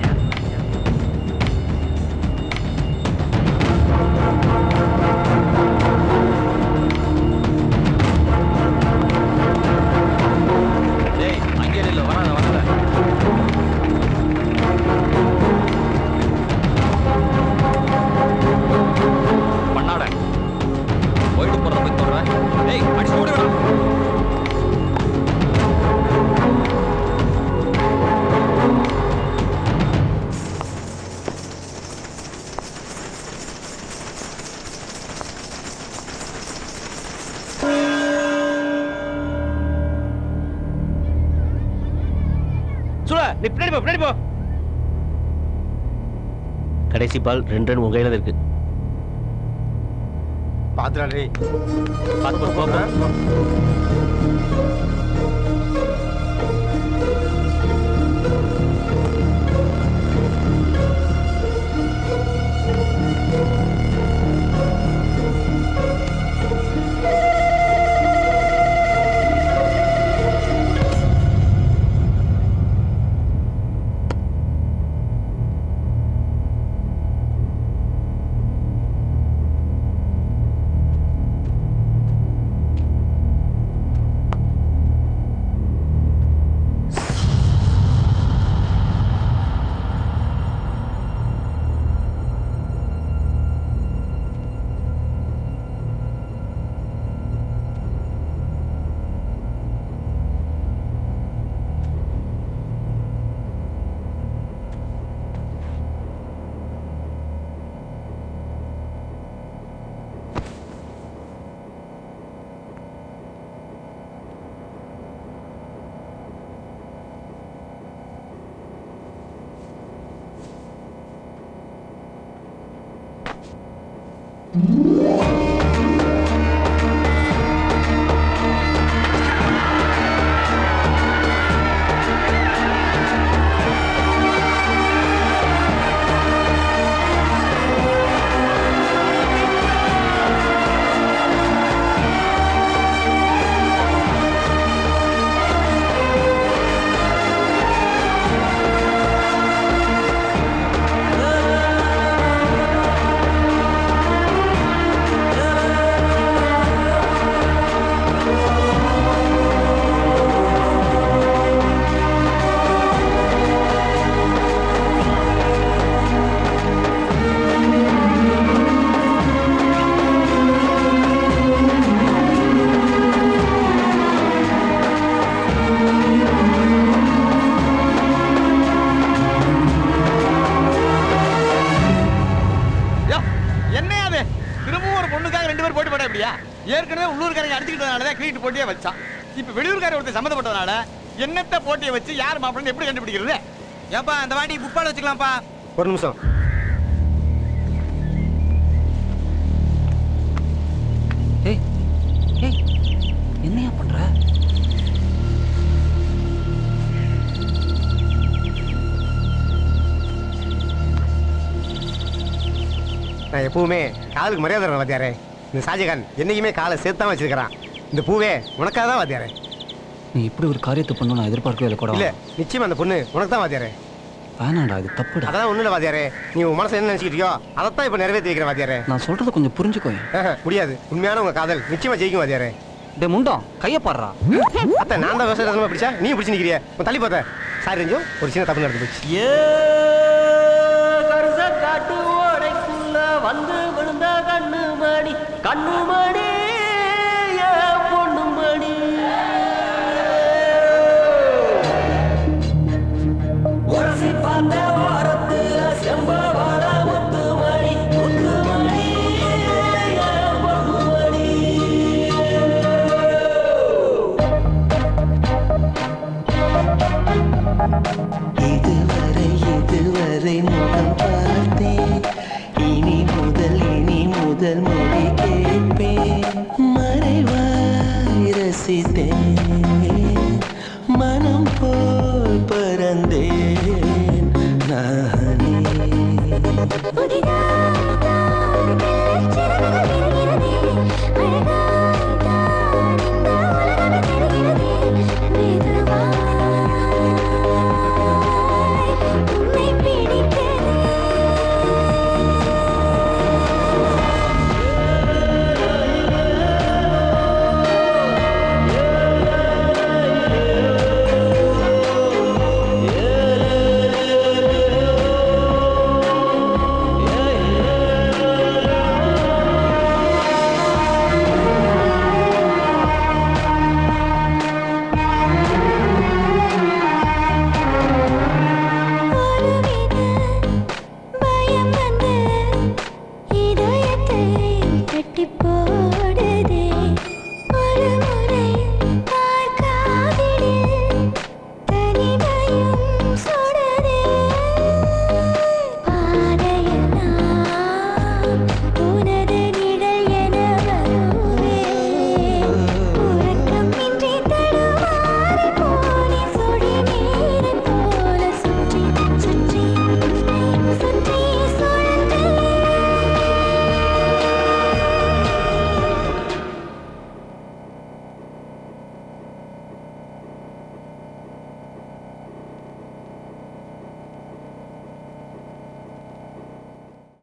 அங்கே இல்லை, வராத வராத. பண்ணாட போயிட்டு போறத போய் தோற. டேய் அடிச்சு ஓடி விடா. நீ பின்னாடி போ. கடைசி பால் 2 ரன் உங்க கையில இருக்கு. பாத்துறாடே. பாத்து போ. ஏற்கனவே உள்ளூர்காரங்க அடிச்சுக்கிட்டதுனால கிரிக்கெட் போட்டியே வச்சான். இப்ப வெளியூர்கார ஒருத்தர் சம்மந்தப்பட்டதுனால என்னத்த போட்டியை வச்சு யார் மாப்பிள்ளை எப்படி கண்டுபிடிக்கிறது? ஏப்பா அந்த வாட்டி புக் பண்ண வச்சுக்கலாம்ப்பா. ஒரு நிமிஷம். ஏய் ஏய் என்னையா பண்ற? நான் எப்பவுமே காலுக்கு மரியாதை வாத்தியாரே. இந்த ஷாஜகான் என்னைக்குமே காலை சேர்த்தான் வச்சிருக்கிறான். இந்த பூவே உனக்காக தான் வாத்தியாரே. நீ இப்படி ஒரு காரியத்தை பண்ணணும் நான் எதிர்பார்க்கவே இல்லை கூட. இல்ல நிச்சயமா அந்த பொண்ணு உனக்கு தான் வாத்தியாரே. வேணாண்டா, அது தப்புடா. அதான் ஒண்ணு இல்லை வாத்தியாரே, நீ உன் மனசை என்ன நினைச்சிக்கிட்டியோ அதைத்தான் இப்ப நிறைவேற்றி வைக்கிறேன் வாத்தியாரே. நான் சொல்றதை கொஞ்சம் புரிஞ்சுக்கோ. முடியாது, உண்மையான உங்க காதல் நிச்சயமா ஜெயிக்கும் வாத்தியாரே. டே முண்டம் கையை பாடுறா. அத்தை நான் தான் விவசாயமா பிடிச்சா நீ பிடிச்சி நிக்கிறிய தள்ளி பார்த்த. சாரி ரஞ்சு, ஒரு சின்ன தப்பு நடந்து போச்சு. காட்டு ஓடைக்குள்ள வந்து விழுந்த கண்ணுமணி கண்ணுமணி பொண்ணுமணி உரசி பார்த்த ஓரத்துல செம்பவாட முத்துமணி முத்துமணி பொண்ணுமணி நேசித்தேன் மனம் போல் பறந்தேன் நானே பயம் வந்து இதயத்தை கட்டி போடு